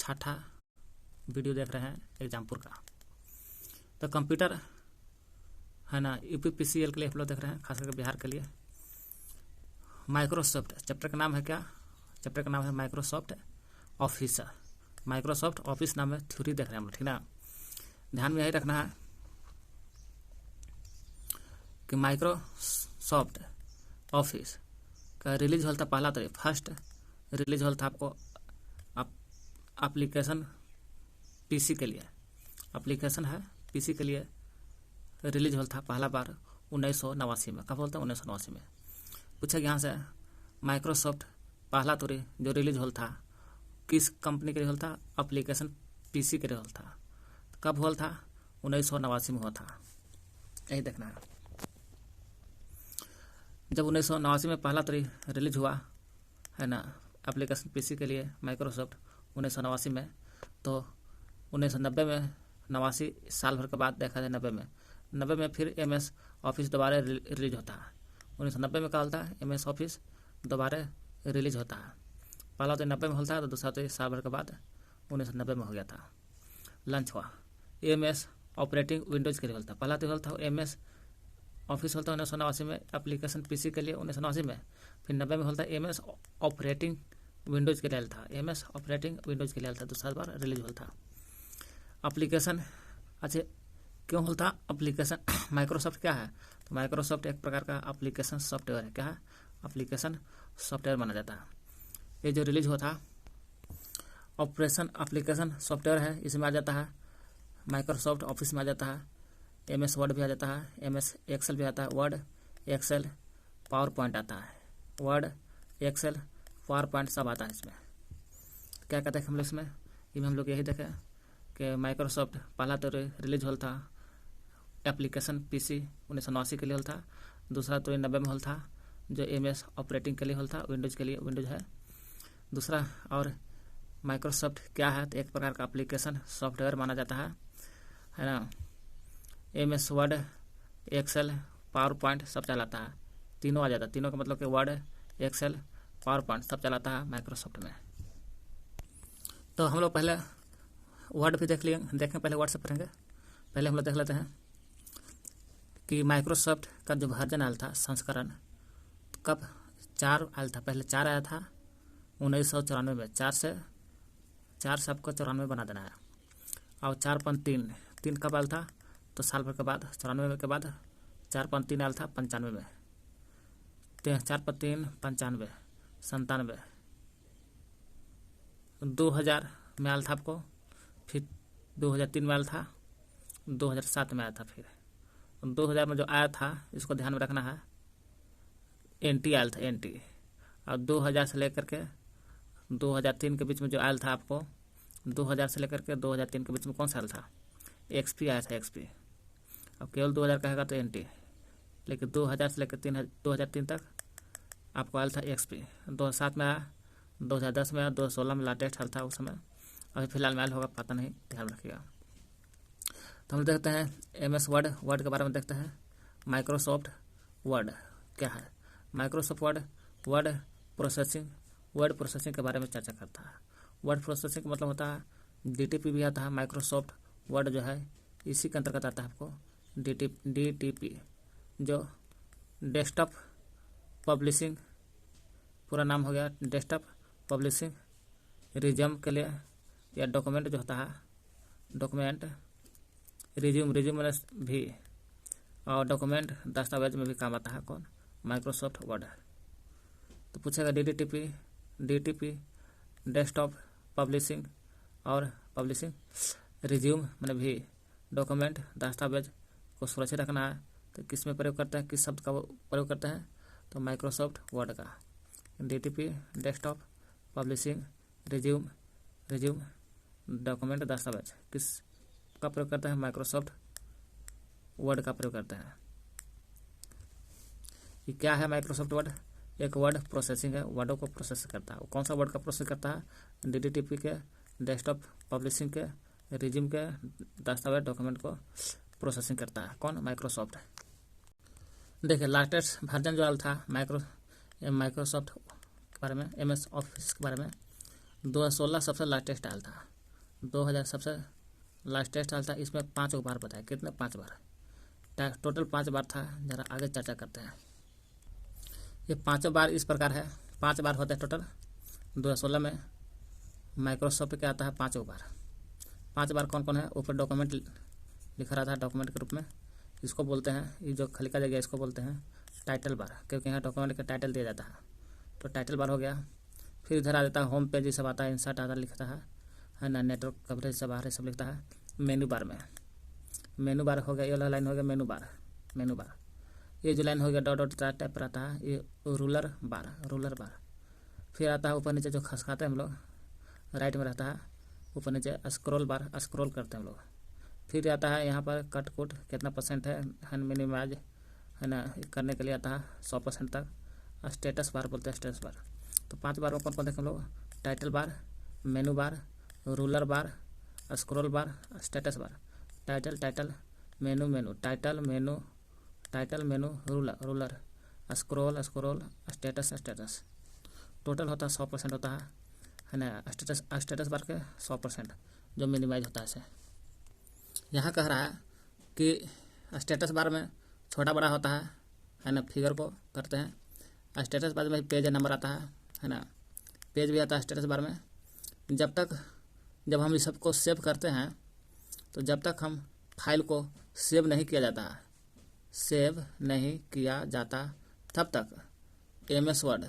छठा वीडियो देख रहे हैं एग्जामपुर का। तो कंप्यूटर है ना, यूपीपीसीएल के लिए हम लोग देख रहे हैं, खास करके बिहार के लिए। माइक्रोसॉफ्ट चैप्टर का नाम है क्या? चैप्टर का नाम है माइक्रोसॉफ्ट ऑफिस। माइक्रोसॉफ्ट ऑफिस नाम है, थ्योरी देख रहे हैं हम लोग, ठीक ना। ध्यान में यही रखना है कि माइक्रोसॉफ्ट ऑफिस का रिलीज होता पहला तो फर्स्ट रिलीज होता आपको एप्लीकेशन पीसी के लिए, एप्लीकेशन है पीसी के लिए रिलीज होता पहला बार 1989 में। कब बोलता है? 1989 में। पूछा यहाँ से माइक्रोसॉफ्ट पहला तो जो रिलीज होल था किस कंपनी के लिए होल था? एप्लीकेशन पीसी के लिए होल था। कब होल था? 1989 में हुआ था। यही देखना है। जब 1989 में पहला तो रिलीज हुआ है ना एप्लीकेशन पीसी के लिए माइक्रोसॉफ्ट 1989 में, तो 1990 में 89 साल भर के बाद देखा जाए 90 में फिर MS ऑफिस दोबारा रिलीज होता है। 1990 में क्या होता है? MS ऑफिस दोबारा रिलीज होता है। पहला तो 90 में होता है, तो दूसरा तो साल भर के बाद 1990 में हो गया था। लॉन्च हुआ MS ऑपरेटिंग विंडोज़ के लिए होता है। पहला तो होता है MS ऑफिस होता है 1989 में, एप्लीकेशन पीसी के लिए 1989 में, फिर 90 में होता है MS ऑपरेटिंग विंडोज़ के लिए था। MS ऑपरेटिंग विंडोज़ के लिए था, दूसरा बार रिलीज होता था। एप्लीकेशन अच्छा क्यों होता एप्लीकेशन? माइक्रोसॉफ्ट क्या है? तो माइक्रोसॉफ्ट एक प्रकार का एप्लीकेशन सॉफ्टवेयर है। क्या है? एप्लीकेशन सॉफ्टवेयर माना जाता है। ये जो रिलीज हुआ था ऑपरेशन एप्लीकेशन सॉफ्टवेयर है, इसमें आ जाता है माइक्रोसॉफ्ट ऑफिस में आ जाता है, MS वर्ड भी आ जाता है, MS एक्सेल भी आता है, वर्ड एक्सेल पावर पॉइंट आता है, वर्ड एक्सेल पावर पॉइंट सब आता है। इसमें क्या कहते हैं हम लोग इसमें हम लोग यही देखें कि माइक्रोसॉफ्ट पहला तो रिलीज होल था एप्लीकेशन पीसी 1989 के लिए होल था, दूसरा तो 90 में होल था जो MS ऑपरेटिंग के लिए होल था, विंडोज़ के लिए विंडोज़ है दूसरा। और माइक्रोसॉफ्ट क्या है? तो एक प्रकार का एप्लीकेशन सॉफ्टवेयर माना जाता है ना। MS Word Excel PowerPoint सब चलाता है, तीनों आ जाता है। तीनों का मतलब कि वर्ड एक्सेल पावर पॉइंट सब चलाता है माइक्रोसॉफ्ट में। तो हम लोग पहले वर्ड भी देखें पहले वर्ड से पढ़ेंगे। पहले हम लोग देख लेते हैं कि माइक्रोसॉफ्ट का जो वर्जन आया था संस्करण कब 4 आया था। पहले 4 आया था 1994 में, 4 से आपको 94 बना देना है। और 4.3 कब आया था? तो साल भर के बाद 94 के बाद 4.3 आया था 95 में, 4.3 95 97 2000 में आया था आपको, फिर 2003 में आया था, 2007 में आया था, फिर 2000 में जो आया था इसको ध्यान में रखना है NT आया था NT। और 2000 से लेकर के 2003 के बीच में जो आया था आपको, 2000 से लेकर के 2003 के बीच में कौन सा आया था? XP आया था XP। अब केवल 2000 कहेगा तो NT, लेकिन 2000 से लेकर 2003 तक आपको आया था XP। 2007 में आया, 2010 में आया, 2016 में लेटेस्ट आया था उस समय। अभी फिलहाल में आया होगा पता नहीं, ध्यान रखिएगा। तो हम देखते हैं MS वर्ड के बारे में देखते हैं। माइक्रोसॉफ्ट वर्ड क्या है? माइक्रोसॉफ्ट वर्ड प्रोसेसिंग के बारे में चर्चा करता है। वर्ड प्रोसेसिंग का मतलब होता है DTP भी आता है। माइक्रोसॉफ्ट वर्ड जो है इसी के अंतर्गत आता है आपको DTP, जो डेस्कटॉप पब्लिशिंग पूरा नाम हो गया, डेस्कटॉप पब्लिशिंग रिज्यूम के लिए, या डॉक्यूमेंट जो होता है डॉक्यूमेंट रिज्यूम भी, और डॉक्यूमेंट दस्तावेज में भी काम आता है कौन? Microsoft word. तो पूछेगा DTP डेस्कटॉप पब्लिशिंग और पब्लिशिंग रिज्यूम मैंने भी डॉक्यूमेंट दस्तावेज को सुरक्षित रखना है, तो किस में प्रयोग करते हैं, किस शब्द का प्रयोग करते हैं? तो माइक्रोसॉफ्ट वर्ड का। DTP desktop publishing resume document दस्तावेज किस का प्रयोग करते हैं? माइक्रोसॉफ्ट वर्ड का प्रयोग करते हैं। ये क्या है माइक्रोसॉफ्ट वर्ड? एक वर्ड प्रोसेसिंग है, वर्डों को प्रोसेस करता है। वो कौन सा वर्ड का प्रोसेस करता है? DTP के, डेस्कटॉप पब्लिशिंग के, रिज्यूम के, दस्तावेज डॉक्यूमेंट को प्रोसेसिंग करता है कौन? माइक्रोसॉफ्ट। देखिए लेटेस्ट वर्जन जो आया था माइक्रोसॉफ्ट के बारे में, MS ऑफिस के बारे में 2016 सबसे लेटेस्ट आया था। 2000 सबसे लास्टेस्ट साल था, इसमें 5 बार बताया। कितने? 5 बार। टोटल 5 बार था। जरा आगे चर्चा करते हैं। ये 5 बार इस प्रकार है, 5 बार होता है टोटल। 2016 में माइक्रोसॉफ्ट क्या आता है? 5 बार। 5 बार कौन कौन है? ऊपर डॉक्यूमेंट लिखा रहा था, डॉक्यूमेंट के रूप में। इसको बोलते हैं, ये जो खाली का जगह इसको बोलते हैं टाइटल बार, क्योंकि यहाँ डॉक्यूमेंट का टाइटल दिया जाता है। तो टाइटल बार हो गया। फिर इधर आ जाता है होम पेज, ये सब आता है, इंसर्ट आता लिखता है ना, नेटवर्क कवरेज सब आ रहे सब लिखता है। मेनू बार में, मेनू बार हो गया, ये वाला लाइन हो गया मेनू बार। मेनू बार ये जो लाइन हो गया डॉट डॉट टाइप पर आता है, ये रूलर बार, रूलर बार। फिर आता है ऊपर नीचे जो खसकाते हैं हम लोग, राइट में रहता है ऊपर नीचे स्क्रॉल बार, स्क्रॉल करते हैं हम लोग। फिर आता है यहाँ पर कट कोट कितना % है मिनिमाइज है ना, करने के लिए आता है 100% तक। स्टेटस बार बोलते हैं, स्टेटस बार। तो 5 बार में कौन कौन देखें हम लोग? Title bar, menu bar, ruler bar, scroll bar, status bar. Title title, menu menu, title menu, title menu, ruler ruler, scroll scroll, status status. Total होता है 100% होता है ना। स्टेटस बार के 100% जो मिनिमाइज होता है इसे। यहाँ कह रहा है कि स्टेटस बार में छोटा बड़ा होता है ना, फिगर को करते हैं। स्टेटस बार में पेज नंबर आता है ना, पेज भी आता है स्टेटस बार में। जब हम इस सबको सेव करते हैं, तो जब तक हम फाइल को सेव नहीं किया जाता, सेव नहीं किया जाता, तब तक MS वर्ड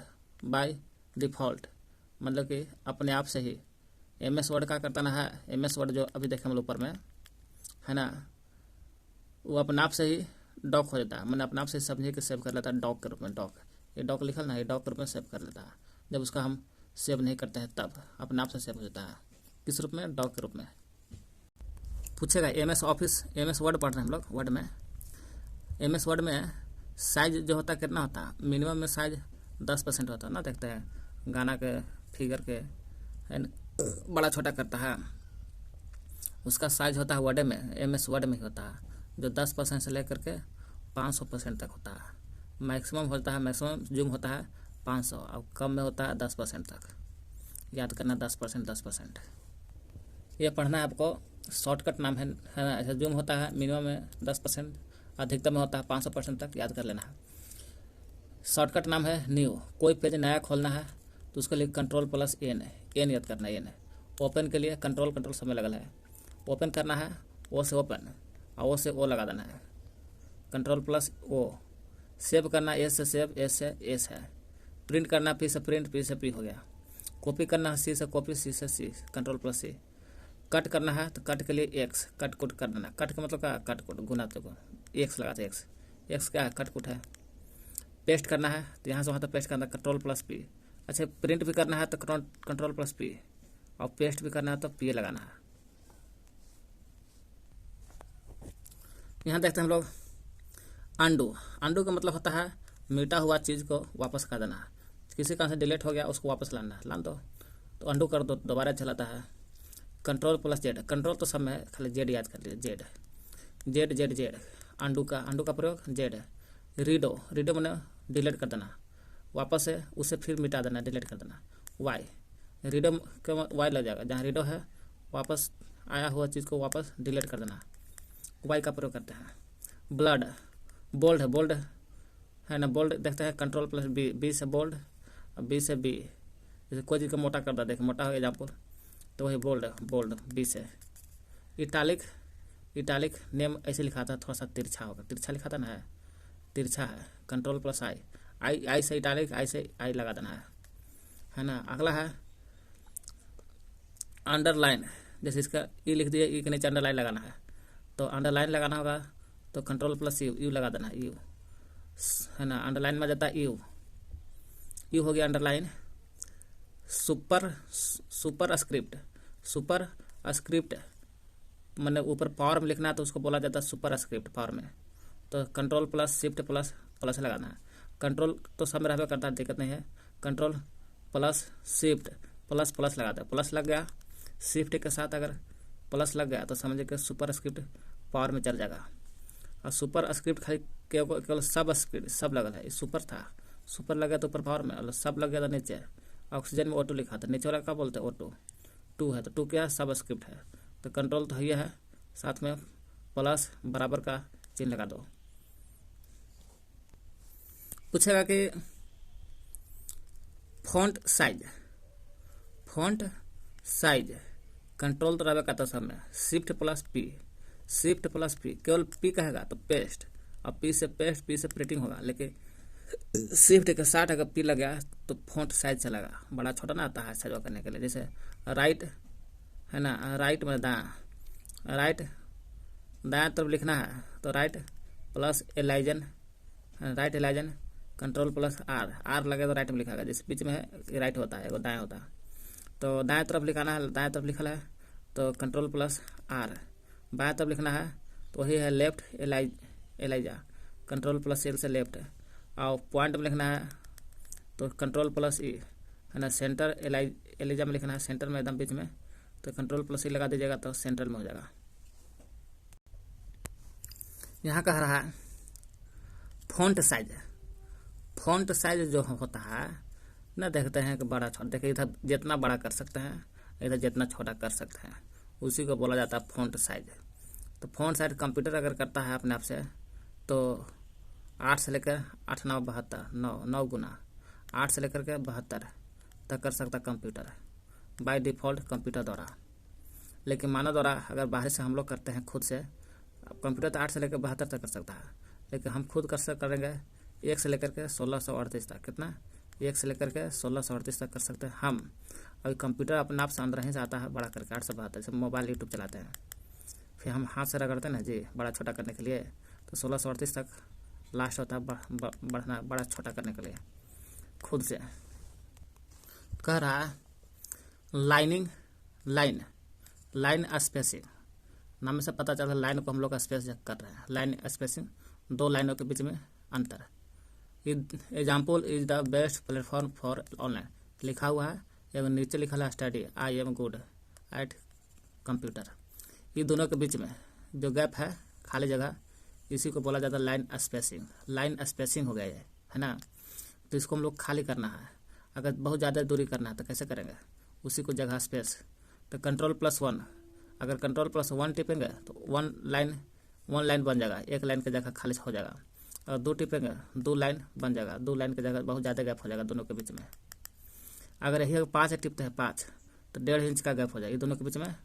बाय डिफ़ॉल्ट, मतलब कि अपने आप से ही MS वर्ड का करता ना है। MS वर्ड जो अभी देखें हम लोग ऊपर में है ना, वो अपने आप से ही डॉक हो जाता है, मैंने अपने आप से समझे कि सेव कर लेता है डॉक के रूप में। डॉक, ये डॉक लिखल ना, ये डॉक के रूप में सेव कर लेता है। जब उसका हम सेव नहीं करते हैं तब अपने आप से सेव हो जाता है। किस रूप में? डॉक के रूप में। पूछेगा MS ऑफिस, MS वर्ड पढ़ रहे हैं हम लोग। वर्ड में, MS वर्ड में साइज जो होता है कितना होता है? मिनिमम में साइज 10% होता है ना। देखते हैं गाना के फिगर के बड़ा छोटा करता है, उसका साइज होता है वर्ड में, MS वर्ड में होता है, जो 10% से लेकर के 500% तक होता है। मैक्सिमम होता है, मैक्सिमम जूम होता है 500, और कम में होता है 10% तक। याद करना 10%, 10%। ये पढ़ना है आपको। शॉर्टकट नाम है ना। ऐसा जूम होता है मिनिमम में 10%, अधिकतम में होता है 500% तक। याद कर लेना है। शॉर्टकट नाम है न्यू। कोई पेज नया खोलना है तो उसके लिए Ctrl+N, एन याद करना है। N ओपन के लिए कंट्रोल समय लगल है। ओपन करना है O से ओपन, और O से O लगा देना है, Ctrl+O। सेव करना S से सेव, S से S है। प्रिंट करना P से प्रिंट, P से P हो गया। कॉपी करना है C से कॉपी, C से C, Ctrl+C। कट करना है तो कट के लिए X, कट कुट कर देना। कट का मतलब क्या? कट कुट, गुना तो X लगाते, X क्या है? कट कुट है। पेस्ट करना है तो यहाँ से वहाँ तक पेस्ट करना, Ctrl+P। अच्छा, प्रिंट भी करना है तो Ctrl+P, और पेस्ट भी करना है तो P लगाना है। यहाँ देखते हैं हम लोग अंडू। अंडू का मतलब होता है मिटा हुआ चीज़ को वापस कर देना। किसी कारण से डिलीट हो गया, उसको वापस लाना, लान दो तो अंडू कर दो, दोबारा चलाता है। Ctrl+Z, कंट्रोल तो सब में, खाली Z याद कर लीजिए। जेड जेड जेड, अंडू का प्रयोग Z। रीडो, रीडो मैंने डिलीट कर देना, वापस से उसे फिर मिटा देना, डिलीट कर देना। वाई, रीडो के वाई लग जाएगा, जहाँ रीडो है वापस आया हुआ चीज़ को वापस डिलीट कर देना, वाई का प्रयोग करते हैं। ब्लड, बोल्ड है, बोल्ड है ना, बोल्ड देखते हैं Ctrl+B, B से बोल्ड, B से B। जैसे कोई चीज़ को मोटा कर दे, देखें मोटा हो एग्जाम्पल, तो वही बोल्ड, बोल्ड B से। इटालिक, इटालिक नेम ऐसे लिखा था, थोड़ा सा तिरछा होगा, तिरछा लिखा था ना, है तिरछा है। Ctrl+I, आई से इटालिक, आई से आई लगा देना है ना। अगला है अंडरलाइन। जैसे इसका ई लिख दिया, ई के नीचे अंडरलाइन लगाना है, तो अंडरलाइन लगाना होगा तो Ctrl+U, यू लगा देना है, यू है ना। अंडरलाइन में जाता है यू, यू हो गया अंडरलाइन। सुपर स्क्रिप्ट मैंने ऊपर पावर में लिखना है तो उसको बोला जाता है सुपर स्क्रिप्ट पावर में, तो Ctrl+Shift++ लगाना है। कंट्रोल तो सब में रहता करता है, दिक्कत नहीं है। Ctrl+Shift++ लगा दे, प्लस लग गया, शिफ्ट के साथ अगर प्लस लग गया तो समझिए कि सुपर स्क्रिप्ट पावर में चल जाएगा। और सुपर स्क्रिप्ट खाली केवल सब स्क्रिप्ट, सब लगल है, सुपर था, सुपर लग गया तो ऊपर पावर में, और सब लग गया था नीचे। ऑक्सीजन में O2 लिखा था, नीचे वाला क्या बोलते हैं O2, 2 है, तो 2 क्या सब स्क्रिप्ट है, तो कंट्रोल तो ये है, साथ में प्लस बराबर का चिन्ह लगा दो। पूछेगा कि फॉन्ट साइज कंट्रोल तो रहेगा का तो सब में शिफ्ट प्लस पी, केवल पी कहेगा तो पेस्ट, अब पी से पेस्ट, पी से प्रिंटिंग होगा, लेकिन शिफ्ट के साथ अगर पी लग गया तो फॉन्ट साइज चलेगा, बड़ा छोटा ना आता है साइज करने के लिए। जैसे राइट है ना, राइट में दायां तरफ लिखना है तो right plus alignment, right alignment control plus R लगे तो राइट में लिखाएगा, जैसे बीच में है राइट होता है, वो दायां होता है, तो दाएं तरफ लिखाना है, दाएं तरफ लिखा है तो कंट्रोल प्लस आर, बाएं तरफ लिखना है तो वही है लेफ्ट एलाइजा कंट्रोल प्लस एल से लेफ्ट, और पॉइंट में लिखना है तो कंट्रोल प्लस ई है ना, सेंटर एलिजा में लिखना है सेंटर में एकदम बीच में, तो कंट्रोल प्लस ई लगा दीजिएगा तो सेंट्रल में हो जाएगा। यहाँ कह रहा है फॉन्ट साइज जो होता है ना, देखते हैं कि बड़ा छोटा, देखिए इधर जितना बड़ा कर सकते हैं, इधर जितना छोटा कर सकते हैं, उसी को बोला जाता है फॉन्ट साइज। तो फॉन्ट साइज कंप्यूटर अगर करता है अपने आप से तो 8 से लेकर 8 9 72 9 गुना 8 से लेकर के 72 तक कर सकता कंप्यूटर बाय डिफ़ॉल्ट कंप्यूटर द्वारा। लेकिन मानव द्वारा अगर बाहर से हम लोग करते हैं खुद से, कंप्यूटर तो 8 से लेकर 72 तक कर सकता है, लेकिन हम खुद करेंगे 1 से लेकर के 1638 तक, कितना 1 से लेकर के 1638 तक कर सकते हैं हम। अभी कंप्यूटर अपने आप से अंदर ही से आता है बड़ा करके 8 से 72, जैसे मोबाइल यूट्यूब चलाते हैं, फिर हम हाथ से रगड़ते हैं ना जी बड़ा छोटा करने के लिए, तो 1638 तक लास्ट होता है बढ़ना बड़ा छोटा करने के लिए खुद से। कह रहा है लाइन स्पेसिंग, नाम से पता चलता है लाइन को हम लोग स्पेस कर रहे हैं, लाइन स्पेसिंग 2 लाइनों के बीच में अंतर। Example is the best platform for online लिखा हुआ है, एवं नीचे लिखा है study I am good at computer. ये दोनों के बीच में जो गैप है खाली जगह, इसी को बोला जाता है लाइन स्पेसिंग हो गया है ना। तो इसको हम लोग खाली करना है, अगर बहुत ज़्यादा दूरी करना है तो कैसे करेंगे, उसी को जगह स्पेस, तो कंट्रोल प्लस 1, अगर कंट्रोल प्लस 1 टिपेंगे तो 1 लाइन बन जाएगा, 1 लाइन की जगह खाली हो जाएगा, और 2 टिपेंगे 2 लाइन बन जाएगा, 2 लाइन की जगह बहुत ज़्यादा गैप हो जाएगा दोनों के बीच में। अगर यही 5 टिपते हैं 5 तो 1.5 इंच का गैप हो जाएगा, ये दोनों के बीच में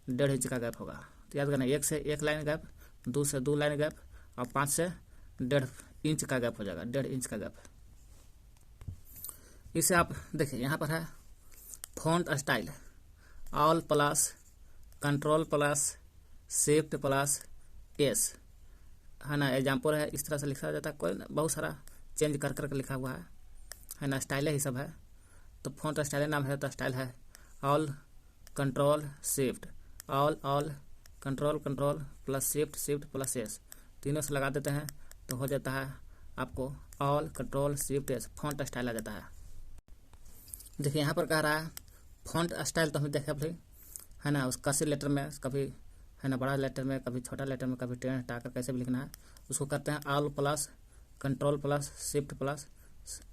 1.5 इंच का गैप होगा। तो याद करना 1 से 1 लाइन गैप, 2 से 2 लाइन गैप, और 5 से 1.5 इंच का गैप हो जाएगा, 1.5 इंच का गैप। इसे आप देखिए यहाँ पर है font style all plus control plus shift plus S है ना, एग्जाम्पल है, इस तरह से लिखा जाता है, कोई बहुत सारा चेंज कर करके लिखा हुआ है ना, स्टाइल ही सब है। तो फॉन्ट स्टाइल नाम है, तो स्टाइल है all control shift, all control plus shift plus S, तीनों से लगा देते हैं तो हो जाता है आपको all control shift S, font style आ जाता है। देखिए यहाँ पर कह रहा है फॉन्ट स्टाइल, तो हमें देखे भाई है ना, उस कसी लेटर में कभी है ना बड़ा लेटर में, कभी छोटा लेटर में, कभी टेन हटाकर कैसे भी लिखना है, उसको करते हैं all plus control plus shift plus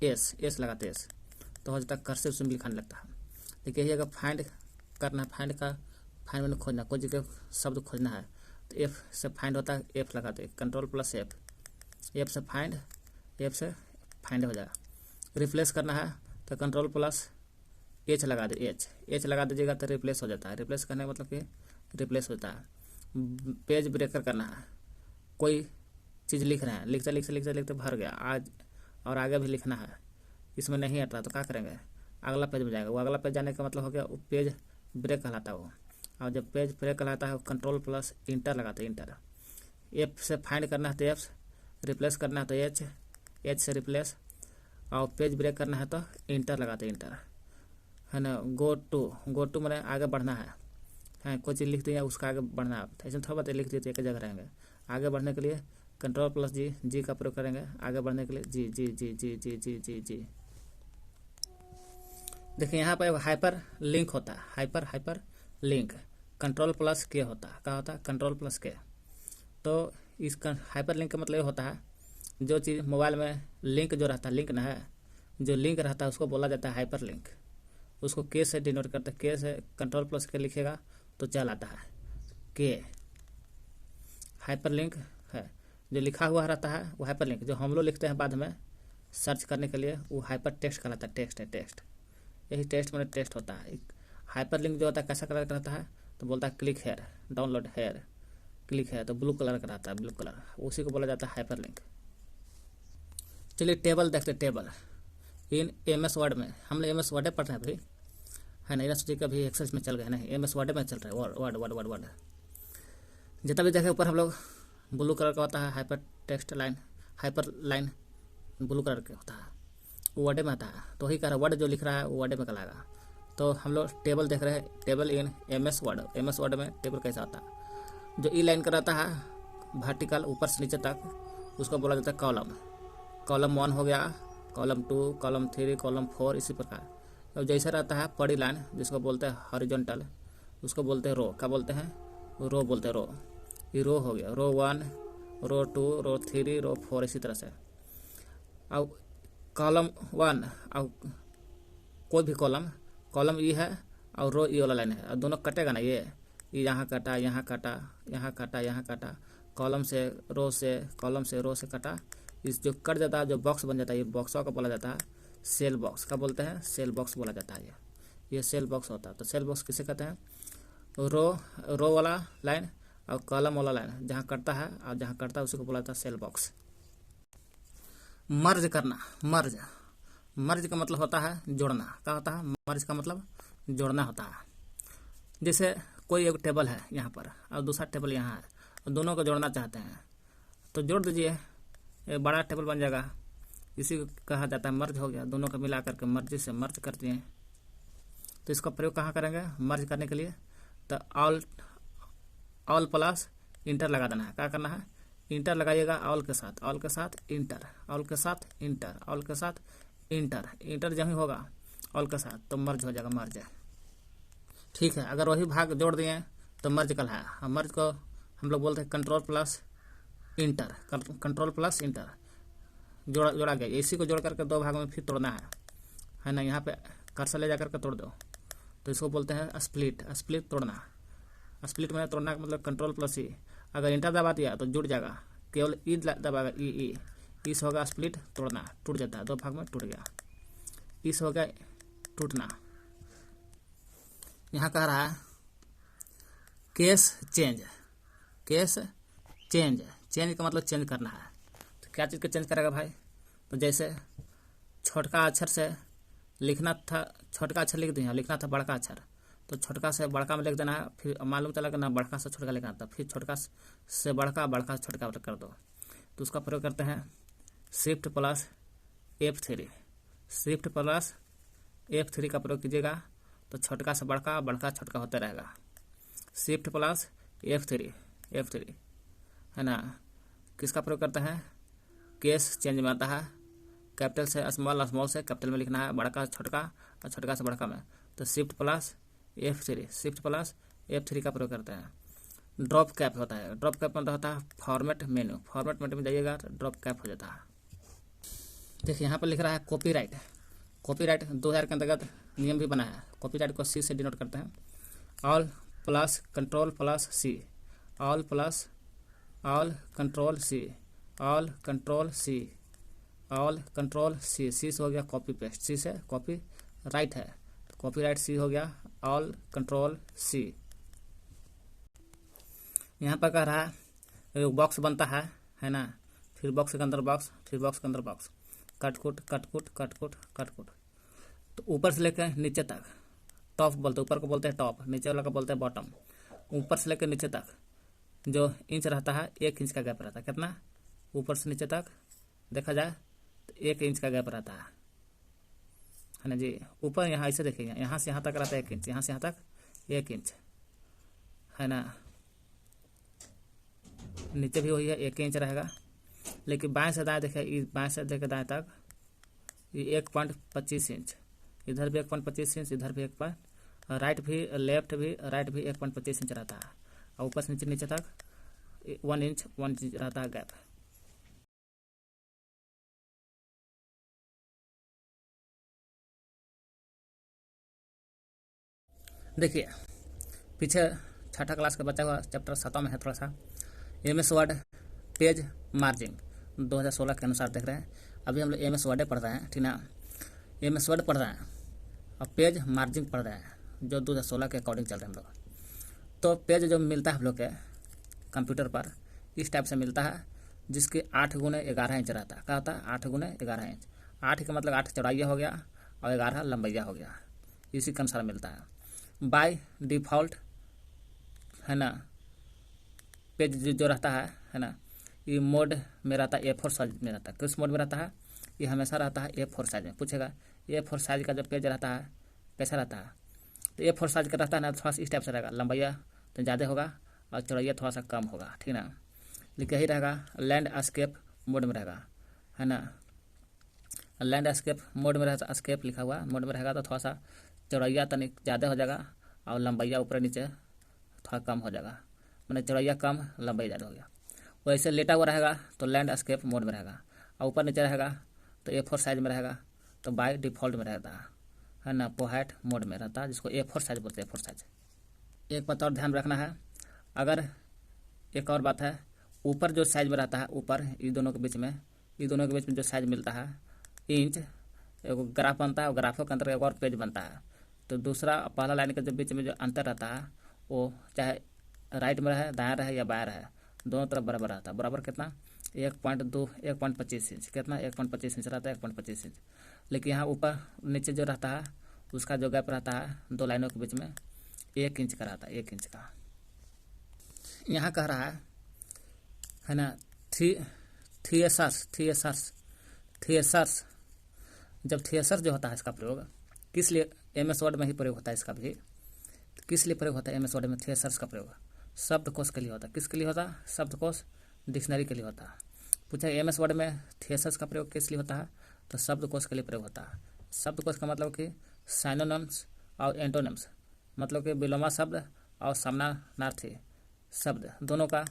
S लगाते हैं, तो हो जाता है कर्सिव से लिखाने लगता है। देखिए ये अगर फाइंड करना है, फाइंड में खोजना, कोई जगह शब्द खोजना है तो एफ से फाइंड होता है, एफ लगाते हैं, कंट्रोल प्लस एफ से फाइंड हो जाएगा। रिप्लेस करना है तो कंट्रोल प्लस एच लगा दीजिएगा तो रिप्लेस हो जाता है। रिप्लेस करने का मतलब कि रिप्लेस होता है। पेज ब्रेकर करना है, कोई चीज़ लिख रहे हैं, लिखते भर गया आज, और आगे भी लिखना है, इसमें नहीं हट रहा तो क्या करेंगे, अगला पेज में जाएगा, वो अगला पेज जाने का मतलब हो गया वो पेज ब्रेक कहलाता है वो। और जब पेज ब्रेक कहलाता है कंट्रोल प्लस इंटर लगाते हैं, इंटर। एफ से फाइंड करना है तो एफ, रिप्लेस करना है तो एच से रिप्लेस, और पेज ब्रेक करना है तो इंटर लगाते हैं, इंटर है ना। गो टू मैंने आगे बढ़ना है, कोई चीज़ लिख दिया उसका आगे बढ़ना है, ऐसे थोड़ा बहुत लिख दिए तो एक जगह रहेंगे। आगे बढ़ने के लिए कंट्रोल प्लस जी का प्रयोग करेंगे, आगे बढ़ने के लिए जी। देखिए यहाँ पर हाइपर लिंक होता है, हाइपर लिंक कंट्रोल प्लस के होता है, क्या होता है कंट्रोल प्लस के। तो इस हाइपर लिंक का मतलब ये होता है जो चीज़ मोबाइल में लिंक जो रहता है, लिंक ना है, जो लिंक रहता है उसको बोला जाता है हाइपर लिंक। उसको के से डिनोट करते हैं। के से कंट्रोल प्लस के लिखेगा तो चल आता है के। हाइपरलिंक है जो लिखा हुआ रहता है वो हाइपरलिंक, जो हम लोग लिखते हैं बाद में सर्च करने के लिए वो हाइपर टेक्स्ट कहलाता है। टेक्स्ट है, टेक्स्ट, यही टेक्स्ट मैंने टेक्स्ट होता है। हाइपरलिंक जो होता है कैसा कलर का रहता है तो बोलता है click here, download here, click है तो ब्लू कलर का रहता है, ब्लू कलर, उसी को बोला जाता है हाइपरलिंक। चलिए टेबल देखते हैं। टेबल इन MS वर्ड में, हम लोग MS वर्ड पढ़ रहे हैं अभी, है ना। यूनिवर्सिटी का भी एक्सेस में चल गए ना, MS वर्ड में चल रहा है। वर्ड वर्ड वर्ड वर्ड जितना भी देखे ऊपर हम लोग ब्लू कलर का होता है hyper text line, hyper line blue colour का होता है, वो वर्ड में आता है। तो वही कह रहा है वर्ड जो लिख रहा है वो वर्ड में कहलाएगा। तो हम लोग टेबल देख रहे हैं, टेबल इन MS वर्ड। MS वर्ड में टेबल कैसा होता है, जो ई लाइन का रहता है वर्टिकल ऊपर से नीचे तक, उसको बोला जाता है कॉलम। कॉलम 1 हो गया, कॉलम 2, कॉलम 3, कॉलम 4, इसी प्रकार। और जैसे रहता है पड़ी लाइन जिसको बोलते हैं हॉरिजॉन्टल, उसको बोलते हैं रो। क्या बोलते हैं, रो बोलते हैं, रो। ये रो हो गया, रो 1, रो 2, रो 3, रो 4, इसी तरह से। अब कॉलम 1 और कोई भी कॉलम, कॉलम ई है और रो ई वाला लाइन है, और दोनों कटेगा ना, ये यहाँ कटा, यहाँ कटा, यहाँ कटा, यहाँ कटा, कॉलम से रो से, कॉलम से रो से कटा। इस जो कट जाता है, जो बॉक्स बन जाता है, ये बॉक्सों का बोला जाता है सेल बॉक्स। का बोलते हैं, सेल बॉक्स बोला जाता है। ये सेल बॉक्स होता है। तो सेल बॉक्स किसे कहते हैं, रो वाला लाइन और कॉलम वाला लाइन जहाँ कटता है, और जहाँ कटता है उसी को बोला जाता है सेल बॉक्स। मर्ज करना, मर्ज, मर्ज का मतलब होता है जोड़ना। क्या होता है, मर्ज का मतलब जोड़ना होता है। जैसे कोई एक टेबल है यहाँ पर और दूसरा टेबल यहाँ है, और दोनों को जोड़ना चाहते हैं तो जोड़ दीजिए, एक बड़ा टेबल बन जाएगा। इसी को कहा जाता है मर्ज हो गया। दोनों को मिला करके मर्जी से मर्ज कर दिए। तो इसका प्रयोग कहाँ करेंगे मर्ज करने के लिए, तो ऑल प्लस इंटर लगा देना है। क्या करना है, इंटर लगाइएगा ऑल के साथ, ऑल के साथ इंटर, ऑल के साथ इंटर, ऑल के साथ इंटर। इंटर जब ही होगा ऑल के साथ तो मर्ज हो जाएगा, मर्ज। ठीक है, अगर वही भाग जोड़ दिए तो मर्ज कहलाया। मर्ज को हम लोग बोलते हैं control plus inter, control plus inter, जोड़ा गया। इसी को जोड़ करके दो भागों में फिर तोड़ना है ना। यहाँ पे कर्सर ले जा करके तोड़ दो, तो इसको बोलते हैं स्प्लिट। स्प्लिट तोड़ना, स्प्लिट में तोड़ना का मतलब कंट्रोल प्लस ई। अगर इंटर दबा दिया तो जुड़ जाएगा, केवल ई दबाएगा, ई इस होगा स्प्लिट, तोड़ना, टूट जाता है, दो भाग में टूट गया। इस हो गया टूटना। यहाँ कह रहा है case change, case change, change का मतलब चेंज करना है। तो क्या चीज़ को चेंज करेगा भाई, तो जैसे छोटका अक्षर से लिखना था, छोटका अक्षर लिख दिया, लिखना था बड़का अक्षर, तो छोटका से बड़का में लिख देना है। फिर मालूम चला कि ना बड़का से छोटका लिखना था, फिर छोटका से बड़का, बड़का से छोटका कर दो। तो उसका प्रयोग करते हैं shift plus F3, shift plus F3 का प्रयोग कीजिएगा तो छोटका से बड़का, बड़का छोटका होता रहेगा। शिफ्ट प्लस F3 है ना। किसका प्रयोग करते हैं, केस चेंज में आता है। कैपिटल से स्मॉल, स्मॉल से कैपिटल में लिखना है, बड़का छोटका और छोटका से बड़का में। तो shift plus F3, shift plus F3 का प्रयोग करते हैं। ड्रॉप कैप होता है, ड्रॉप कैप मतलब होता है फॉर्मेट मेन्यू, फॉर्मेट मेन्यू में जाइएगा तो ड्रॉप कैप हो जाता है। देखिए यहाँ पर लिख रहा है कॉपीराइट। कॉपीराइट 2000 के अंतर्गत नियम भी बना है। कॉपीराइट को C से डिनोट करते हैं। All plus control plus C, all plus all control C, all control C, all control C। C से हो गया कॉपी पेस्ट, C से कॉपी राइट है, कॉपीराइट C हो गया ऑल कंट्रोल C। यहाँ पर कह रहा है बॉक्स बनता है ना। फिर बॉक्स के अंदर बॉक्स, फिर बॉक्स के अंदर बॉक्स, कटकुट कटकुट कटकुट कटकुट। तो ऊपर से लेकर नीचे तक टॉप बोलते हैं, ऊपर को बोलते हैं टॉप, नीचे वाला को बोलते हैं बॉटम। ऊपर से लेकर नीचे तक जो इंच रहता है 1 इंच का गैप रहता है। कितना, ऊपर से नीचे तक देखा जाए तो 1 इंच का गैप रहता है ना जी। ऊपर यहाँ ऐसे देखिएगा, यहाँ से यहाँ तक रहता है 1 इंच, यहाँ से यहाँ तक 1 इंच है ना। नीचे भी वही है 1 इंच रहेगा। लेकिन बाएं से दाएं देखिए, बाएं से देखे दाएं तक ये 1.25 इंच, इधर भी 1.25 इंच, इधर भी 1. राइट भी, लेफ्ट भी, राइट भी 1.25 इंच रहता है। और ऊपर से नीचे तक 1 इंच रहता है गैप। देखिए पीछे छठा क्लास का बचा हुआ चैप्टर 7 में है थोड़ा सा, MS वर्ड पेज मार्जिन 2016 के अनुसार देख रहे हैं। अभी हम लोग MS वर्ड पढ़ रहे हैं, ठीक ना। MS वर्ड पढ़ रहे हैं और पेज मार्जिन पढ़ रहे हैं जो 2016 के अकॉर्डिंग चल रहे हैं हम लोग। तो पेज जो मिलता है हम लोग के कंप्यूटर पर इस टाइप से मिलता है, जिसके 8 गुने 11 इंच रहता है। क्या होता है? 8 गुने 11 इंच। 8 का मतलब 8 चौड़ाइया हो गया और 11 लंबाइया हो गया, इसी के अनुसार मिलता है। बाय डिफ़ॉल्ट है ना, पेज जो रहता है ना, ये मोड में रहता है A4 साइज में रहता है। किस मोड में रहता है? ये हमेशा रहता है A4 साइज में। पूछेगा A4 साइज का जो पेज रहता है कैसा रहता है? तो A4 साइज का रहता है ना, थोड़ा सा इस टाइप से रहेगा, लंबाइया तो ज़्यादा होगा और चौड़ाइया थोड़ा सा कम होगा, ठीक ना। लेकिन यही रहेगा लैंडस्केप मोड में रहेगा, है ना। लैंडस्केप मोड में रहेगा, स्केप लिखा हुआ मोड में रहेगा तो थोड़ा सा चौड़ाइया तनिक ज़्यादा हो जाएगा और लंबाइया ऊपर नीचे थोड़ा कम हो जाएगा, मैंने चौड़ाइया कम लंबाई ज़्यादा हो गया। वैसे लेटा हुआ रहेगा तो लैंडस्केप मोड में रहेगा, और ऊपर नीचे रहेगा तो A4 साइज में रहेगा, तो बाय डिफ़ॉल्ट में रहता है ना, पोहाइट मोड में रहता है, जिसको A4 साइज बोलते हैं। A4 size. एक बात और ध्यान रखना है, अगर एक और बात है, ऊपर जो साइज में रहता है, ऊपर ये दोनों के बीच में जो साइज मिलता है इंच, एक ग्राफ बनता है और ग्राफों के अंदर एक और पेज बनता है। तो दूसरा पहला लाइन के जो बीच में जो अंतर रहता है वो चाहे राइट में रहे, दायां रहे या बायां रहे, दोनों तरफ बराबर रहता है। बराबर कितना? 1.25 इंच। कितना? 1.25 इंच रहता है, 1.25 इंच। लेकिन यहाँ ऊपर नीचे जो रहता है उसका जो गैप रहता है दो लाइनों के बीच में 1 इंच का रहता है, 1 इंच का। यहाँ कह रहा है ना, थिएसर्स जब थिएसर जो होता है इसका प्रयोग किस लिए? MS वर्ड में ही प्रयोग होता है इसका भी। किस लिए प्रयोग होता है MS वर्ड में थिएसर्स का प्रयोग? शब्दकोश के लिए होता है। किसके लिए होता है? शब्दकोश, डिक्शनरी के लिए होता है। पूछा MS वर्ड में थिएसर्स का प्रयोग किस लिए होता है? तो शब्दकोश के लिए प्रयोग होता है। शब्दकोश का मतलब कि साइनोनिम्स और एंटोनिम्स, मतलब कि विलोमा शब्द और समानार्थी शब्द दोनों का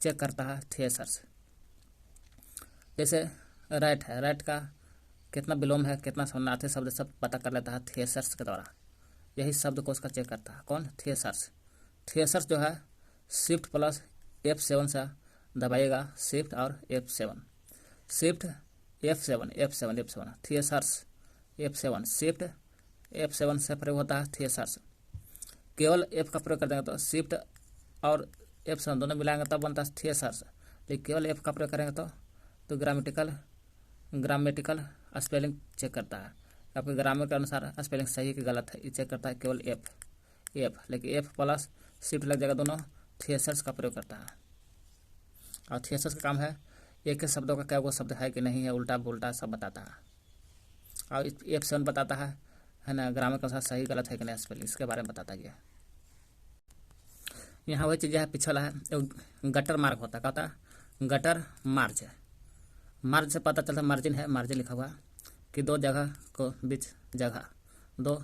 चेक करता है थिएसर्स। जैसे राइट है, राइट का कितना विलोम है, कितना समानार्थी शब्द, सब पता कर लेता है थिएसर्स के द्वारा। यही शब्दकोश का चेक करता है कौन? थिएसर्स। थिएसर्स जो है शिफ्ट प्लस F7 से दबाइएगा, शिफ्ट और F7, shift F7 थिएसर्स F7, shift F7 से प्रयोग होता है थिएसर्स। केवल F का प्रयोग कर देंगे तो शिफ्ट और F7 दोनों मिलाएंगे तब बनता है थिएसर्स। लेकिन केवल F का प्रयोग करेंगे तो ग्रामेटिकल स्पेलिंग चेक करता है, आपके ग्रामर के अनुसार स्पेलिंग सही कि गलत है, ये चेक करता है केवल F। लेकिन F प्लस शिफ्ट लग जाएगा, दोनों थिएसर्स का प्रयोग करता है। और थिएसर्स का काम है एक ही शब्दों का क्या वो शब्द है कि नहीं है, उल्टा पुल्टा सब बताता है। और F7 बताता है ना, ग्रामर के अनुसार सही गलत है कि नहीं स्पेलिंग, इसके बारे में बताता गया। यहाँ वही चीज़ है, पिछला है गटर मार्क होता है। क्या होता है? गटर मार्ज। मार्ज से पता चलता है मार्जिन है, मार्जिन लिखा हुआ कि दो जगह को बीच जगह, दो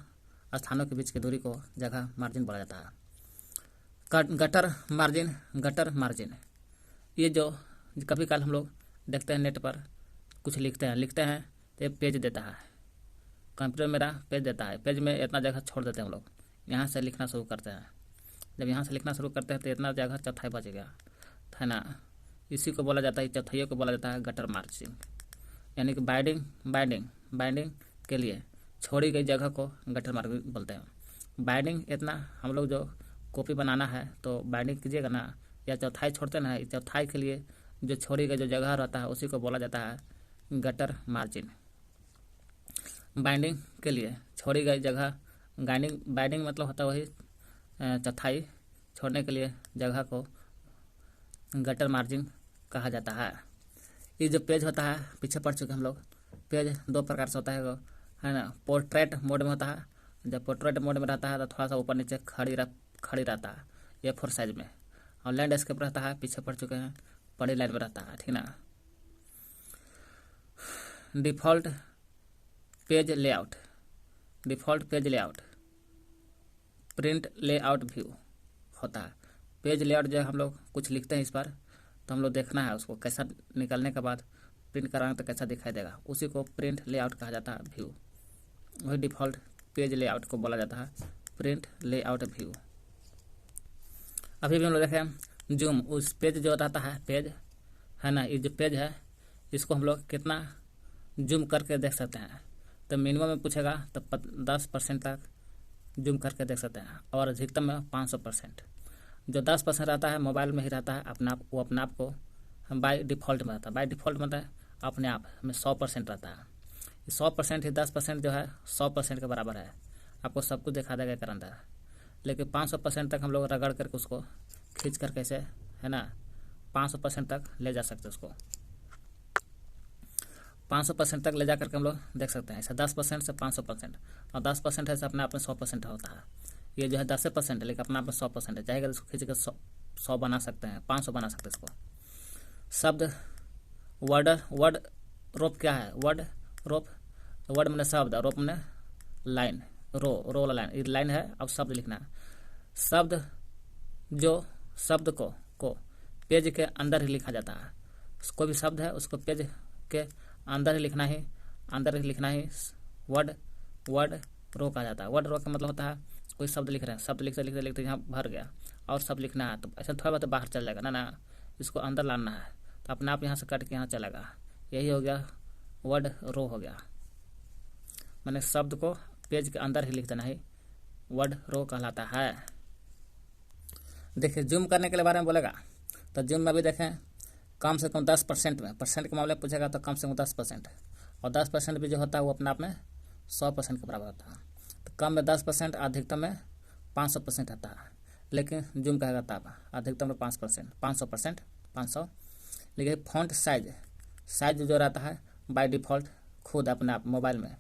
स्थानों के बीच की दूरी को जगह मार्जिन बोला जाता है। गटर मार्जिन ये जो कभी काल हम लोग देखते हैं नेट पर कुछ लिखते हैं तो एक पेज देता है, कंप्यूटर मेरा पेज देता है, पेज में इतना जगह छोड़ देते हैं हम लोग, यहाँ से लिखना शुरू करते हैं। जब यहाँ से लिखना शुरू करते हैं तो इतना जगह चौथाई बच गया, है ना। इसी को बोला जाता है, चौथाइयों को बोला जाता है गटर मार्जिन। यानी कि बाइंडिंग के लिए छोड़ी गई जगह को गटर मार्जिन बोलते हैं। बाइंडिंग इतना हम लोग जो कॉपी बनाना है तो बाइंडिंग कीजिएगा ना, या चौथाई छोड़ते ना, इस चौथाई के लिए जो छोड़ी गई जो जगह रहता है उसी को बोला जाता है गटर मार्जिन। बाइंडिंग के लिए छोड़ी गई जगह, बाइंडिंग मतलब होता है वही चौथाई छोड़ने के लिए जगह को गटर मार्जिन कहा जाता है। ये जो पेज होता है पीछे पढ़ चुके हम लोग, पेज दो प्रकार से होता है ना। पोर्ट्रेट मोड में होता है, जब पोर्ट्रेट मोड में रहता है तो थोड़ा सा ऊपर नीचे खड़ी रहता है A4 साइज में, और लैंडस्केप रहता है, पीछे पढ़ चुके हैं, बड़ी लाइन में रहता है, ठीक ना। Default page layout print layout view होता है। पेज लेआउट जो हम लोग कुछ लिखते हैं इस पर, तो हम लोग देखना है उसको कैसा निकलने के बाद प्रिंट कराएंगे तो कैसा दिखाई देगा, उसी को प्रिंट लेआउट कहा जाता है व्यू। वही डिफ़ॉल्ट पेज लेआउट को बोला जाता है प्रिंट लेआउट व्यू। अभी भी हम लोग देखें जूम, उस पेज जो रहता है पेज है ना, ये जो पेज है इसको हम लोग कितना जूम करके देख सकते हैं। तो मिनिमम में पूछेगा तो 10% तक जूम करके देख सकते हैं और अधिकतम में 500%। जो 10% रहता है मोबाइल में ही रहता है अपने आप, वो अपने आप को हम बाय डिफ़ॉल्ट में रहता है। बाय डिफ़ॉल्ट मतलब है अपने आप हमें 100% रहता है। 100% ही 10% जो है 100% के बराबर है, आपको सब कुछ दिखा देगा के अंदर। लेकिन 500% तक हम लोग रगड़ करके उसको खींच कर कैसे है ना 500% तक ले जा सकते हैं। उसको 500% तक ले जा करके हम लोग देख सकते हैं। ऐसा 10% से 500% और 10% है अपने आप में 100% होता है। ये जो है 10% है लेकिन अपने आप में 100% है। चाहेगा इसको खींच कर 100 बना सकते हैं, 500 बना सकते हैं इसको। शब्द वर्ड रोप क्या है? वर्ड रोप, वर्ड मैंने शब्द, रोप मैंने लाइन, रो वाला लाइन, ये लाइन है। अब शब्द लिखना है। शब्द जो शब्द को पेज के अंदर ही लिखा जाता है। कोई भी शब्द है उसको पेज के अंदर ही लिखना ही वर्ड रो कहा जाता है। वर्ड रो का मतलब होता है कोई शब्द लिख रहे हैं, शब्द लिखते यहाँ भर गया और शब्द लिखना है तो ऐसा थोड़ा बहुत बाहर चल जाएगा ना, इसको अंदर लाना है तो अपने आप यहाँ से कट के यहाँ चलेगा। यही हो गया वर्ड रो हो गया। मैंने शब्द को पेज के अंदर ही लिख देना ही वर्ड रो कहलाता है। देखिए जूम करने के बारे में बोलेगा तो जूम में भी देखें कम से कम 10% में, परसेंट के मामले में पूछेगा तो कम से कम 10%, और 10% भी जो होता है वो अपने आप में 100% के बराबर होता है। तो कम में 10%, अधिकतम में 500% आता है। लेकिन जूम कहेगा तब अधिकतम में 500%। लेकिन फॉन्ट साइज जो रहता है बाय डिफ़ॉल्ट खुद अपने आप मोबाइल में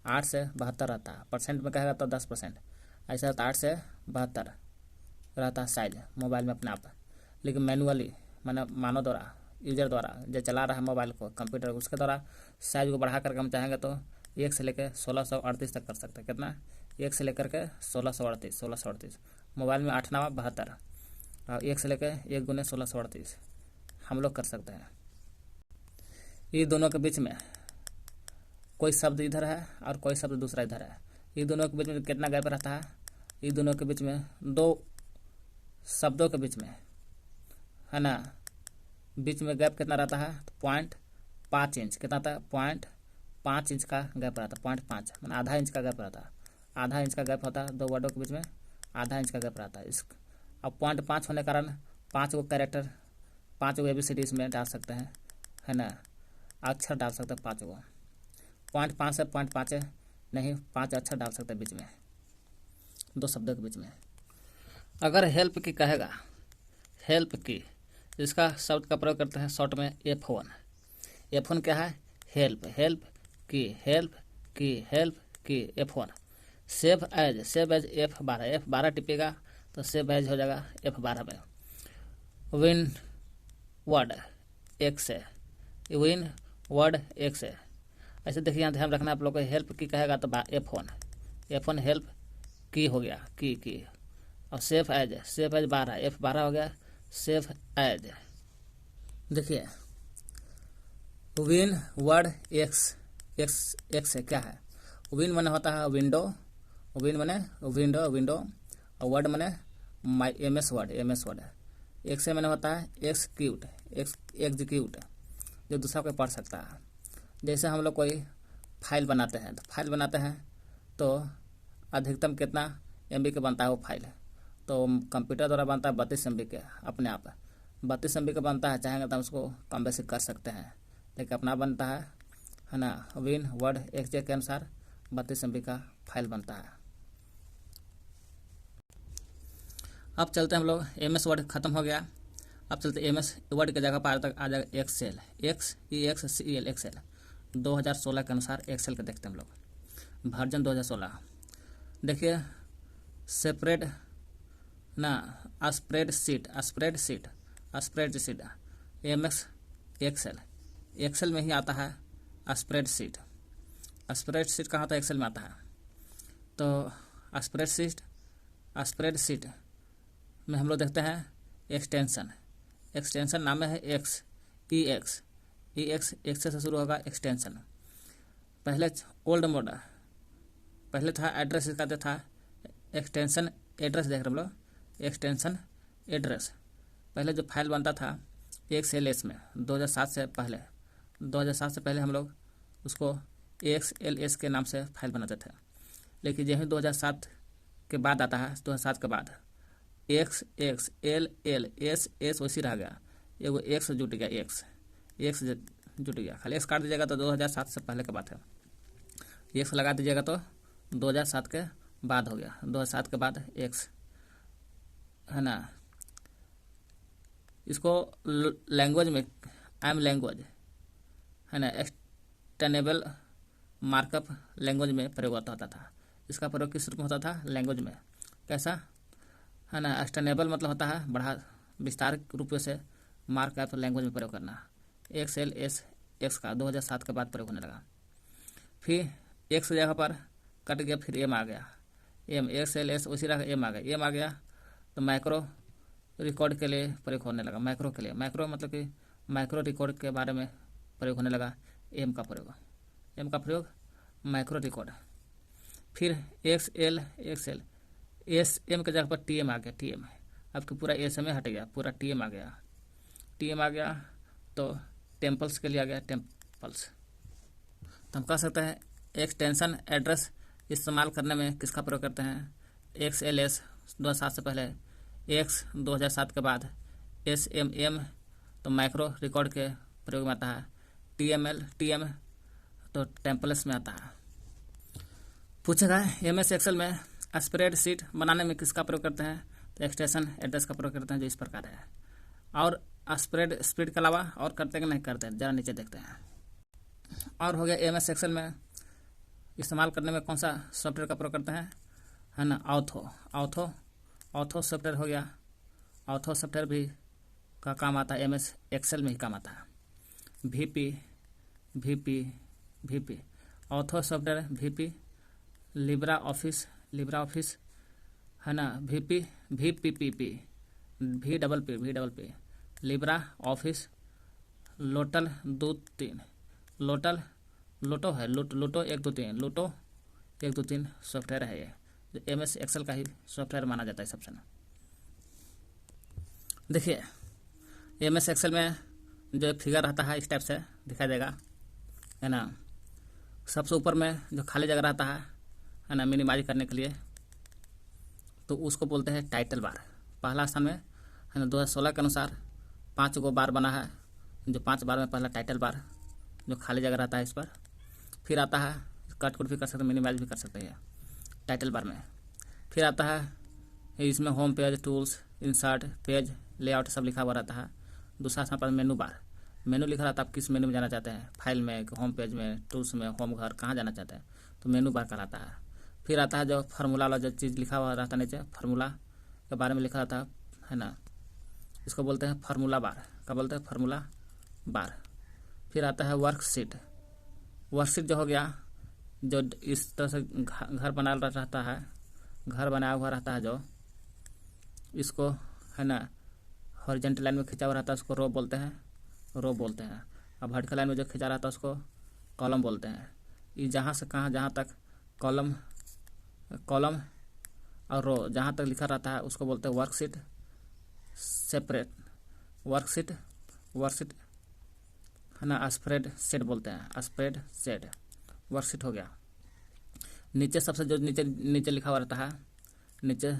8 से 72 रहता है। परसेंट में कहेगा तो 10%, ऐसा रहता है 8 से 72 रहता है साइज मोबाइल में अपने आप। लेकिन मैनुअली माने मानव द्वारा, यूजर द्वारा जो चला रहा है मोबाइल को, कंप्यूटर, उसके द्वारा साइज को बढ़ा करके हम चाहेंगे तो 1 से लेकर 1638 तक कर सकते हैं। कितना? 1 से लेकर के 1638। मोबाइल में 8 9 72 और 1 से लेकर 1 गुने 1638 हम लोग कर सकते हैं। ये दोनों के बीच में कोई शब्द इधर है और कोई शब्द दूसरा इधर है। ये दोनों के बीच में कितना गैप रहता है? ये दोनों के बीच में, दो शब्दों के बीच में है ना, बीच में गैप कितना रहता है? तो 0.5 इंच। कितना था? 0.5 इंच का गैप रहता है। 0.5 मतलब आधा इंच का गैप रहता है। आधा इंच का गैप होता है दो वर्डों के बीच में, आधा इंच का गैप रहता है। इस अब 0.5 होने के कारण 5 गो कैरेक्टर, 5 गो ABCD इसमें डाल सकते हैं है ना, अक्षर डाल सकते हैं 5 गो। 0.5 से 0.5 नहीं, 5 अक्षर डाल सकते हैं बीच में, दो शब्दों के बीच में। अगर हेल्प की कहेगा, हेल्प की, इसका शब्द का प्रयोग करते हैं शॉर्ट में F1। F1 क्या है? हेल्प की F1। सेव एज F12 टिपेगा तो सेव एज हो जाएगा F12 में। विन वर्ड X है, ऐसे देखिए यहाँ ध्यान रखना आप लोग को। हेल्प की कहेगा तो F1 हेल्प की हो गया, की और सेव एज F12 हो गया सेव एज। देखिए विन वर्ड X है क्या है? विन माने होता है विंडो, विन माने विंडो और वर्ड माने MS वर्ड। X माने होता है एग्जीक्यूट, जो दूसरा कोई पढ़ सकता है। जैसे हम लोग कोई फाइल बनाते हैं तो अधिकतम कितना MB का बनता है वो फाइल? तो कंप्यूटर द्वारा बनता है 32 MB के अपने आप, 32 MB का बनता है। चाहेंगे तो हम उसको कम बेसी कर सकते हैं, लेकिन अपना बनता है ना। विन वर्ड XJ के अनुसार 32 MB का फाइल बनता है। अब चलते हैं हम लोग, MS वर्ड खत्म हो गया। अब चलते MS वर्ड की जगह पर तक आ जाएगा एक्सेल, एक्सेल 2016 के अनुसार एक्सेल के देखते हैं हम लोग, वर्जन 2016। देखिए सेपरेट ना, स्प्रेडशीट MS एक्सेल में ही आता है स्प्रेडशीट कहाँ आता है? एक्सेल में आता है। तो स्प्रेडशीट में हम लोग देखते हैं एक्सटेंशन नाम है EX से शुरू होगा एक्सटेंशन। पहले ओल्ड मॉडल, पहले था एड्रेस, इसका था एक्सटेंशन एड्रेस देख रहे हम लोग। एक्सटेंशन एड्रेस पहले जो फाइल बनता था AXLS में 2007 से पहले हम लोग उसको AXLS के नाम से फाइल बनाते थे। लेकिन यही 2007 के बाद आता है, 2007 के बाद XXLLS वैसी रह गया, एगो एक्स जुट गया, एक्स जुट गया, खाली एक्स काट दीजिएगा तो 2007 से पहले की बात है। एक्स लगा दीजिएगा तो 2007 के बाद हो गया, 2007 के बाद एक्स है ना। इसको लैंग्वेज में ARM लैंग्वेज है ना, एक्सटेनेबल मार्कअप लैंग्वेज में प्रयोग होता था। इसका प्रयोग किस रूप में होता था? लैंग्वेज में। कैसा है ना, एक्सटेनेबल मतलब होता है बढ़ा विस्तार रूप से मार्कअप लैंग्वेज में प्रयोग करना। XLS का 2007 के बाद प्रयोग होने लगा। फिर एक्स जगह पर कट गया, फिर एम आ गया, एम XLS उसी रहा, एम आ गया तो माइक्रो रिकॉर्ड के लिए प्रयोग होने लगा। माइक्रो के लिए, माइक्रो मतलब कि माइक्रो रिकॉर्ड के बारे में प्रयोग होने लगा। एम का प्रयोग माइक्रो रिकॉर्ड। फिर XL एस एम के जगह पर TM आ गया, TM आपके पूरा एस में हट गया, पूरा TM आ गया तो टेम्पल्स के लिए आ गया, टेम्पल्स। तो हम कह सकते हैं एक्सटेंशन एड्रेस इस्तेमाल करने में किसका प्रयोग करते हैं? XLS 2007 से पहले, X 2007 के बाद, SMM तो माइक्रो रिकॉर्ड के प्रयोग में आता है, TM तो टेम्पल्स में आता है। पूछेगा MS एक्सेल में स्प्रेडशीट बनाने में किसका प्रयोग करते हैं? तो एक्सटेंशन एड्रेस का प्रयोग करते हैं, जो इस प्रकार है। और स्प्रेड के अलावा और करते हैं कि नहीं करते हैं, जरा नीचे देखते हैं। और हो गया MS एक्सेल में इस्तेमाल करने में कौन सा सॉफ्टवेयर का प्रयोग करते हैं? है ना, ऑथो सॉफ्टवेयर हो गया। ऑथो सॉफ्टवेयर भी का काम आता है, MS एक्सेल में ही काम आता है। VP ऑथो सॉफ्टवेयर, VP लिब्रा ऑफिस है ना, VPPP लिब्रा ऑफिस, लोटल 2-3 लोटो 1-2-3 सॉफ्टवेयर है ये, जो MS एक्सेल का ही सॉफ्टवेयर माना जाता है सबसे। देखिए MS एक्सेल में जो फिगर रहता है इस टाइप से दिखाई देगा, है ना। सबसे ऊपर में जो खाली जगह रहता है ना, मिनिमाइज करने के लिए, तो उसको बोलते हैं टाइटल बार। पहला स्थान में है ना, 2016 के अनुसार 5 गो बार बना है, जो 5 बार में पहला टाइटल बार जो खाली जगह रहता है इस पर। फिर आता है कट भी कर सकते हैं, मिनिमाइज भी कर सकते हैं टाइटल बार में। फिर आता है इसमें home page, tools, insert, page layout सब लिखा हुआ रहता है। दूसरा स्थान पर मेनू बार, मेनू लिखा रहता है, आप किस मेनू में जाना चाहते हैं, फाइल में, होम पेज में, टूल्स में, होम घर, कहाँ जाना चाहते हैं, तो मेनू बार कहलाता है। फिर आता है जो फार्मूला वाला जो चीज़ लिखा हुआ रहता है नीचे, फार्मूला के बारे में लिखा रहता है ना, इसको बोलते हैं फार्मूला बार। क्या बोलते हैं? फार्मूला बार। फिर आता है वर्कशीट जो हो गया, जो इस तरह से घर बना रहता है, घर बनाया हुआ रहता है, जो इसको है ना हॉरिजॉन्टल लाइन में खिंचा हुआ रहता है, उसको रो बोलते हैं। अब वर्टिकल लाइन में जो खिंचा रहता है उसको कॉलम बोलते हैं। ये जहाँ से कहाँ, जहाँ तक कॉलम और रो जहाँ तक लिखा रहता है उसको बोलते हैं वर्कशीट। सेपरेट वर्कशीट है ना, स्प्रेड सेट बोलते हैं, स्प्रेड सेट वर्कशीट हो गया। नीचे सबसे जो नीचे लिखा हुआ रहता है, नीचे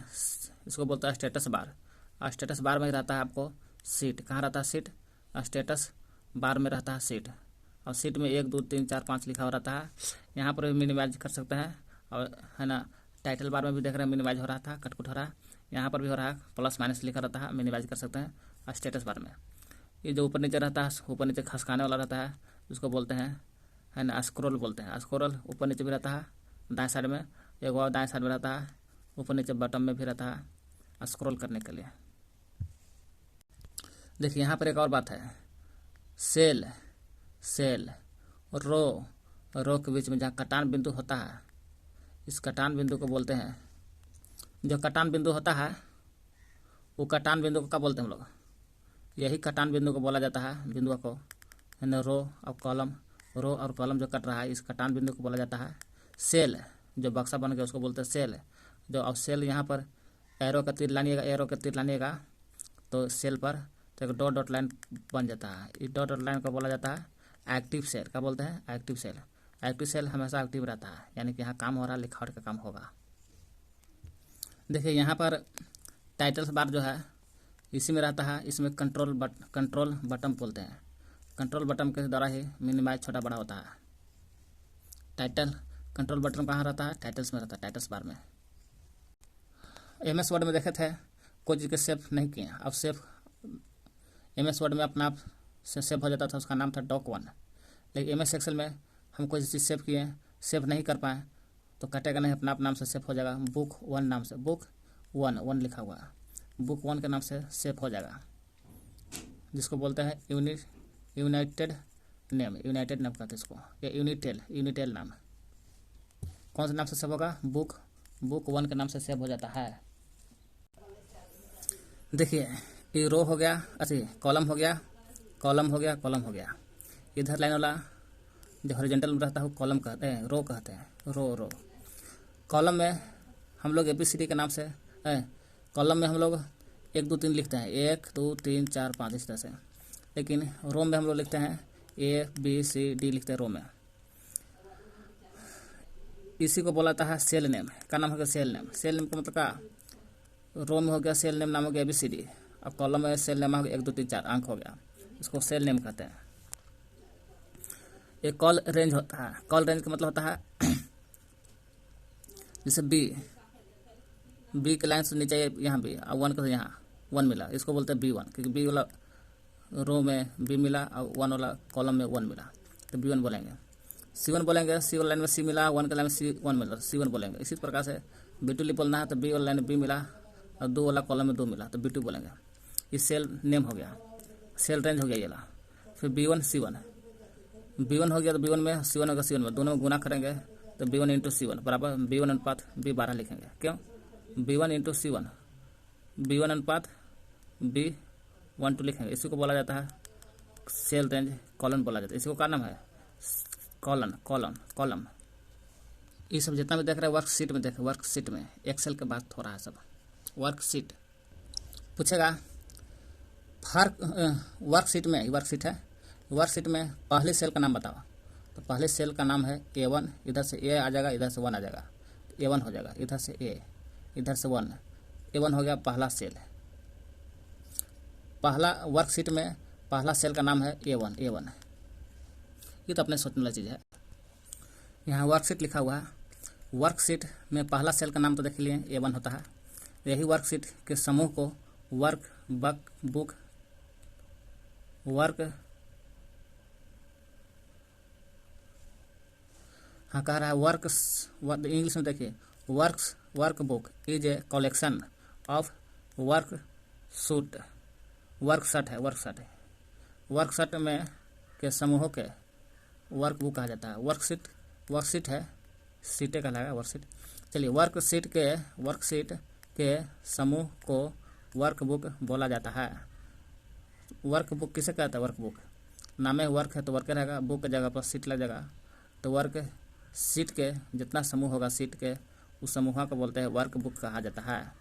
इसको बोलता है स्टेटस बार। स्टेटस बार में रहता है आपको सीट। कहाँ रहता है? सीट। स्टेटस बार में रहता है सीट, और सीट में 1 2 3 4 5 लिखा हुआ रहता है। यहाँ पर भी मिनिमाइज कर सकते हैं, और है ना टाइटल बार में भी देख रहे हैं मिनिमाइज हो रहा था, कटकुट हो रहा है, यहाँ पर भी हो रहा है, प्लस माइनस लिखा रहता है, मिनिमाइज कर सकते हैं। स्टेटस बार में ये जो ऊपर नीचे रहता है, ऊपर नीचे खसकाने वाला रहता है, उसको बोलते हैं है ना स्क्रॉल बोलते हैं। स्क्रॉल ऊपर नीचे भी रहता है, दाएं साइड में एक और दाएं साइड में रहता है, ऊपर नीचे बटन में भी रहता है स्क्रॉल करने के लिए। देखिए यहाँ पर एक और बात है, सेल रो के बीच में जहाँ कटान बिंदु होता है, इस कटान बिंदु को बोलते हैं, जो कटान बिंदु होता है वो कटान बिंदु को क्या बोलते हैं हम लोग? यही कटान बिंदु को बोला जाता है, बिंदु को है ना रो और कॉलम जो कट रहा है, इस कटान बिंदु को बोला जाता है सेल। जो बक्सा बन गया उसको बोलते हैं सेल। जो अब सेल यहाँ पर एरो का तीर लानिएगा तो सेल पर तो एक डॉट डॉट लाइन बन जाता है। इस डॉट डॉट लाइन को बोला जाता है एक्टिव सेल। क्या बोलते हैं? Active cell. एक्टिव सेल हमेशा एक्टिव रहता है, यानी कि यहाँ काम हो रहा है, लिखावट का काम होगा। देखिए यहाँ पर टाइटल्स बार जो है इसी में रहता है। इसमें कंट्रोल बटन बोलते हैं। कंट्रोल बटन के द्वारा ही मिनिमाइज छोटा बड़ा होता है। टाइटल कंट्रोल बटन कहाँ रहता है? टाइटल्स में रहता है, टाइटल्स बार में। MS वर्ड में देखे थे कोई चीज़ के सेव नहीं किए, अब सेव MS वर्ड में अपना आप से सेव हो जाता था, उसका नाम था doc1। लेकिन MS एक्सेल में हम कोई चीज़ सेव किए, सेव नहीं कर पाए तो कटेगा नहीं, अपना आप नाम से सेव हो जाएगा। book1 नाम से, book1 लिखा हुआ है, book1 के नाम से सेव हो जाएगा, जिसको बोलते हैं यूनाइटेड नेम कहते हैं इसको, या यूनिटेल नाम। कौन से नाम से सेव होगा? बुक1 के नाम से सेव हो जाता है। देखिए ये रो हो गया, अच्छा कॉलम हो गया। इधर लाइन वाला जो हॉरिजॉन्टल में रहता है कॉलम कहते हैं, रो कहते हैं, रो। कॉलम में हम लोग ABCD के नाम से कॉलम में हम लोग 1 2 3 लिखते हैं, 1 2 3 4 5 इस तरह से। लेकिन रो में हम लोग लिखते हैं ABCD लिखते हैं रो में। इसी को बोला जाता है सेल नेम। का नाम हो गया सेल नेम का मतलब का? रो में हो गया सेल नेम नाम हो गया ABCD, अब कॉलम में सेल नेम हो गया 1 2 3 4 अंक हो गया, इसको सेल नेम कहते हैं। एक कॉल रेंज होता है। कॉल रेंज का मतलब होता है जैसे बी के लाइन से नीचे यहाँ भी 1 का यहाँ 1 मिला, इसको बोलते हैं B1, क्योंकि B वाला रो में B मिला और 1 वाला कॉलम में 1 मिला तो B1 बोलेंगे। C1 बोलेंगे, C वाला लाइन में C मिला, 1 के लाइन में C1 मिला, C1 बोलेंगे। इसी प्रकार से B2 बोलना है तो B वाला लाइन में B मिला और 2 वाला कॉलम में 2 मिला तो B2 बोलेंगे। ये सेल नेम हो गया, सेल रेंज हो गया ये ला। फिर B1 C1 हो गया तो B1 में C1 होगा, C1 में दोनों में गुना करेंगे तो B1 इंटू C1 बराबर B1 अनुपात B12 लिखेंगे। क्यों? B1 इंटू C1, B1 अनुपात B12 लिखेंगे। इसी को बोला जाता है सेल रेंज कॉलम बोला जाता है। इसी को क्या नाम है? कॉलम। ये सब जितना भी देख रहे हैं वर्कशीट में एक्सेल के बात हो रहा है सब। वर्कशीट पूछेगा वर्कशीट में पहले सेल का नाम बताओ, तो पहले सेल का नाम है A1, इधर से A आ जाएगा, इधर से 1 आ जाएगा, A1 हो जाएगा, इधर से A, इधर से 1, A1 हो गया पहला सेल। पहला वर्कशीट में पहला सेल का नाम है A1। ये तो अपने सोचने वाली चीज़ है। यहाँ वर्कशीट लिखा हुआ है, वर्कशीट में पहला सेल का नाम तो देख लिए A1 होता है। यही वर्कशीट के समूह को कह रहा है इंग्लिश में देखिए workbook is a collection of worksheet में के समूहों के वर्कबुक कहा जाता है। वर्कशीट है, सीटें कहलाएगा वर्कशीट। चलिए वर्कशीट के समूह को वर्कबुक बोला जाता है। वर्कबुक किसे कहता है? वर्कबुक नाम है, वर्क है तो वर्क रहेगा, बुक की जगह पर सीट लग जाएगा, तो वर्क सीट के जितना समूह होगा सीट के उस समूह को बोलते हैं वर्कबुक कहा जाता है।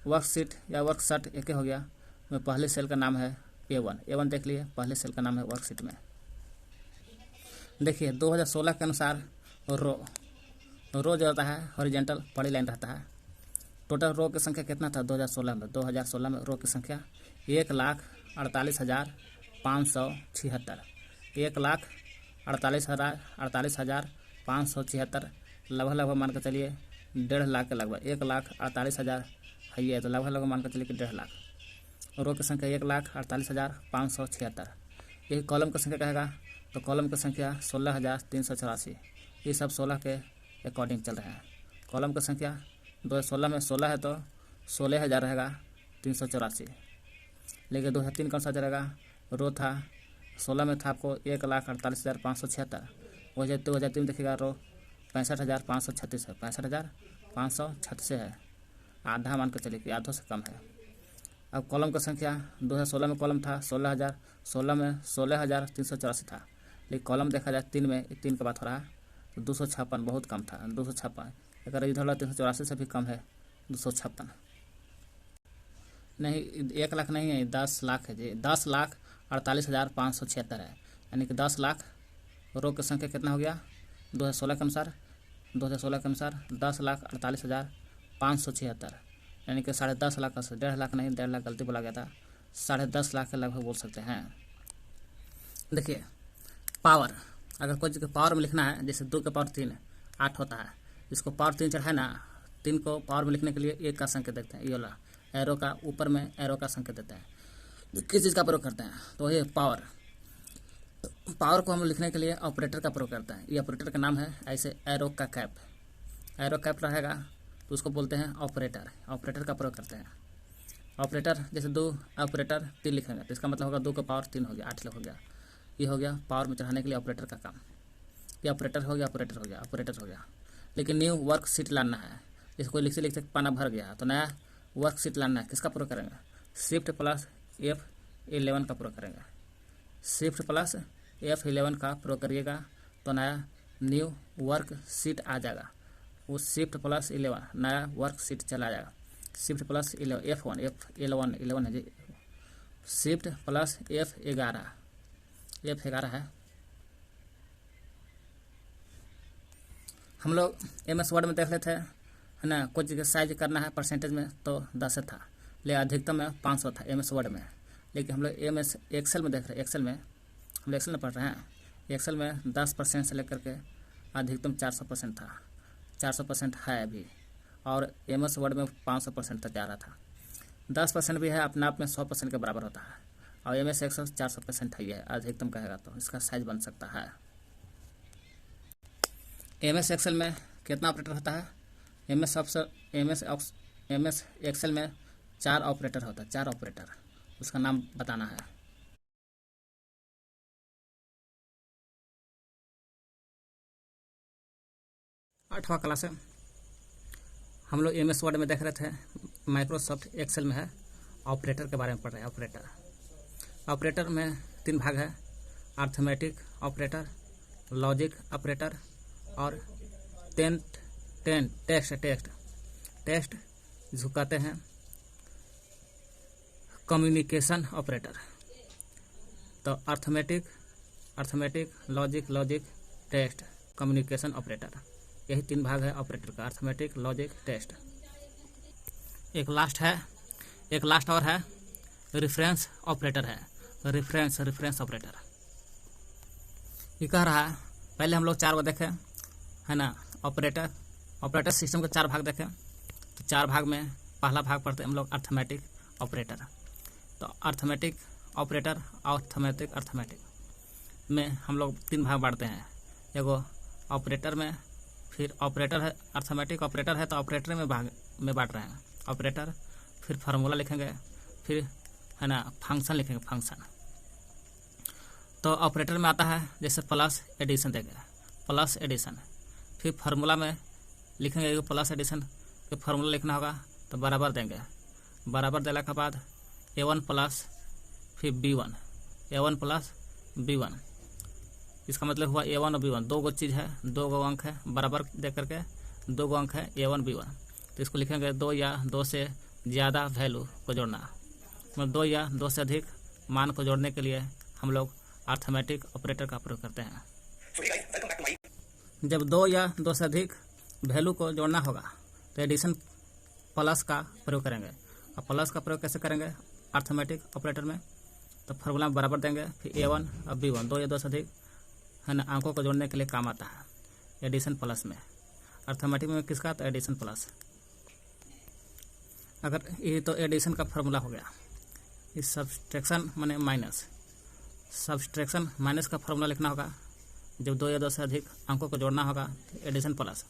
वर्कशीट या वर्कशॉट एक हो गया। में पहले सेल का नाम है A1 देख लिए, पहले सेल का नाम है वर्कशीट में। देखिए 2016 के अनुसार रो जो होता है हॉरिजॉन्टल बड़ी लाइन रहता है। टोटल रो की संख्या कितना था 2016 में रो की संख्या 1,48,576, 1,48,576, लगभग मान कर चलिए 1.5 लाख के लगभग, 1,48,000 है ये, तो लगभग मान कर चलिए कि 1.5 लाख। रो की संख्या 1,48,576। यही कॉलम की संख्या कहेगा तो कॉलम की संख्या 16,384। ये सब 16 के अकॉर्डिंग चल रहे हैं। कॉलम की संख्या 2016 में 16 है तो 16,000 रहेगा 384। लेकिन 2003 कौन सा रहेगा? रो था 16 में था आपको 1,48,576, वही 2003 देखिएगा रो 65,536 है, 65,536 है, आधा मान कर चलिए कि आधों से कम है। अब कॉलम का संख्या 2016 में कॉलम था 16 में 16,384 था, लेकिन कॉलम देखा जाए 3 में, 3 की बात हो रहा है तो 256 बहुत कम था, 256। अगर इधर 384 से भी कम है 256। नहीं, 1 लाख नहीं है, 10 लाख है जी। 10,48,576 है, यानी कि 10 लाख रो की संख्या कितना हो गया 2016 के अनुसार 10,48,576, यानी कि 10.5 लाख का 1.5 लाख नहीं, 1.5 लाख गलती बोला गया था, 10.5 लाख के लगभग बोल सकते हैं। देखिए पावर, अगर कोई जगह पावर में लिखना है, जैसे 2 के पावर 3 8 होता है, इसको पावर 3 चढ़ा है ना, 3 को पावर में लिखने के लिए 1 का संकेत देते हैं, ये वाला एरो का ऊपर में एरो का संकेत देते हैं। किस चीज़ का प्रयोग करते हैं, तो ये पावर को हम लिखने के लिए ऑपरेटर का प्रयोग करते हैं। ये ऑपरेटर का नाम है, ऐसे एरो का कैप रहेगा तो उसको बोलते हैं ऑपरेटर का प्रयोग करते हैं। ऑपरेटर जैसे 2 ऑपरेटर 3 लिखेंगे तो इसका मतलब होगा 2 का पावर 3 हो गया, 8 हो गया। ये हो गया पावर में चढ़ाने के लिए ऑपरेटर का काम। ये ऑपरेटर हो गया। लेकिन न्यू वर्कशीट लाना है, जैसे कोई लिखते पाना भर गया तो नया वर्कशीट लाना है, किसका प्रयोग करेंगे, शिफ्ट प्लस F11 का प्रयोग करेंगे। शिफ्ट प्लस F11 का प्रयोग करिएगा तो नया न्यू वर्कशीट आ जाएगा। वो शिफ्ट प्लस 11 नया वर्कशीट चला जाएगा। शिफ्ट प्लस 11 F11 है जी। शिफ्ट प्लस F11 है। हम लोग MS वर्ड में देख लेते हैं, है ना, कुछ जगह साइज करना है परसेंटेज में तो 10 था, लेकिन अधिकतम में 500 था MS वर्ड में। लेकिन हम लोग MS एक्सेल में देख रहे हैं, एक्सेल में पढ़ रहे हैं। एक्सेल में 10% से लेकर के अधिकतम 400% था, 400% है अभी, और MS वर्ड में 500% तक जा रहा था। 10% भी है, अपने आप में 100% के बराबर होता है, और MS एक्सेल 400% है, अधिकतम कहेगा तो इसका साइज बन सकता है। MS एक्सेल में कितना ऑपरेटर होता है, MS एक्सेल में 4 ऑपरेटर होता है, 4 ऑपरेटर, उसका नाम बताना है। आठवां क्लास है, हम लोग MS वर्ड में देख रहे थे, माइक्रोसॉफ्ट एक्सेल में है, ऑपरेटर के बारे में पढ़ रहे हैं। ऑपरेटर में 3 भाग है, अर्थमेटिक ऑपरेटर, लॉजिक ऑपरेटर और टेक्स्ट जिसको कहते हैं कम्युनिकेशन ऑपरेटर। तो arithmetic, logic, text, communication operator, यही 3 भाग है ऑपरेटर का, अर्थमेटिक, लॉजिक, टेक्स्ट। एक लास्ट और है रेफरेंस ऑपरेटर है, रेफरेंस ऑपरेटर। ये कह रहा है, पहले हम लोग 4 को देखें, है ना, ऑपरेटर सिस्टम के 4 भाग देखें, तो 4 भाग में पहला भाग पढ़ते हैं हम लोग अर्थमेटिक ऑपरेटर। तो अर्थमेटिक में हम लोग 3 भाग बांटते हैं। एगो ऑपरेटर में, फिर ऑपरेटर है, अर्थमेटिक ऑपरेटर है तो ऑपरेटर में बांट रहे हैं ऑपरेटर, फिर फार्मूला लिखेंगे, फिर है ना फंक्शन लिखेंगे, फंक्शन। तो ऑपरेटर में आता है जैसे प्लस एडिशन देंगे, प्लस एडिशन, फिर फार्मूला में लिखेंगे प्लस एडिशन के फार्मूला लिखना होगा तो बराबर देंगे, बराबर देने के बाद A1 प्लस फिर B1, A1 प्लस B1, इसका मतलब हुआ A1 और B1 2 गो चीज़ है, 2 गो अंक है, बराबर दे करके 2 गो अंक है A1 B1। तो इसको लिखेंगे 2 या 2 से ज़्यादा वैल्यू को जोड़ना, मतलब 2 या 2 से अधिक मान को जोड़ने के लिए हम लोग अर्थमेटिक ऑपरेटर का प्रयोग करते हैं। जब 2 या 2 से अधिक वैल्यू को जोड़ना होगा तो एडिशन प्लस का प्रयोग करेंगे। और प्लस का प्रयोग कैसे करेंगे अर्थमेटिक ऑपरेटर में, तो फार्मूला में बराबर देंगे, फिर A1 और B1 2 या 2 से अधिक है ना अंकों को जोड़ने के लिए काम आता है एडिशन प्लस में। अर्थमेटिक में किसका, तो एडिशन प्लस। अगर ये तो एडिशन का फार्मूला हो गया। इस सब्सट्रैक्शन माने माइनस, सब्सट्रैक्शन माइनस का फार्मूला लिखना होगा। जब 2 या 2 से अधिक अंकों को जोड़ना होगा तो एडिशन प्लस,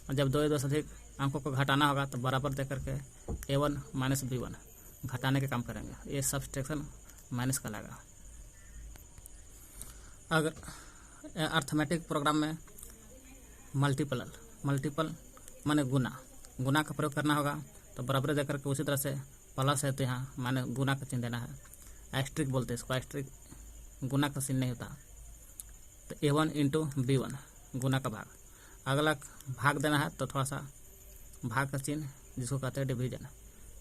और जब 2 या 2 से अधिक अंकों को घटाना होगा तो बराबर दे करके A1 माइनस B1 घटाने के काम करेंगे, ये सब्सट्रैक्शन माइनस का लगा। अगर अर्थमेटिक प्रोग्राम में मल्टीपल माने गुना का प्रयोग करना होगा तो बराबर दे करके उसी तरह से प्लस है तो यहाँ माने गुना का चिन्ह देना है। एस्ट्रिक बोलते हैं इसको, एस्ट्रिक गुना का चिन्ह नहीं होता। तो A1 इंटू B1 गुना का भाग, अगला भाग देना है तो थोड़ा सा भाग का चिन्ह जिसको कहते हैं डिवीजन,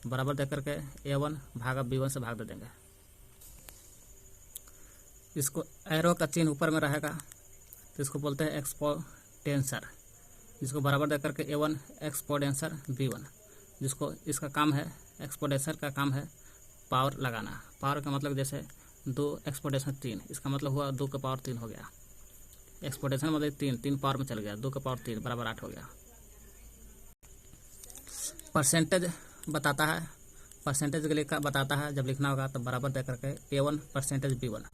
बराबर दे करके A1 भागा B1 से भाग दे देंगे। इसको एरो का चिन्ह ऊपर में रहेगा तो इसको बोलते हैं एक्सपोनेंसर, जिसको बराबर दे करके A1 एक्सपोनेंसर B1, जिसको इसका काम है, एक्सपोनेंसर का काम है पावर लगाना। पावर का मतलब जैसे 2 एक्सपोनेंसर 3, इसका मतलब हुआ 2 का पावर 3 हो गया। एक्सपोनेंसर मतलब 3 पावर में चल गया, 2 का पावर 3 बराबर 8 हो गया। परसेंटेज बताता है, परसेंटेज के लिए क्या बताता है, जब लिखना होगा तो बराबर दे करके A1 परसेंटेज B1,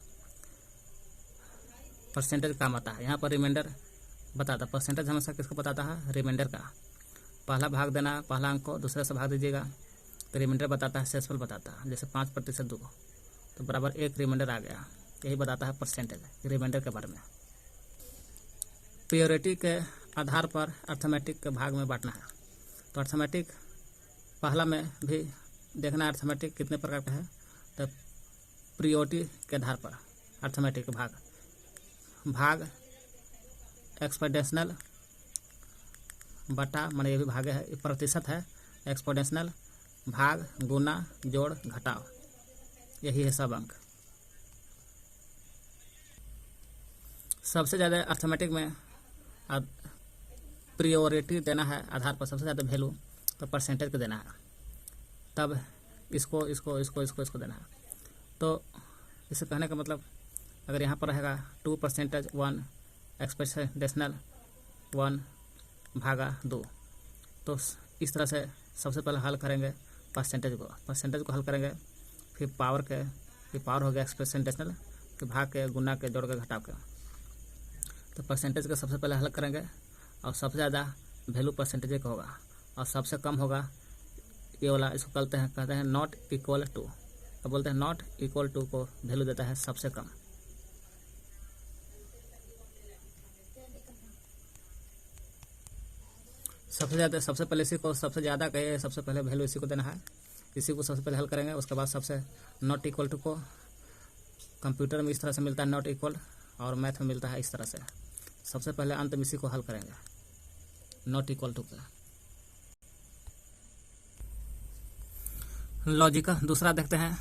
परसेंटेज काम आता है। यहाँ पर रिमाइंडर बताता है, परसेंटेज हमेशा किसको बताता है, रिमाइंडर का। पहला भाग देना, पहला अंक को दूसरे से भाग दीजिएगा तो रिमाइंडर बताता है, शेषफल बताता है। जैसे 5% 2 तो बराबर 1 रिमाइंडर आ गया। यही बताता है परसेंटेज, रिमाइंडर के बारे में। प्योरिटी के आधार पर अर्थमेटिक के भाग में बांटना है। तो अर्थमेटिक पहला में भी देखना है, अर्थमेटिक कितने प्रकार का है। तो प्रियोरिटी के आधार पर अर्थमेटिक भाग एक्सपोनेंशियल बटा, माने ये भी भागे है, प्रतिशत है। एक्सपोनेंशियल भाग गुना जोड़ घटाव, यही है सब अंक। सबसे ज़्यादा अर्थमेटिक में प्रियोरिटी देना है आधार पर, सबसे ज़्यादा वैल्यू तो परसेंटेज को देना है, तब इसको इसको इसको इसको इसको देना है। तो इसे कहने का मतलब अगर यहाँ पर रहेगा 2% 1 एक्सपोनेंशियल 1 भागा 2, तो इस तरह से सबसे पहले हल करेंगे परसेंटेज को हल करेंगे, फिर पावर हो गया एक्सपोनेंशियल, फिर भाग के गुना के जोड़ के घटाव के। तो परसेंटेज का सबसे पहले हल करेंगे और सबसे ज़्यादा वैल्यू परसेंटेज का होगा और सबसे कम होगा ये वाला, इसको कहते हैं नॉट इक्वल टू। तो बोलते हैं नॉट इक्वल टू को वैल्यू देता है सबसे कम। सबसे पहले इसी को सबसे ज़्यादा कहे, सबसे पहले वैल्यू इसी को देना है, इसी को सबसे पहले हल करेंगे। उसके बाद सबसे नॉट इक्वल टू को कंप्यूटर में इस तरह से मिलता है नॉट इक्वल, और मैथ में मिलता है इस तरह से। सबसे पहले अंत में इसी को हल करेंगे नॉट इक्वल टू का। लॉजिकल दूसरा देखते हैं,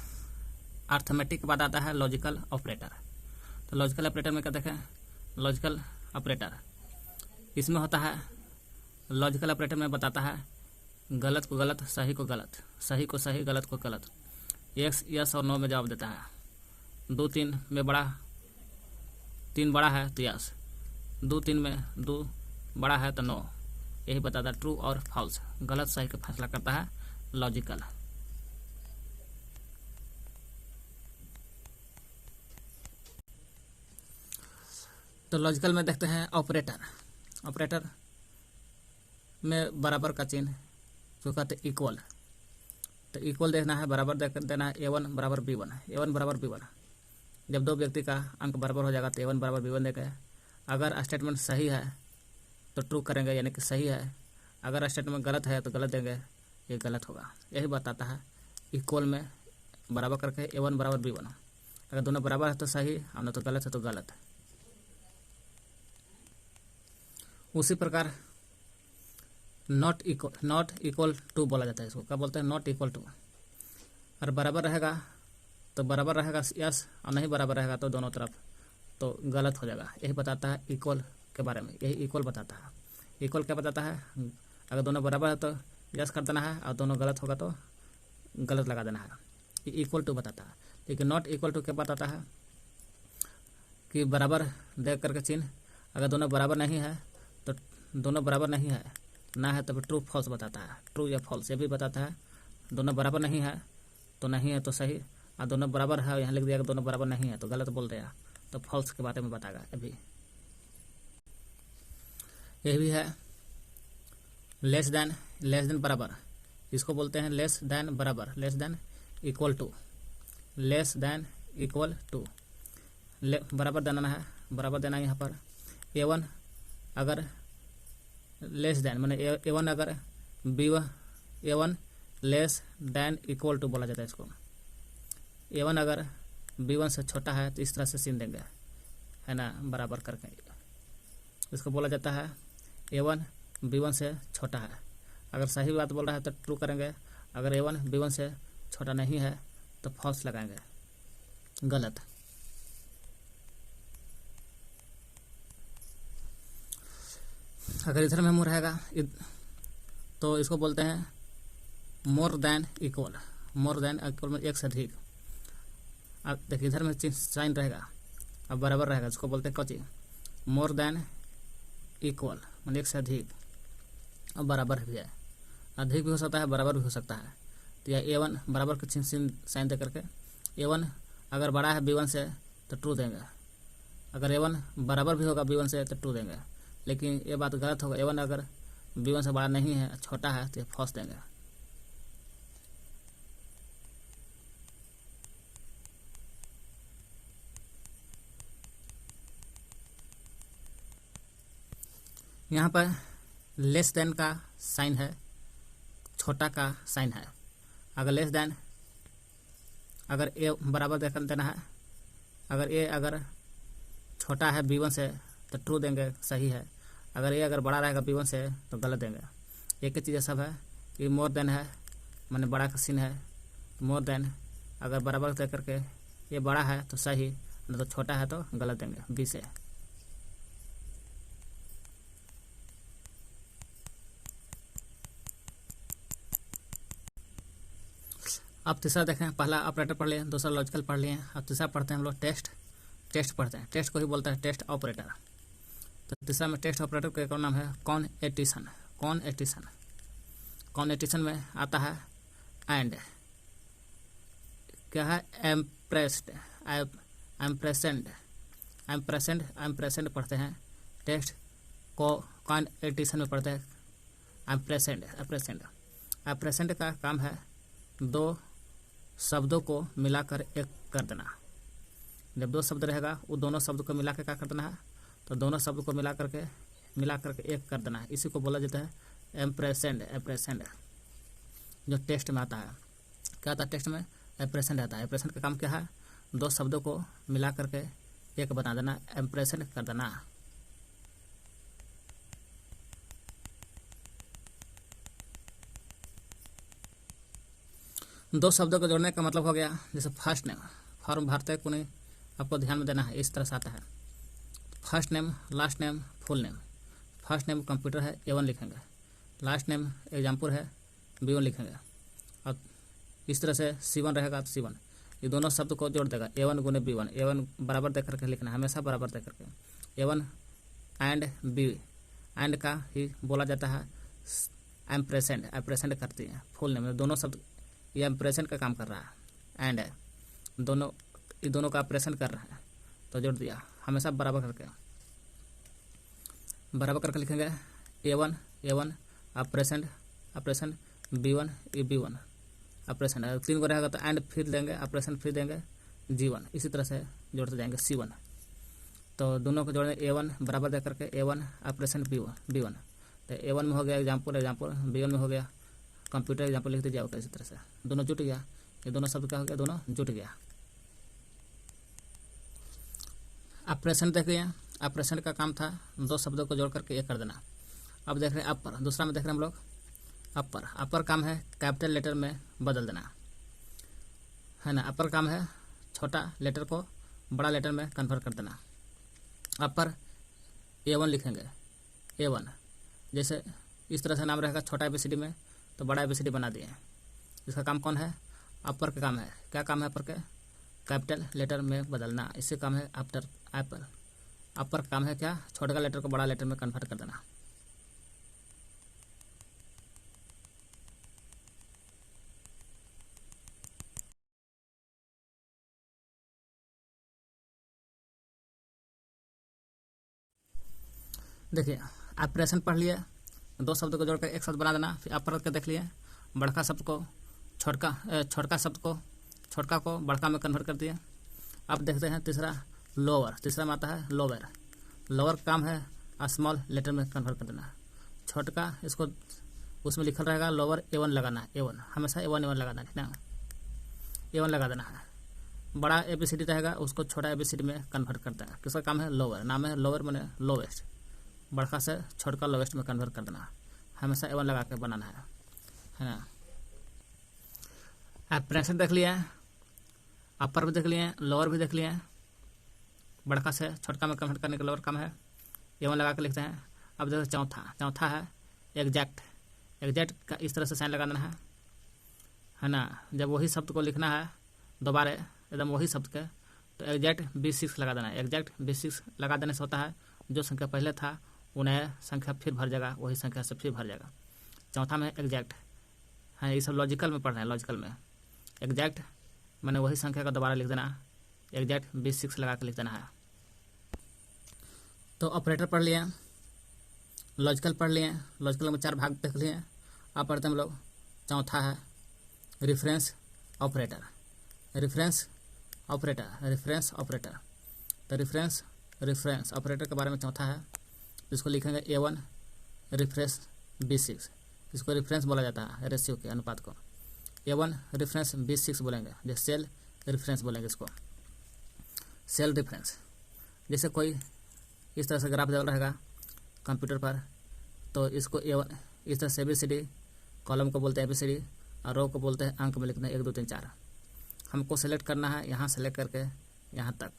अर्थमेटिक के बाद आता है लॉजिकल ऑपरेटर। तो लॉजिकल ऑपरेटर में क्या देखें, लॉजिकल ऑपरेटर इसमें होता है, लॉजिकल ऑपरेटर में बताता है गलत को गलत, सही को गलत, सही को सही, गलत को गलत। यस और नो में जवाब देता है। 2 3 में बड़ा, 3 बड़ा है तो यस, 2 3 में 2 बड़ा है तो नो। यही बताता है ट्रू और फॉल्स, गलत सही का फैसला करता है लॉजिकल। तो लॉजिकल में देखते हैं ऑपरेटर में बराबर का चिन्ह जो कहते हैं इक्वल। तो इक्वल देखना है, बराबर देना है A1 बराबर B1, A1 बराबर B1। जब 2 व्यक्ति का अंक बराबर हो जाएगा तो A1 बराबर B1 देंगे। अगर स्टेटमेंट सही है तो ट्रू करेंगे, यानी कि सही है। अगर स्टेटमेंट गलत है तो गलत देंगे, ये गलत होगा। यही बताता है इक्वल में बराबर करके A1 बराबर B1। अगर दोनों बराबर है तो सही, और न तो गलत है तो गलत। उसी प्रकार नॉट इक्वल टू बोला जाता है, इसको क्या बोलते हैं, नॉट इक्वल टू। और बराबर रहेगा तो बराबर रहेगा यस, और नहीं बराबर रहेगा तो दोनों तरफ तो गलत हो जाएगा। यही बताता है इक्वल के बारे में, यही इक्वल बताता है। इक्वल क्या बताता है, अगर दोनों बराबर है तो यस कर देना है, और दोनों गलत होगा तो गलत लगा देना है। ये इक्वल टू बताता है। लेकिन नॉट इक्वल टू क्या बताता है कि बराबर देख करके चिन्ह, अगर दोनों बराबर नहीं है तो दोनों बराबर नहीं है ना है, तब ट्रू फॉल्स बताता है, ट्रू या फॉल्स। ये भी बताता है दोनों बराबर नहीं है तो सही, और दोनों बराबर है यहाँ लिख दिया कि दोनों बराबर नहीं है तो गलत बोल दिया, तो फॉल्स के बारे में बताएगा। अभी यही भी है लेस देन बराबर, इसको बोलते हैं लेस देन बराबर, less than equal to, less than equal to. बराबर देना है, बराबर देना है यहाँ पर A1 अगर लेस देन, मैंने A1 अगर A1 less than equal to बोला जाता है इसको। A1 अगर B1 से छोटा है तो इस तरह से सीन देंगे, है ना, बराबर करके। इसको बोला जाता है A1 B1 से छोटा है। अगर सही बात बोल रहा है तो ट्रू करेंगे, अगर A1 B1 से छोटा नहीं है तो फॉल्स लगाएंगे, गलत। अगर इधर में मुँह रहेगा तो इसको बोलते हैं more than equal. More than equal में एक से अधिक। अब देखिए इधर में साइन रहेगा, अब बराबर रहेगा, इसको बोलते हैं कौची, मोर देन इक्वल, मतलब एक से अधिक। अब बराबर भी है, अधिक भी हो सकता है, बराबर भी हो सकता है। तो यह A1 बराबर के चिन्ह साइन दे करके A1 अगर बड़ा है B1 से तो ट्रू देंगे, अगर A1 बराबर भी होगा B1 से तो ट्रू देंगे। लेकिन ये बात गलत होगा, A1 अगर B1 से बड़ा नहीं है, छोटा है, तो ये फॉल्स देंगे। यहाँ पर लेस देन का साइन है, छोटा का साइन है। अगर लेस देन, अगर A बराबर देना है, अगर A अगर छोटा है B1 से तो ट्रू देंगे, सही है। अगर A अगर बड़ा रहेगा B1 से तो गलत देंगे। एक ही चीज़ सब है, ये मोर देन है, माने बड़ा का सीन है, मोर देन अगर बराबर दे करके ये बड़ा है तो सही, नहीं तो छोटा है तो गलत देंगे B से। अब तीसरा देखें, पहला ऑपरेटर पढ़ लिए, दूसरा लॉजिकल पढ़ लिए, अब तीसरा पढ़ते हैं हम लोग टेस्ट। टेस्ट पढ़ते हैं, टेस्ट को ही बोलता है टेस्ट ऑपरेटर। तो तीसरा में टेस्ट ऑपरेटर का एक और नाम है कॉनएटिशन। कॉनएटिशन, कॉनएटिशन में आता है एंड, क्या है, एम्प्रेस्ड, एम्प्रेसेंड, एम्प्रेसेंड, एम्प्रेसेंड पढ़ते हैं। टेस्ट को कॉनएटिशन में पढ़ते हैं एम्प्रेसेंड। एम्प्रेसेंड, एम्प्रेसेंड का काम है दो शब्दों को मिलाकर एक कर देना। जब दो शब्द रहेगा वो दोनों शब्द को मिला के क्या कर देना है, तो दोनों शब्द को मिला करके एक कर देना है। इसी को बोला जाता है एम्प्रेसेंड। एम्प्रेसेंड जो टेस्ट में आता है, क्या आता है टेस्ट में, एम्प्रेसेंड आता है। एम्प्रेसेंड का काम क्या है, दो शब्दों को मिला करके एक बना देना, एम्प्रेसेंड कर देना। दो शब्दों को जोड़ने का मतलब हो गया, जैसे फर्स्ट नेम, फॉर्म भरते हैं कोई, आपको ध्यान में देना है, इस तरह से आता है first name, last name, full name. First name computer है A1 लिखेंगे, लास्ट नेम एग्जाम्पल है B1 लिखेंगे, और इस तरह से C1 रहेगा तो C1, ये दोनों शब्द को जोड़ देगा A1 गुने B1। A1 बराबर दे करके लिखना, हमेशा बराबर दे करके। A1 एंड B, एंड का ही बोला जाता है एम्प्रेसेंड। एम्प्रेसेंड करती है फुल नेम, दोनों शब्द ये एम्प्रेशन का काम कर रहा है, एंड है दोनों, ये दोनों का ऑपरेशन कर रहा है तो जोड़ दिया, हमेशा बराबर करके, बराबर करके लिखेंगे A1 ऑपरेशन, ऑपरेशन B1 ये B1 ऑपरेशन है। 3 को रहेगा तो एंड फिर देंगे, ऑपरेशन फिर देंगे G1, इसी तरह से जोड़ते जाएंगे C1। तो दोनों को जोड़ने A1 बराबर दे करके A1 ऑपरेशन B1, तो A1 में हो गया एग्जाम्पल, B1 में हो गया कंप्यूटर एग्जाम्पल, लिख दीजिए। इसी तरह से दोनों जुट गया, ये दोनों शब्द क्या हो गया, दोनों जुट गया। ऑपरेशन देखिए, ऑपरेशन का काम था दो शब्दों को जोड़ करके एक कर देना। अब देख रहे हैं अपर, दूसरा में देख रहे हैं हम लोग अपर। अपर काम है कैपिटल लेटर में बदल देना, है ना। अपर काम है छोटा लेटर को बड़ा लेटर में कन्वर्ट कर देना। अपर A1 लिखेंगे, A1 जैसे इस तरह से नाम रहेगा छोटा ABCD में, तो बड़ा ABCD बना दिए। इसका काम कौन है, अपर का काम है। क्या काम है अपर के, कैपिटल लेटर में बदलना, इससे काम है आफ्टर एप्पल। अपर काम है क्या, छोटे का लेटर को बड़ा लेटर में कन्वर्ट कर देना। देखिए ऑपरेशन पढ़ लिए, दो शब्द को जोड़कर एक शब्द बना देना। फिर अपर के देख लिए, बड़का शब्द को छोटका शब्द को छोटका को बड़का में कन्वर्ट कर दिए। अब देखते हैं तीसरा लोअर। तीसरा में आता है लोअर। लोअर काम है स्मॉल लेटर में कन्वर्ट कर देना। छोटका इसको उसमें लिखल रहेगा लोअर A1 लगाना है, A1 हमेशा A1 लगाना है ना, A1 लगा देना है। बड़ा ABCD रहेगा उसको छोटा ABCD में कन्वर्ट करता है। किसका काम है, लोअर। नाम है लोअर मैंने लोवेस्ट, बड़का से छोटका लोवेस्ट में कन्वर्ट कर देना। हमेशा A1 लगा के बनाना है ना। एप्रेंशन देख लिए, अपर भी देख लिए, लोअर भी देख लिए। बड़का से छोटका में कन्वर्ट करने का लोअर कम है, A1 लगा के लिखते हैं। अब देखो चौथा है एग्जैक्ट। एग्जैक्ट का इस तरह से साइन लगा देना है ना। जब वही शब्द को लिखना है दोबारा एकदम वही शब्द के, तो एग्जैक्ट B6 लगा देना है। एग्जैक्ट B6 लगा देने से होता है जो संख्या पहले था वो नया संख्या फिर भर जाएगा, वही संख्या से फिर भर जाएगा। चौथा में एग्जैक्ट है, ये सब लॉजिकल में पढ़ रहे हैं। लॉजिकल में एग्जैक्ट मैंने वही संख्या का दोबारा लिख देना, एग्जैक्ट B6 लगा के लिख देना है। तो ऑपरेटर पढ़ लिए, लॉजिकल पढ़ लिए। लॉजिकल में 4 भाग देख लिए। अब पढ़ते हैं हम लोग चौथा है रेफरेंस ऑपरेटर। Reference operator. तो रेफरेंस ऑपरेटर के बारे में चौथा है, इसको लिखेंगे A1 रेफरेंस B6। इसको रेफरेंस बोला जाता है, रेशियो के अनुपात को। A1 रेफरेंस B6 बोलेंगे, जैसे सेल रेफरेंस बोलेंगे इसको, सेल रेफरेंस। जैसे कोई इस तरह से ग्राफ चल रहेगा कंप्यूटर पर, तो इसको A1 इस तरह से ABCD, कॉलम को बोलते हैं ABCD और रो को बोलते हैं अंक में लिखना 1 2 3 4। हमको सेलेक्ट करना है यहाँ से लेकर के यहाँ तक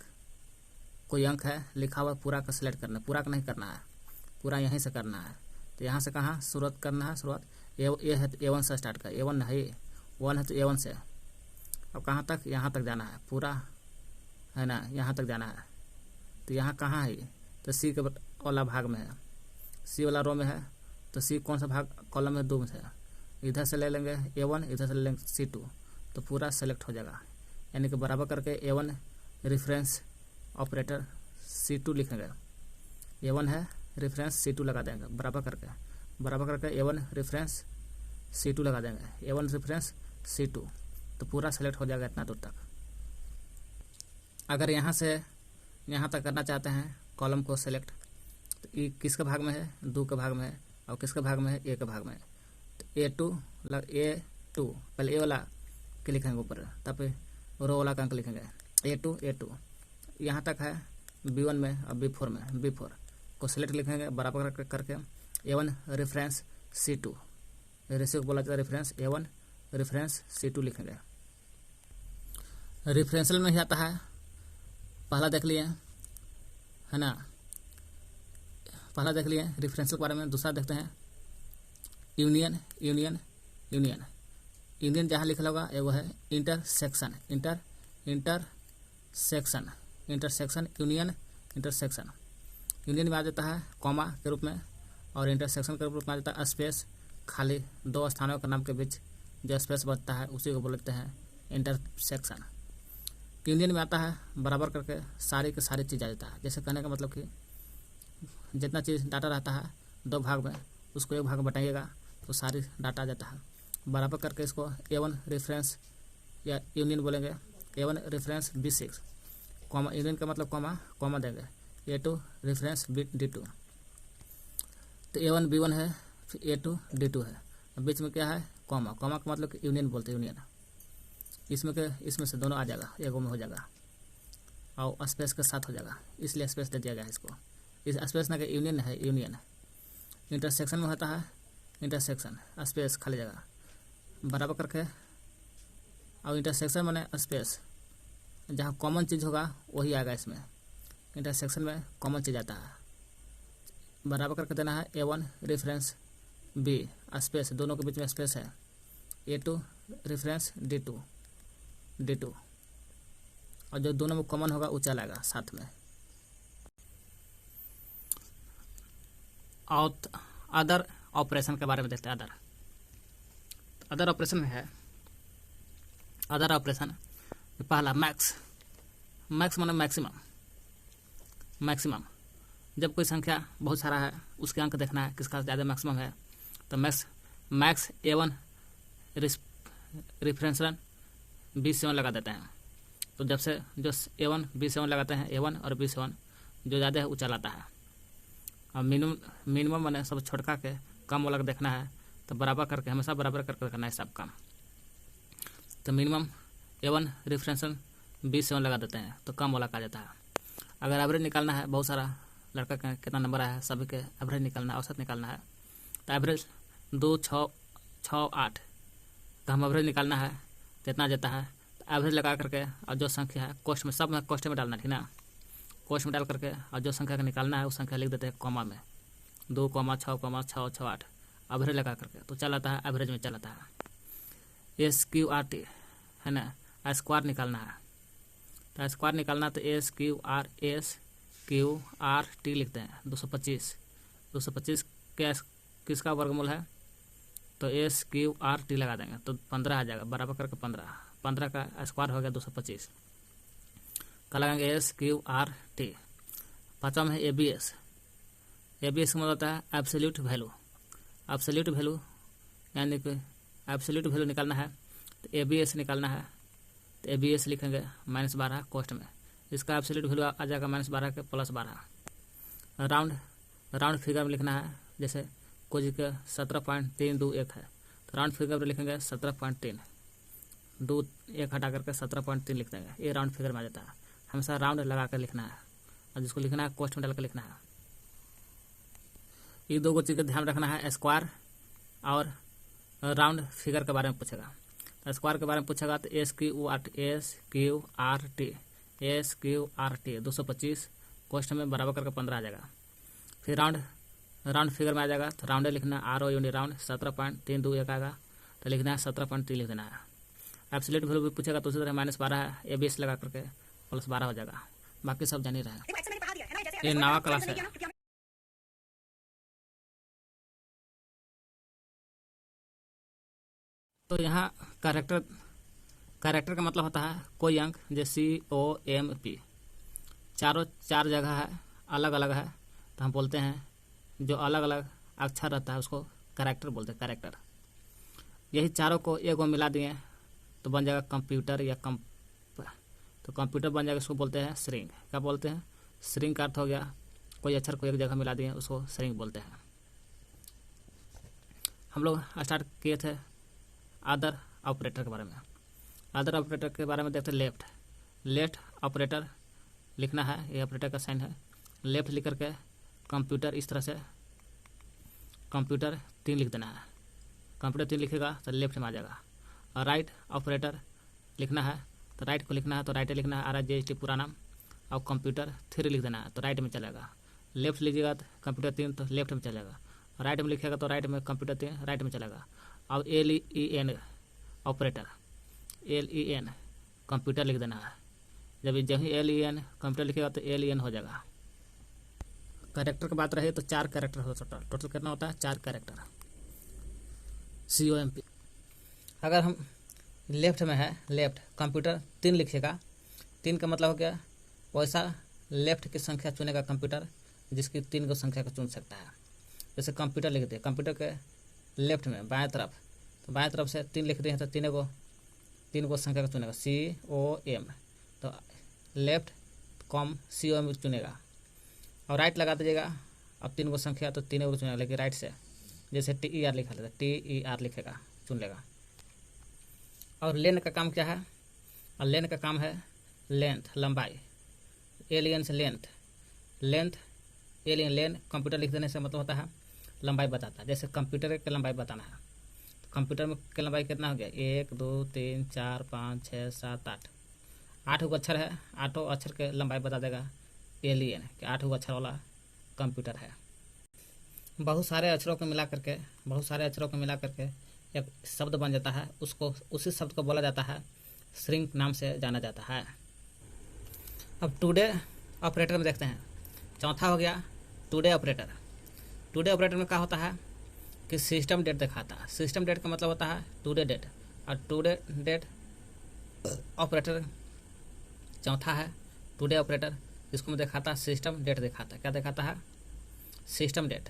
कोई अंक है लिखा हुआ, पूरा का सिलेक्ट करना है। पूरा का नहीं करना है, पूरा यहीं से करना है। तो यहाँ से कहाँ शुरुआत करना है, शुरुआत ए है तो A1 से स्टार्ट कर, A1 है 1 है तो A1 से। अब कहाँ तक, यहाँ तक जाना है पूरा, है ना, यहाँ तक जाना है। तो यहाँ कहाँ है, तो C के वाला भाग में है, C वाला रो में है। तो C कौन सा भाग, कॉलम में 2 में से। इधर से ले लेंगे A1, इधर से ले लेंगे C2, तो पूरा सेलेक्ट हो जाएगा। यानी कि बराबर करके A1 रेफरेंस ऑपरेटर C2 लिखेंगे। A1 है रेफरेंस C2 लगा देंगे बराबर करके A1 रेफरेंस C2 लगा देंगे, A1 रेफरेंस C2, तो पूरा सेलेक्ट हो जाएगा इतना दूर तक। अगर यहाँ से यहाँ तक करना चाहते हैं कॉलम को सेलेक्ट, तो ये किसके भाग में है, 2 के भाग में है, और किसके भाग में है, A के भाग में है। तो A2 पहले A वाला के लिखेंगे ऊपर, तब रो वाला का अंक लिखेंगे A2। यहाँ तक है B1 में और B4 में, B4 को सिलेक्ट लिखेंगे बराबर करके A1 रेफरेंस C2, रेशियो को बोला जाता है रेफरेंस, A1 रेफरेंस C2 लिखेंगे। रेफरेंशियल में ही आता है, पहला देख लिए है ना, पहला देख लिए रेफरेंशियल के बारे में। दूसरा देखते हैं यूनियन। यूनियन जहाँ लिखा होगा वो है इंटरसेक्शन। Union intersection. यूनियन में आ जाता है कॉमा के रूप में, और इंटरसेक्शन के रूप में आ जाता है स्पेस, खाली 2 स्थानों के नाम के बीच जो स्पेस बचता है उसी को बोलते हैं इंटरसेक्शन। यूनियन में आता है बराबर करके सारी की सारी चीज़ आ जाता है। जैसे कहने का मतलब कि जितना चीज़ डाटा रहता है 2 भाग में, उसको 1 भाग में बटाइएगा तो सारी डाटा आ जाता है। बराबर करके इसको A1 रेफरेंस या यूनियन बोलेंगे, A1 reference B6, comma, union का मतलब कॉमा देंगे, A2 रेफरेंस D2। तो A1 B1 है, फिर A2 D2 है, बीच में क्या है, कॉमा का मतलब कि यूनियन बोलते हैं, यूनियन। इसमें से दोनों आ जाएगा, एगो में हो जाएगा और स्पेस के साथ हो जाएगा, इसलिए स्पेस दे दिया गया इसको। इस स्पेस ना कि यूनियन है, यूनियन। इंटरसेक्शन में होता है इंटरसेक्शन, स्पेस खाली जगह बराबर करके, और इंटरसेक्शन माने स्पेस, जहाँ कॉमन चीज़ होगा वही आएगा इसमें। इंटरसेक्शन में कॉमन चीज़ आता है, बराबर करके देना है A1 रेफरेंस B, स्पेस, दोनों के बीच में स्पेस है, A2 रेफरेंस D2, और जो दोनों में कॉमन होगा वो चलाएगा साथ में। और अदर ऑपरेशन के बारे में देखते हैं। अदर ऑपरेशन में है, अदर ऑपरेशन पहला मैक्स माने मैक्सिमम। जब कोई संख्या बहुत सारा है उसके अंक देखना है किसका ज़्यादा मैक्सिमम है, तो मैक्स A1 रेफरेंस B7 लगा देते हैं। तो जब से जो A1 B7 लगाते हैं, A1 और B7 जो ज़्यादा है वो चलाता है। और मिनिमम मैंने सब छोटका के कम वाला देखना है, तो बराबर करके हमेशा बराबर करके करना है सब काम। तो मिनिमम A1 रेफरेंस B7 लगा देते हैं तो कम वाला का जाता है। अगर एवरेज निकालना है, बहुत सारा लड़का का कितना नंबर आया है, सभी के एवरेज निकालना है, औसत निकालना है, तो एवरेज 2 6 6 8 तो हम एवरेज निकालना है कितना देता है। तो एवरेज लगा करके और जो संख्या है कोष्ठ में, सब में कोष्ठ में डालना है, ठीक ना। कोष्ठ में डाल करके और जो संख्या का निकालना है उस संख्या लिख देते हैं कॉमा में, 2 6 6 6 8 एवरेज लगा करके। तो चल आता है एवरेज में चल आता है SQRT है ना। स्क्वायर निकालना है तो स्क्वायर निकालना तो SQRT लिखते हैं। 225 क्या किसका वर्गमूल है तो SQRT लगा देंगे तो 15 आ जाएगा, बराबर करके 15 का स्क्वायर हो गया 225 का लगाएंगे SQRT। पाँचवा में है ABS का मतलब होता है एब्सोल्यूट वैल्यू, यानी कि एब्सोल्यूट वैल्यू निकालना है तो ABS निकालना है तो ABS लिखेंगे -12 कोष्ठ में। इसका एब्सोल्यूट वैल्यू आ जाएगा -12 के +12। राउंड फिगर में लिखना है, जैसे कोई जगह 17.321 है तो राउंड फिगर में लिखेंगे 17.3, 2 1 हटा करके 17.3 लिख देंगे, ये राउंड फिगर में आ जाता है। हमेशा राउंड लगा कर लिखना है और जिसको लिखना है कोष्ठ में डाल कर लिखना है। ये दो चीज़ का ध्यान रखना है, स्क्वायर और राउंड फिगर के बारे में पूछेगा। तो स्क्वायर के बारे में पूछेगा तो SQRT 225 कोष्ठ में बराबर करके 15 आ जाएगा। फिर राउंड फिगर में आ जाएगा तो राउंड लिखना है, ROUND राउंड 17.321 आएगा तो लिखना है 17.3 लिख देना है। एब्सोल्यूट वैल्यू भी पूछेगा तो उसी तरह -12 है, ABS लगा करके +12 हो जाएगा। बाकी सब जान ही रहे हैं। ये नवा क्लास है। तो यहाँ कैरेक्टर का मतलब होता है कोई अंक, जैसे COMP चार जगह है, अलग अलग है तो हम बोलते हैं जो अलग अलग अक्षर रहता है उसको कैरेक्टर बोलते हैं, कैरेक्टर। यही चारों को एक मिला दिए तो बन जाएगा कंप्यूटर या तो कंप्यूटर बन जाएगा, इसको बोलते हैं स्ट्रिंग। क्या बोलते हैं? स्ट्रिंग का अर्थ हो गया कोई अक्षर को एक जगह मिला दिए उसको स्ट्रिंग बोलते हैं। हम लोग स्टार्ट किए थे अदर ऑपरेटर के बारे में। अदर ऑपरेटर के बारे में देखते हैं लेफ्ट ऑपरेटर लिखना है, ये ऑपरेटर का साइन है। लेफ्ट लिख करके कंप्यूटर इस तरह से कंप्यूटर 3 लिख देना है। कंप्यूटर 3 लिखेगा तो लेफ्ट में आ जाएगा। और राइट ऑपरेटर लिखना है तो राइट को लिखना है तो राइट लिखना है, RIGHT पूरा नाम, और कंप्यूटर 3 लिख देना है तो राइट में चलेगा। लेफ्ट लीजिएगा तो कंप्यूटर 3 तो लेफ्ट में चलेगा, राइट में लिखेगा तो राइट में कंप्यूटर 3 राइट में चलेगा। अब LEN ऑपरेटर, LEN कंप्यूटर लिख देना है। जब ही LEN कंप्यूटर लिखेगा तो LEN हो जाएगा। कैरेक्टर की बात रही तो 4 कैरेक्टर हो टोटल कितना होता है 4 कैरेक्टर COMP। अगर हम लेफ्ट में है, लेफ्ट कंप्यूटर 3 लिखेगा, 3 का मतलब हो गया वैसा लेफ्ट की संख्या चुनेगा कंप्यूटर जिसकी 3 को संख्या को चुन सकता है। जैसे कंप्यूटर लिख दिए, कंप्यूटर के लेफ्ट में बाएं तरफ, तो बाएं तरफ से 3 लिख दिए हैं तो 3 को संख्या को चुनेगा COM, तो लेफ्ट COM चुनेगा। और राइट लगा दीजिएगा, अब 3 को संख्या तो 3 को चुनेगा, लेकिन राइट से जैसे TER लिखा लेता TER लिखेगा, चुन लेगा। और लेन का काम क्या है? और लेन का काम है लेंथ, लंबाई। LEN से लेंथ लेन कंप्यूटर लिख देने से मतलब होता है लंबाई बताता है। जैसे कंप्यूटर की लंबाई बताना है तो कंप्यूटर में की लंबाई कितना हो गया 1 2 3 4 5 6 7 8 गो अक्षर है, 8 अक्षर के लंबाई बता देगा LEN कि 8 गो अक्षर वाला कंप्यूटर है। बहुत सारे अक्षरों को मिला करके एक शब्द बन जाता है, उसको उसी शब्द को बोला जाता है स्ट्रिंग नाम से जाना जाता है। अब टुडे ऑपरेटर में देखते हैं। चौथा हो गया टुडे ऑपरेटर। टुडे ऑपरेटर में क्या होता है कि सिस्टम डेट दिखाता है। सिस्टम डेट का मतलब होता है टुडे डेट, और टुडे डेट ऑपरेटर चौथा है टुडे ऑपरेटर, जिसको मैं दिखाता है सिस्टम डेट दिखाता है। क्या दिखाता है? सिस्टम डेट,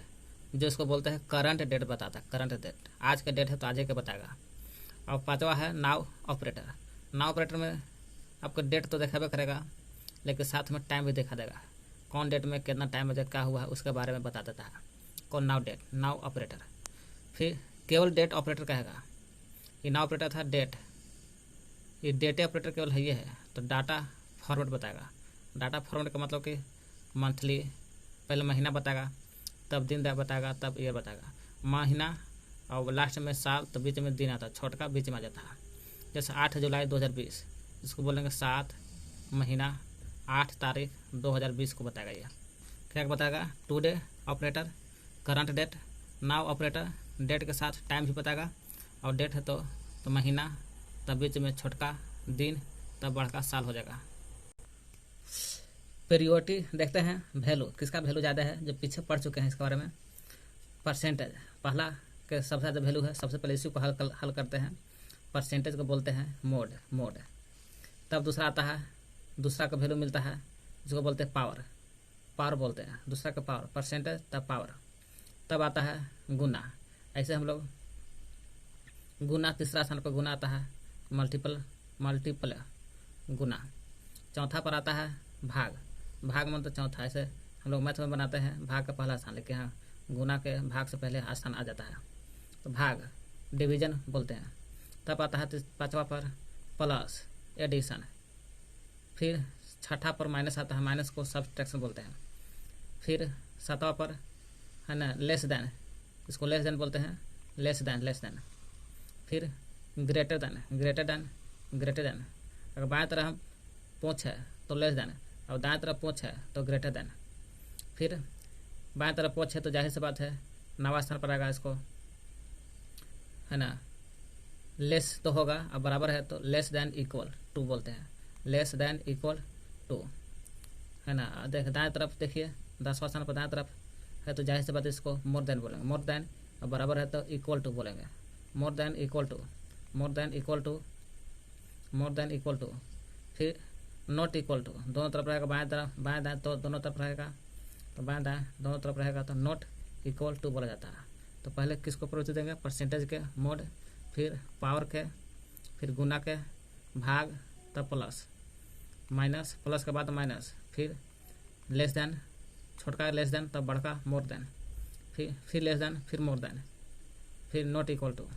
जो इसको बोलते हैं करंट डेट बताता है। करंट डेट आज का डेट है तो आज के बताएगा। और पांचवा है नाउ ऑपरेटर। नाउ ऑपरेटर में आपका डेट तो दिखाबे करेगा, लेकिन साथ में टाइम भी दिखा देगा, कौन डेट में कितना टाइम बजे क्या हुआ है उसके बारे में बता देता है। कौन? Now date, now operator. फिर केवल डेट ऑपरेटर कहेगा, ये नाउ ऑपरेटर था डेट, ये डेटे ऑपरेटर केवल है ये है, तो डाटा फॉर्मेट बताएगा। डाटा फॉर्मेट का मतलब कि मंथली, पहले महीना बताएगा, तब दिन बताएगा, तब ईयर बताएगा। महीना और लास्ट में साल तो बीच में दिन आता है, छोटका बीच में आ जाता है। जैसे 8 जुलाई 2020, इसको बोलेंगे 7 महीना 8 तारीख 2020 को बताएगा। ये क्या बताएगा? Today operator, current date, now operator, date के साथ टाइम भी बताएगा, और डेट है तो महीना, तब बीच में छोटका दिन, तब बड़का साल हो जाएगा। पीरियोडिटी देखते हैं, वैल्यू किसका वैल्यू ज़्यादा है, जो पीछे पढ़ चुके हैं इसके बारे में। परसेंटेज पहला के सबसे ज़्यादा वैल्यू है, सबसे पहले इसी को हल करते हैं। परसेंटेज को बोलते हैं मोड। तब दूसरा आता है, दूसरा का वैल्यू मिलता है, जिसको बोलते हैं पावर बोलते हैं, दूसरा का पावर, परसेंटेज तब पावर। तब आता है गुना, ऐसे हम लोग गुना, तीसरा स्थान पर गुना आता है, मल्टीपल गुना। चौथा पर आता है भाग मतलब चौथा। ऐसे हम लोग मैथ में बनाते हैं भाग का पहला स्थान, लेकिन यहाँ गुना के भाग से पहले स्थान आ जाता है, तो भाग डिवीजन बोलते हैं। तब आता है पांचवा पर प्लस एडिशन, फिर छठा पर माइनस आता है, माइनस को सब्सट्रैक्शन बोलते हैं। फिर सातवां पर है ना लेस देन, इसको लेस देन बोलते हैं, लेस देन। फिर ग्रेटर देन, अगर बाएं तरफ हम पूंछ है तो लेस देन, और दाएं तरफ पूंछ है तो ग्रेटर देन। फिर बाएं तरफ पूंछ है तो जाहिर सी बात है नवा स्थान पर आएगा, इसको है ना लेस तो होगा, अब बराबर है तो लेस देन इक्वल टू बोलते हैं, लेस देन इक्वल टू, है ना। दाएं तरफ देखिए 10वां स्थान पर दाएं तरफ है तो जाहिर सी बात है इसको मोर देन बोलेंगे, मोर देन, और बराबर है तो इक्वल टू बोलेंगे, मोर देन इक्वल टू। फिर नॉट इक्वल टू, दोनों तरफ रहेगा, बाएं दाएं तो दोनों तरफ रहेगा, तो बाएं दाएं दोनों तरफ रहेगा तो नॉट इक्वल टू बोला जाता है। तो पहले किसको प्रवृत्ति देंगे? परसेंटेज के, मोड, फिर पावर के, फिर गुना के, भाग, तब प्लस, माइनस, प्लस के बाद माइनस, फिर लेस देन, छोटका लेस देन, तब बड़का मोर देन, फिर लेस देन, फिर मोर देन, फिर नॉट इक्वल टू।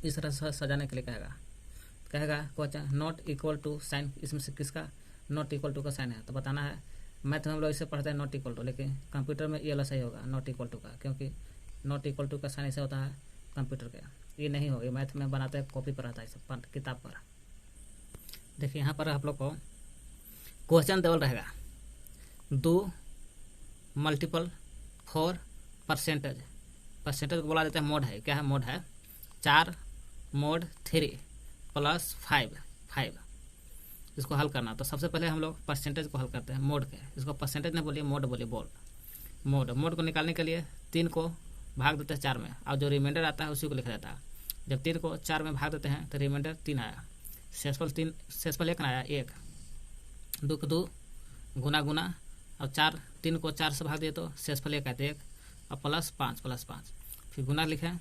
इस तरह से सजाने के लिए कहेगा question not equal to sign, इसमें से किसका नॉट इक्वल टू का साइन है, तो बताना है। मैथ में हम लोग इसे पढ़ते हैं नॉट इक्वल टू, लेकिन कंप्यूटर में ये वाला सही होगा नॉट इक्वल टू का, क्योंकि नॉट इक्वल टू का साइन ऐसे होता है कंप्यूटर के, ये नहीं होगा, मैथ में बनाते हैं कॉपी पर आता है सब किताब पर। देखिए यहाँ पर आप लोग को क्वेश्चन देवल रहेगा 2 मल्टीपल 4 परसेंटेज को बोला जाता है मोड है, क्या है मोड है 4 मोड 3 प्लस 5 इसको हल करना। तो सबसे पहले हम लोग परसेंटेज को हल करते हैं मोड के, इसको परसेंटेज नहीं बोलिए मोड बोलिए, मोड को निकालने के लिए 3 को भाग देते हैं 4 में, और जो रिमाइंडर आता है उसी को लिखा जाता है। जब 3 को 4 में भाग देते हैं तो रिमाइंडर 3 आया, शेषफल 1 आया, 1 2 को 2 गुना, और 3 को 4 से भाग दिए तो शेषफल 1 आते 1, और प्लस 5 फिर गुना लिखे।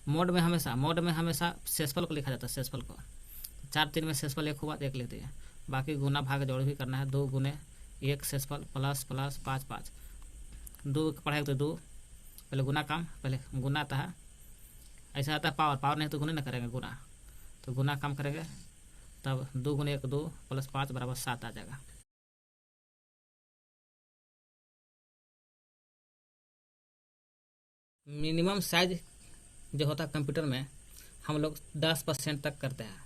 मोड में हमेशा शेषफल को लिखा जाता है, शेषफल को 4 3 में शेषफल 1 हुआ तो 1 लिख दिए, बाकी गुना भाग जोड़ भी करना है, 2 गुने 1 शेषफल प्लस 5 2 पढ़ाएगा तो 2 पहले गुना काम, पहले गुना आता है, ऐसा आता है पावर नहीं तो गुने ना करेंगे, गुना तो गुना काम करेंगे, तब 2 गुने 1 2 प्लस 5 बराबर 7 आ जाएगा। मिनिमम साइज जो होता है कंप्यूटर में हम लोग 10% तक करते हैं,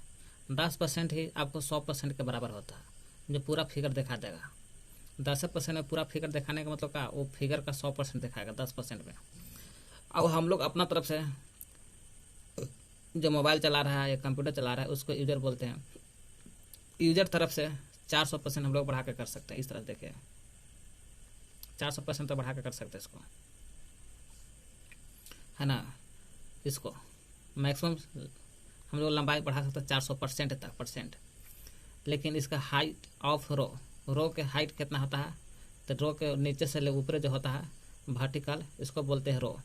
10% ही आपको 100% के बराबर होता है, जो पूरा फिगर दिखा देगा। 10% में पूरा फिगर दिखाने का मतलब क्या, वो फिगर का 100% दिखाएगा 10% में। अब हम लोग अपना तरफ से जो मोबाइल चला रहा है या कंप्यूटर चला रहा है उसको यूजर बोलते हैं, यूजर तरफ से 400% हम लोग बढ़ा कर सकते हैं। इस तरह देखिए 400% तक बढ़ा कर सकते हैं इसको, है ना। इसको मैक्सिमम हम लोग लंबाई बढ़ा सकते हैं 400% तक परसेंट। लेकिन इसका हाइट ऑफ रो के हाइट कितना होता है, तो रो के नीचे से ले ऊपर जो होता है वर्टिकल, इसको बोलते हैं रो।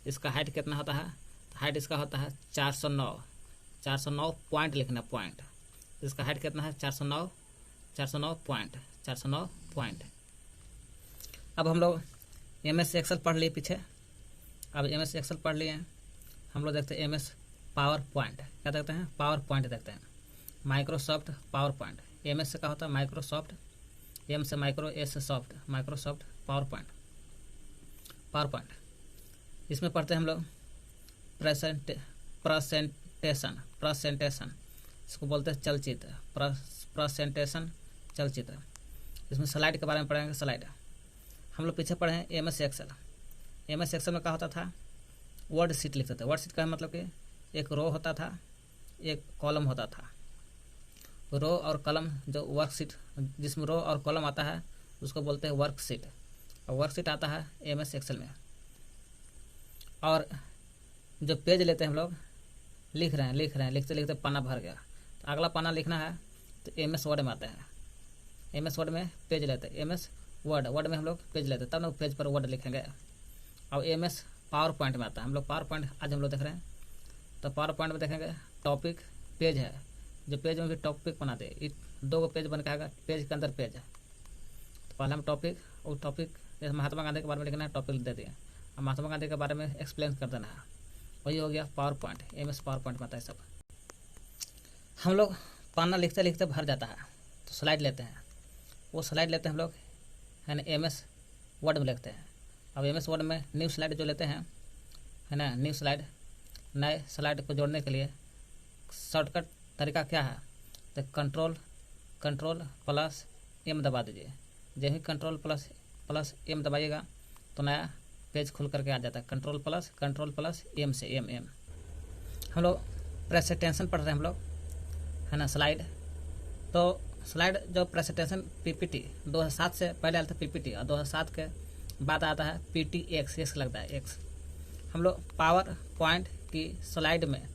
इसका हाइट कितना होता है, तो हाइट इसका होता है 409 पॉइंट लिखना, पॉइंट। इसका हाइट कितना है 409 पॉइंट। अब हम लोग MS एक्सेल पढ़ लिए पीछे, अब MS एक्सेल पढ़ लिए हैं, हम लोग देखते हैं MS पावर पॉइंट, क्या देखते हैं पावर पॉइंट देखते हैं, माइक्रोसॉफ्ट पावर पॉइंट। MS से क्या होता है माइक्रोसॉफ्ट, M से माइक्रो, S से सॉफ्ट, माइक्रोसॉफ्ट पावर पॉइंट। इसमें पढ़ते हैं हम लोग प्रेजेंटेशन प्रेजेंटेशन इसको बोलते हैं चलचित्र, प्रेजेंटेशन चलचित्र। इसमें स्लाइड के बारे में पढ़ेंगे। स्लाइड हम लोग पीछे पढ़े हैं M S Excel. M S Excel में क्या होता था, वर्ड शीट लिखते थे। वर्ड शीट का मतलब कि एक रो होता था, एक कॉलम होता था। रो और कॉलम जो वर्कशीट, जिसमें रो और कॉलम आता है उसको बोलते हैं वर्कशीट। और वर्कशीट आता है एम एस एक्सेल में। और जो पेज लेते हैं हम लोग, लिख रहे हैं लिखते लिखते पन्ना भर गया, तो अगला पन्ना लिखना है तो एम एस वर्ड में आता है। एम एस वर्ड में पेज लेते हैं, एम एस वर्ड में हम लोग पेज लेते हैं, तब ना पेज पर वर्ड लिखेंगे। और एम एस पावर पॉइंट में आता है। हम लोग पावर पॉइंट आज हम लोग देख रहे हैं, तो पावर पॉइंट में देखेंगे टॉपिक पेज है, जो पेज में भी टॉपिक बनाते हैं। 2 पेज बन के आएगा, पेज के अंदर पेज है। तो पहले हम टॉपिक, और टॉपिक जैसे महात्मा गांधी के बारे में लिखना है, टॉपिक दे दिए, और महात्मा गांधी के बारे में एक्सप्लेन कर देना है। वही हो गया PowerPoint. M S PowerPoint में आता है सब। हम लोग पन्ना लिखते लिखते भर जाता है, तो स्लाइड लेते हैं। वो स्लाइड लेते हैं हम लोग, है ना, एम एस वर्ड में लिखते हैं। अब एम एस वर्ड में न्यू स्लाइड जो लेते हैं, है ना, न्यू स्लाइड, नए स्लाइड को जोड़ने के लिए शॉर्टकट तरीका क्या है, तो कंट्रोल प्लस एम दबा दीजिए। जब ही कंट्रोल प्लस एम दबाइएगा तो नया पेज खुल करके आ जाता है। कंट्रोल प्लस एम से एम। हम लोग प्रेजेंटेशन पढ़ रहे हैं हम लोग, है ना, स्लाइड। तो स्लाइड जो प्रेजेंटेशन पीपीटी 2007 से पहले आता था पीपीटी, और 2007 के बाद आता है पीटीएक्स, एक्स लगता है एक्स। हम लोग पावर पॉइंट की स्लाइड में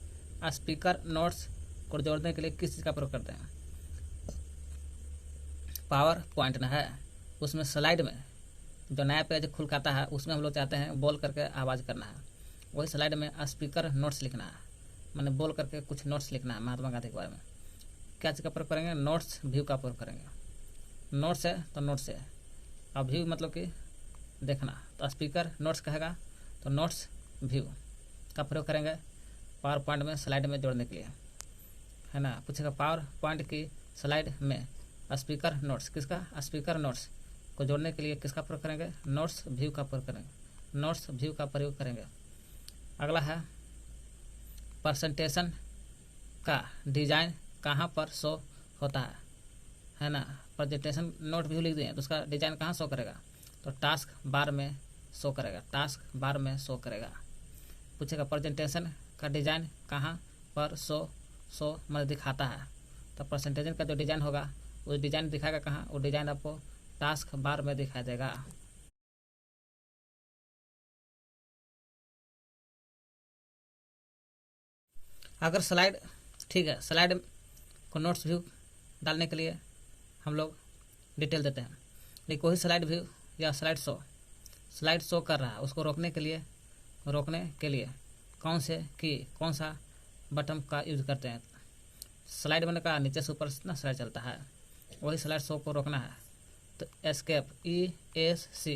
स्पीकर नोट्स को जोड़ने के लिए किस चीज़ का प्रयोग करते हैं, पावर पॉइंट ना है। उसमें स्लाइड में जो नया पेज खुल खाता है उसमें हम लोग चाहते हैं बोल करके आवाज़ करना है। वही स्लाइड में स्पीकर नोट्स लिखना है, मैंने बोल करके कुछ नोट्स लिखना है महात्मा गांधी के बारे में। क्या चीज़ का प्रयोग करेंगे, नोट्स व्यू का प्रयोग करेंगे। नोट्स है तो नोट्स है, और व्यू मतलब कि देखना, तो स्पीकर नोट्स कहेगा तो नोट्स व्यू का प्रयोग करेंगे पावर पॉइंट में स्लाइड में जोड़ने के लिए, है ना। पूछेगा पावर पॉइंट की स्लाइड में स्पीकर नोट्स, किसका, स्पीकर नोट्स को जोड़ने के लिए किसका प्रयोग करेंगे, नोट्स व्यू का प्रयोग करेंगे। नोट्स व्यू का प्रयोग करेंगे। अगला है प्रेजेंटेशन का डिजाइन कहाँ पर शो होता है ना। प्रेजेंटेशन नोट व्यू लिख दिए तो उसका डिजाइन कहाँ शो करेगा, तो टास्क बार में शो करेगा, टास्क बार में शो करेगा। पूछेगा प्रेजेंटेशन का डिजाइन कहाँ पर शो मतलब दिखाता है, तो प्रेजेंटेशन का जो डिजाइन होगा वो डिजाइन दिखाएगा कहाँ, वो डिजाइन आपको टास्क बार में दिखाई देगा। अगर स्लाइड, ठीक है, स्लाइड को नोट्स व्यू डालने के लिए हम लोग डिटेल देते हैं, लेकिन वही स्लाइड व्यू या स्लाइड शो कर रहा है, उसको रोकने के लिए कौन सा बटन का यूज करते हैं। स्लाइड मैंने कहा नीचे से ऊपर ना स्लाइड चलता है, वही स्लाइड शो को रोकना है तो एस्केप ESC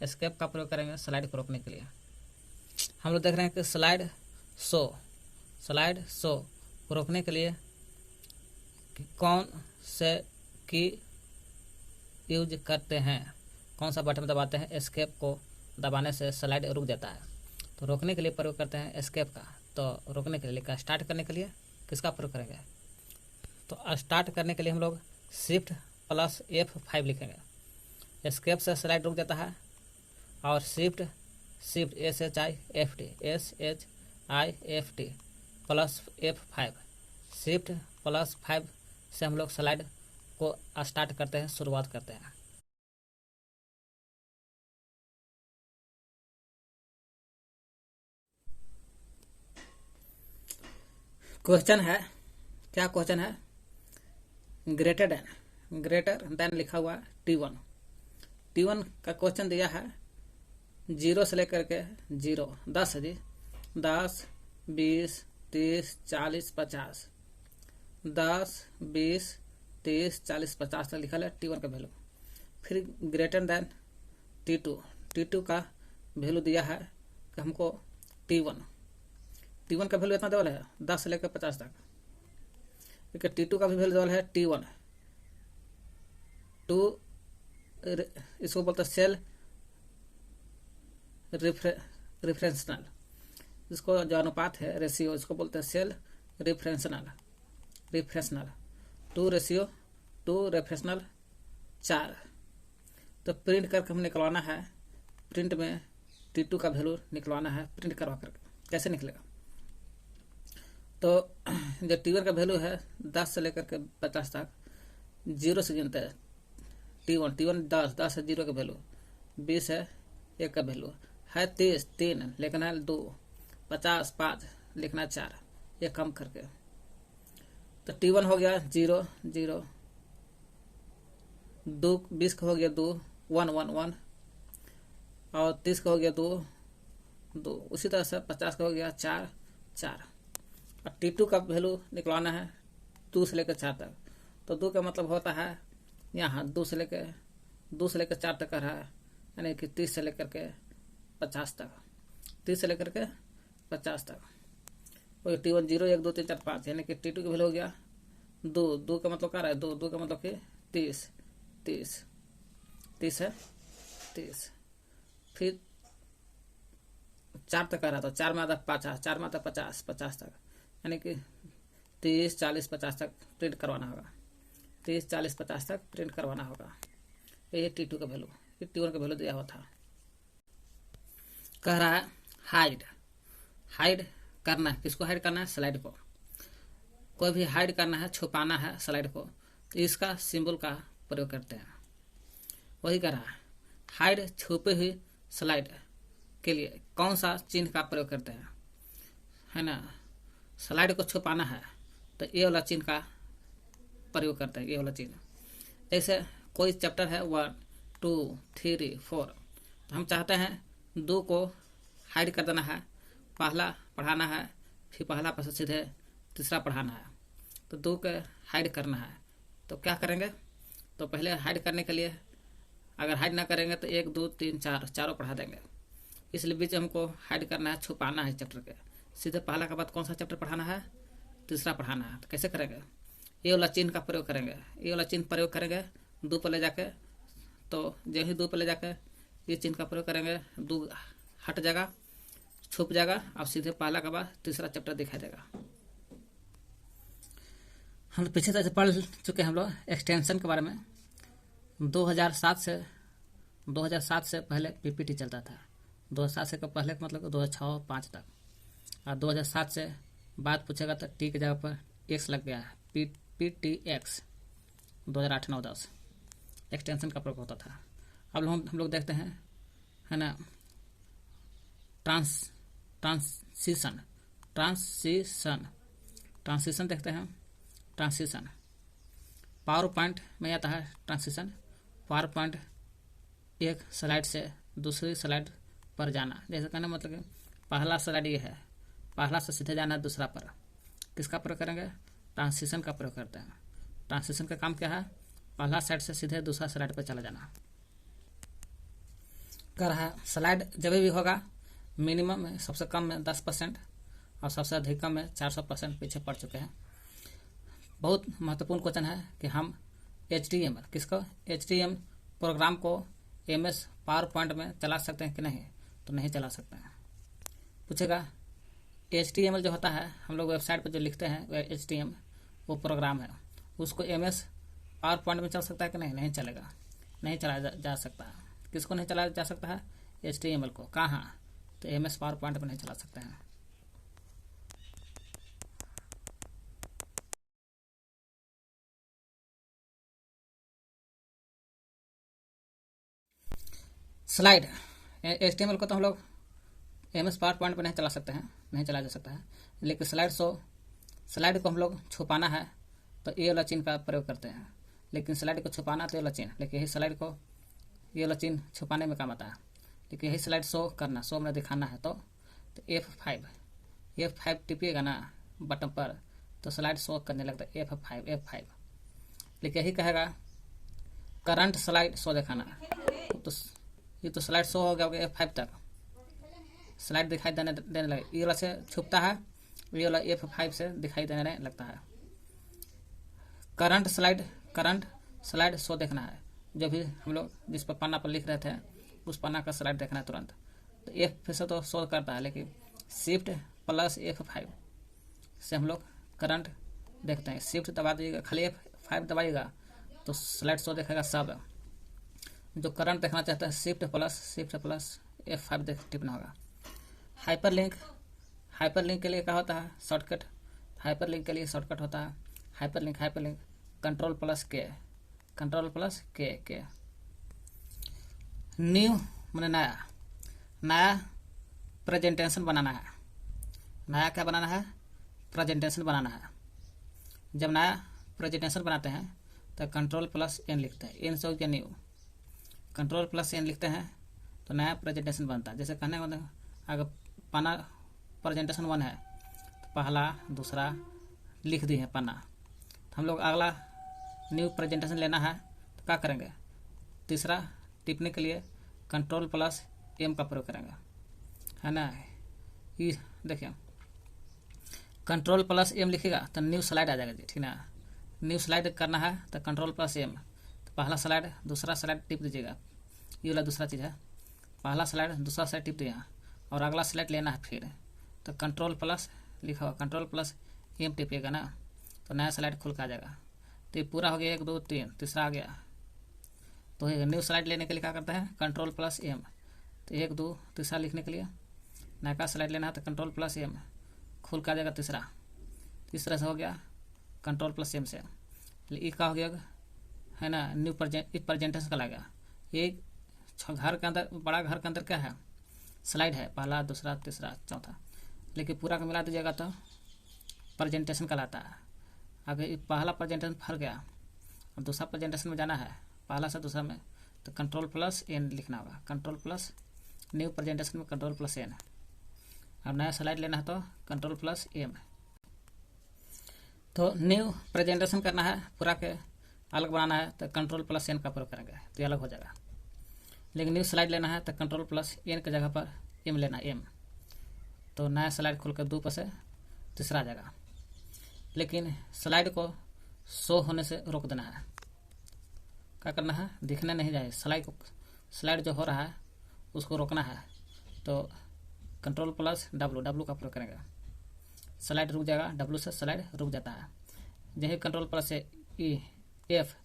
एस्केप का प्रयोग करेंगे स्लाइड को रोकने के लिए। हम लोग देख रहे हैं कि स्लाइड शो को रोकने के लिए कौन से की यूज करते हैं, कौन सा बटन दबाते हैं। एस्केप को दबाने से स्लाइड रुक जाता है, तो रोकने के लिए प्रयोग करते हैं एस्केप का। तो रोकने के लिए, स्टार्ट करने के लिए किसका प्रयोग करेंगे, तो स्टार्ट करने के लिए हम लोग शिफ्ट प्लस F5 लिखेंगे। एस्केप से स्लाइड रुक जाता है, और shift SHIFT plus F5, shift plus 5 से हम लोग स्लाइड को स्टार्ट करते हैं, शुरुआत करते हैं। क्वेश्चन है, क्या क्वेश्चन है, ग्रेटर देन लिखा हुआ T1 का क्वेश्चन दिया है। 0 से लेकर के 10 20 30 40 50, 10 20 30 40 50 तक लिखा है T1 का वैल्यू। फिर ग्रेटर देन T2 का वैल्यू दिया है कि हमको T1 का वैल्यू इतना देवल है 10 से लेकर 50 तक। T2 का भी वैल्यू देवल है T1 इसको बोलते हैं सेल रिफरेंशनल, इसको जो अनुपात है रेशियो, इसको बोलते हैं सेल रिफरेंशनल। 2 रेफरेंशनल 4। तो प्रिंट करके हम निकलवाना है, प्रिंट में T2 का वैल्यू निकलवाना है, प्रिंट करवा करके कैसे निकलेगा। तो जो T1 का वैल्यू है 10 से लेकर के 50 तक 0 से गिनते हैं। T1 10 है 0 का वैल्यू, 20 है 1 का वैल्यू है, 30 3 लिखना है 2, 50 5 लिखना है 4, ये कम करके। तो T1 हो गया 0 0, 2 20 का हो गया 2 1 1 1, और 30 का हो गया 2 2, उसी तरह से 50 का हो गया 4 4। और T2 का वैल्यू निकलवाना है 2 से लेकर 4 तक। तो 2 का मतलब होता है यहाँ 2 से लेकर 4 तक का रहा है, यानी कि 30 से लेकर के 50 तक, 30 से लेकर के 50 तक। और T1 0 1 2 3 4 5, यानी कि T2 की वैल्यू हो गया 2 का मतलब क्या रहा है 2 का मतलब कि 30 है 30। फिर 4 तक का रहा तो 4 में आता 50, 4 में आता 50 तक, यानी कि 30 40 50 तक प्रिंट करवाना होगा, 30 40 50 तक प्रिंट करवाना होगा। ये T2 का वैल्यू, T1 का वैल्यू दिया हुआ था। कह रहा है हाइड करना है, किसको हाइड करना है, स्लाइड को। कोई भी हाइड करना है, छुपाना है स्लाइड को, तो इसका सिंबल का प्रयोग करते हैं। वही कह रहा है हाइड छुपे हुई स्लाइड के लिए कौन सा चिन्ह का प्रयोग करते हैं, है ना। स्लाइड को छुपाना है तो ये वाला चिन्ह का प्रयोग करते हैं, ये वाला चिन्ह। जैसे कोई चैप्टर है 1 2 3 4, तो हम चाहते हैं 2 को हाइड कर देना है, पहला पढ़ाना है, फिर पहला पर से सीधे तीसरा पढ़ाना है, तो 2 को हाइड करना है। तो क्या करेंगे, तो पहले हाइड करने के लिए अगर हाइड ना करेंगे तो 1 2 3 4 चारों पढ़ा देंगे, इसलिए बीच हमको हाइड करना है, छुपाना है चैप्टर के। सीधे पहला के बाद कौन सा चैप्टर पढ़ाना है, तीसरा पढ़ाना है। तो कैसे करेंगे, ये वाला चिन्ह का प्रयोग करेंगे, ये वाला चिन्ह प्रयोग करेंगे 2 पर ले जाके। तो जो ही 2 पर ले जाके ये चिन्ह का प्रयोग करेंगे, 2 हट जाएगा, छुप जाएगा, और सीधे पहला के बाद तीसरा चैप्टर दिखाई देगा। हम पीछे तरह से पढ़ चुके हैं हम लोग एक्सटेंशन के बारे में। 2007 से पहले PPT चलता था। 2007 से पहले का मतलब 2006-05 तक, और 2007 से बात पूछेगा तो T की जगह पर X लग गया है, PTX। 2008-09-10 एक्सटेंशन का प्रयोग होता था। अब हम लोग देखते हैं, है ना, ट्रांसिशन देखते हैं। ट्रांसिशन पावर पॉइंट में आता है। ट्रांसिशन पावर पॉइंट एक स्लाइड से दूसरी स्लाइड पर जाना, जैसे कहना मतलब कि पहला स्लाइड ये है, पहला से सीधे जाना है दूसरा पर। किसका प्रयोग करेंगे, ट्रांसिशन का प्रयोग करते हैं। ट्रांसिशन का काम क्या है, पहला स्लाइड से सीधे दूसरा स्लाइड पर चला जाना। कर रहा है स्लाइड जब भी होगा मिनिमम में, सबसे कम में 10% और सबसे अधिक में 400% पीछे पड़ चुके हैं। बहुत महत्वपूर्ण क्वेश्चन है कि हम HTML HTML प्रोग्राम को MS पावर पॉइंट में चला सकते हैं कि नहीं, तो नहीं चला सकते हैं। पूछेगा HTML जो होता है, हम लोग वेबसाइट पर जो लिखते हैं वह HTML वो प्रोग्राम है, उसको MS पावर पॉइंट में चल सकता है कि नहीं, नहीं चलेगा, नहीं चलाया जा सकता है। किसको नहीं चलाया जा सकता है, HTML को। कहाँ, तो MS पावर पॉइंट में नहीं चला सकते हैं। स्लाइड HTML को तो हम लोग MS पावर पॉइंट पर नहीं चला सकते हैं, नहीं चला जा सकता है। लेकिन स्लाइड को हम लोग छुपाना है तो ये वाला चिन्ह का प्रयोग करते हैं। लेकिन स्लाइड को छुपाना तो ये वाला चिन्ह, लेकिन यही स्लाइड को ये वाला चिन्ह छुपाने में काम आता है। लेकिन यही स्लाइड शो करना, शो में दिखाना है तो F5 टिपिएगा ना बटन पर, तो स्लाइड शो करने लगता है F5। लेकिन यही कहेगा करंट स्लाइड शो दिखाना, तो ये तो स्लाइड शो हो गया F5 तक, स्लाइड दिखाई देने लगे। ये वाला से छुपता है, ये वाला F5 से दिखाई देने लगता है। करंट स्लाइड शो देखना है, जब भी हम लोग जिस पर पन्ना पर लिख रहे थे उस पन्ना का स्लाइड देखना है तुरंत। तो F से तो शो करता है, लेकिन शिफ्ट प्लस F5 से हम लोग करंट देखते हैं। शिफ्ट दबा दीजिएगा, खाली F5 दबाइएगा तो स्लाइड शो देखेगा सब। जो करंट देखना चाहता है शिफ्ट प्लस F5 टिपना होगा। हाइपरलिंक के लिए क्या होता है शॉर्टकट, हाइपरलिंक के लिए शॉर्टकट होता है हाइपरलिंक कंट्रोल प्लस के। न्यू मैंने नया प्रेजेंटेशन बनाना है। नया क्या बनाना है? प्रेजेंटेशन बनाना है। जब नया प्रेजेंटेशन बनाते हैं तो कंट्रोल प्लस एन लिखते हैं, एन से हो गया न्यू, कंट्रोल प्लस एन लिखते हैं तो नया प्रेजेंटेशन बनता है। जैसे कहने का अगर पन्ना प्रेजेंटेशन 1 है तो पहला दूसरा लिख दिए हैं पन्ना, तो हम लोग अगला न्यू प्रेजेंटेशन लेना है तो क्या करेंगे? तीसरा टिपने के लिए कंट्रोल प्लस एम का प्रयोग करेंगे, है ना। ये देखिए कंट्रोल प्लस एम लिखेगा तो न्यू स्लाइड आ जाएगा जी, ठीक ना। न्यू स्लाइड करना है तो कंट्रोल प्लस एम, तो पहला स्लाइड दूसरा स्लाइड टिप दीजिएगा, ये वाला दूसरा चीज़ है। पहला स्लाइड दूसरा स्लाइड टिप दिया और अगला स्लाइड लेना है फिर, तो कंट्रोल प्लस लिखा हुआ कंट्रोल प्लस एम टिपिएगा ना, तो नया स्लाइड खुल के आ जाएगा। तो ये पूरा हो गया 1 2 3, तीसरा आ गया। तो न्यू स्लाइड लेने के लिए क्या करता है? Control plus M. तो 1 2 तीसरा लिखने के लिए नया स्लाइड लेना है तो कंट्रोल प्लस एम, खुल के आ जाएगा तीसरा से हो गया कंट्रोल प्लस एम से। ये क्या हो गया है ना, न्यू प्रेजेंटेशन का लगा। एक घर के अंदर, बड़ा घर के अंदर क्या है? स्लाइड है, पहला दूसरा तीसरा चौथा, लेकिन पूरा का मिला दीजिएगा तो प्रेजेंटेशन कहलाता है। अगर पहला प्रेजेंटेशन फर गया और दूसरा प्रेजेंटेशन में जाना है पहला से दूसरा में, तो कंट्रोल प्लस एन लिखना होगा, कंट्रोल प्लस न्यू प्रेजेंटेशन में कंट्रोल प्लस एन। अब नया स्लाइड लेना है तो कंट्रोल प्लस एम। तो न्यू प्रेजेंटेशन करना है, पूरा के अलग बनाना है तो कंट्रोल प्लस एन का प्रयोग करेंगे तो ये अलग हो जाएगा। लेकिन न्यू स्लाइड लेना है तो कंट्रोल प्लस एन की जगह पर एम लेना, एम, तो नया स्लाइड खुलकर 2 पर से तीसरा आ जाएगा। लेकिन स्लाइड को शो होने से रोक देना है। क्या करना है? दिखने नहीं जाए स्लाइड जो हो रहा है उसको रोकना है, तो कंट्रोल प्लस डब्लू का प्रयोग करेंगे, स्लाइड रुक जाएगा, डब्लू से स्लाइड रुक जाता है। यही कंट्रोल प्लस से ई एफ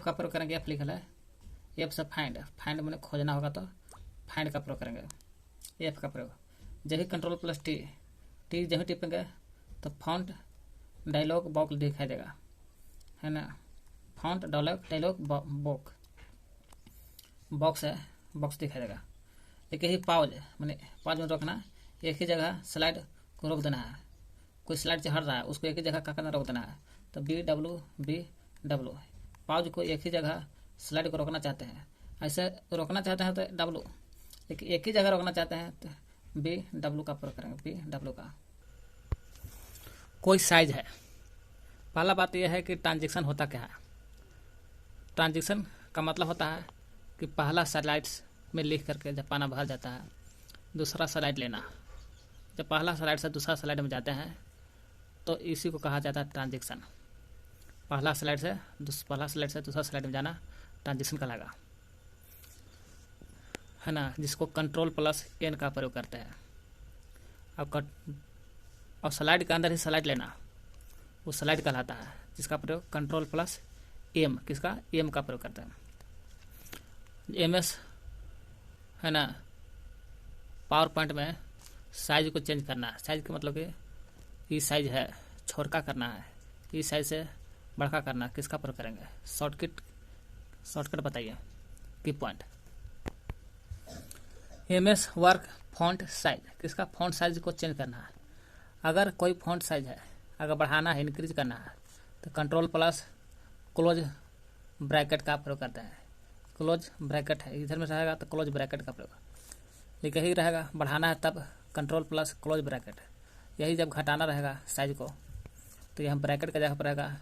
का प्रयोग करेंगे, एफ लिखल है, एफ से फाइंड मैंने खोजना होगा तो फाइंड का प्रयोग करेंगे, एफ का प्रयोग। जब ही कंट्रोल प्लस टी जब ही टिपेंगे तो फॉन्ट डायलॉग बॉक्स दिखाई देगा, है ना। फॉन्ट डायलॉग बॉक्स है, बॉक्स दिखाई देगा। एक ही पाउज मैंने पाउज में रखना, एक ही जगह स्लाइड को रोक देना है। कोई स्लाइड से हट रहा है उसको एक ही जगह क्या करना, रोक देना है। तो बी डब्लू पाउज को एक ही जगह स्लाइड को रोकना चाहते हैं, ऐसे रोकना चाहते हैं तो डब्लू, लेकिन एक ही जगह रोकना चाहते हैं तो बी डब्लू का प्रयोग करेंगे, बी डब्लू का। कोई साइज है, पहला बात यह है कि ट्रांजेक्शन होता क्या है। ट्रांजेक्शन का मतलब होता है कि पहला स्लाइड्स में लिख करके जब पाना भर जाता है दूसरा स्लाइड लेना। जब पहला स्लाइड से दूसरा स्लाइड में जाते हैं तो इसी को कहा जाता है ट्रांजेक्शन। पहला स्लाइड से दूसरा स्लाइड में जाना ट्रांजेक्शन कहलाएगा, है ना, जिसको कंट्रोल प्लस एन का प्रयोग करते हैं। और स्लाइड के अंदर ही स्लाइड लेना वो स्लाइड कहलाता है, जिसका प्रयोग कंट्रोल प्लस एम, किसका? एम का प्रयोग करते हैं। MS है ना, पावर पॉइंट में साइज को चेंज करना है। साइज का मतलब कि ये साइज है छोटा करना है, ये साइज से बड़ा करना है, किसका प्रयोग करेंगे? शॉर्टकट बताइए, की point. MS work font size, किसका? फॉन्ट साइज को चेंज करना है। अगर कोई फॉन्ट साइज है अगर बढ़ाना है, इंक्रीज करना है तो कंट्रोल प्लस क्लोज ब्रैकेट का प्रयोग करते हैं। क्लोज ब्रैकेट है, इधर में रहेगा तो क्लोज ब्रैकेट का प्रयोग, लेकिन यही रहेगा बढ़ाना है तब कंट्रोल प्लस क्लोज ब्रैकेट। यही जब घटाना रहेगा साइज को तो यहाँ ब्रैकेट का जगह पर रहेगा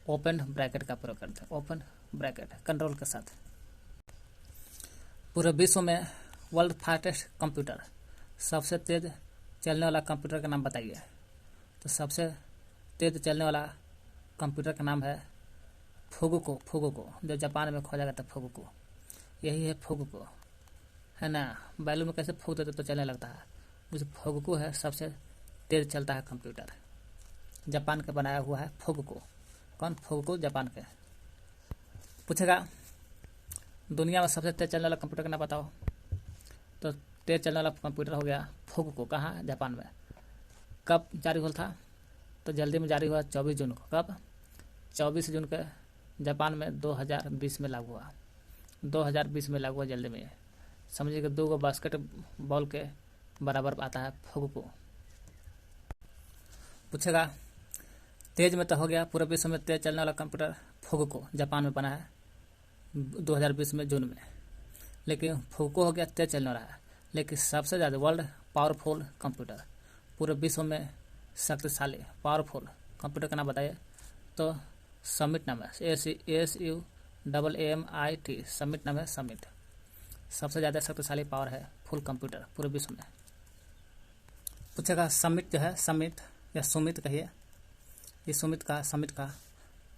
ओपन ब्रैकेट का प्रयोग करते हैं, ओपन ब्रैकेट कंट्रोल के साथ। पूरे विश्व में वर्ल्ड फास्टेस्ट कंप्यूटर, सबसे तेज चलने वाला कंप्यूटर का नाम बताइए। तो सबसे तेज चलने वाला कंप्यूटर का नाम है फुगुको, जो जापान में खोजा गया था फुगुको, यही है फुगुको। है ना, बैलून में कैसे फूंक देते तो चलने लगता है। उस फुगकू है सबसे तेज चलता है कंप्यूटर। जापान का बनाया हुआ है फुगकू। कौन? फुगकू, जापान के। पूछेगा दुनिया में सबसे तेज चलने वाला कंप्यूटर का नाम बताओ, तो तेज चलने वाला कंप्यूटर हो गया फुगकू। कहाँ? जापान में। कब जारी हुआ था? तो जल्दी में जारी हुआ 24 जून को। कब? 24 जून के जापान में 2020 में लागू हुआ। 2020 में लागू हुआ, जल्दी में। समझिए कि 2 बास्केटबॉल के बराबर आता है फुगकू। पूछेगा तेज में तो हो गया, पूरे विश्व में तेज चलने वाला कंप्यूटर फुगकू जापान में बना है 2020 में जून में। लेकिन फुगकू हो गया तेज चलने वाला है, लेकिन सबसे ज़्यादा वर्ल्ड पावरफुल कंप्यूटर, पूरे विश्व में शक्तिशाली पावरफुल कंप्यूटर का नाम बताइए। तो समिट नाम है, SUMMIT, समिट नाम है, समिट। सबसे ज़्यादा शक्तिशाली पावर है फुल कंप्यूटर पूरे विश्व में। पूछेगा समिट जो है, समिट या सुमित कहिए, इस समिट का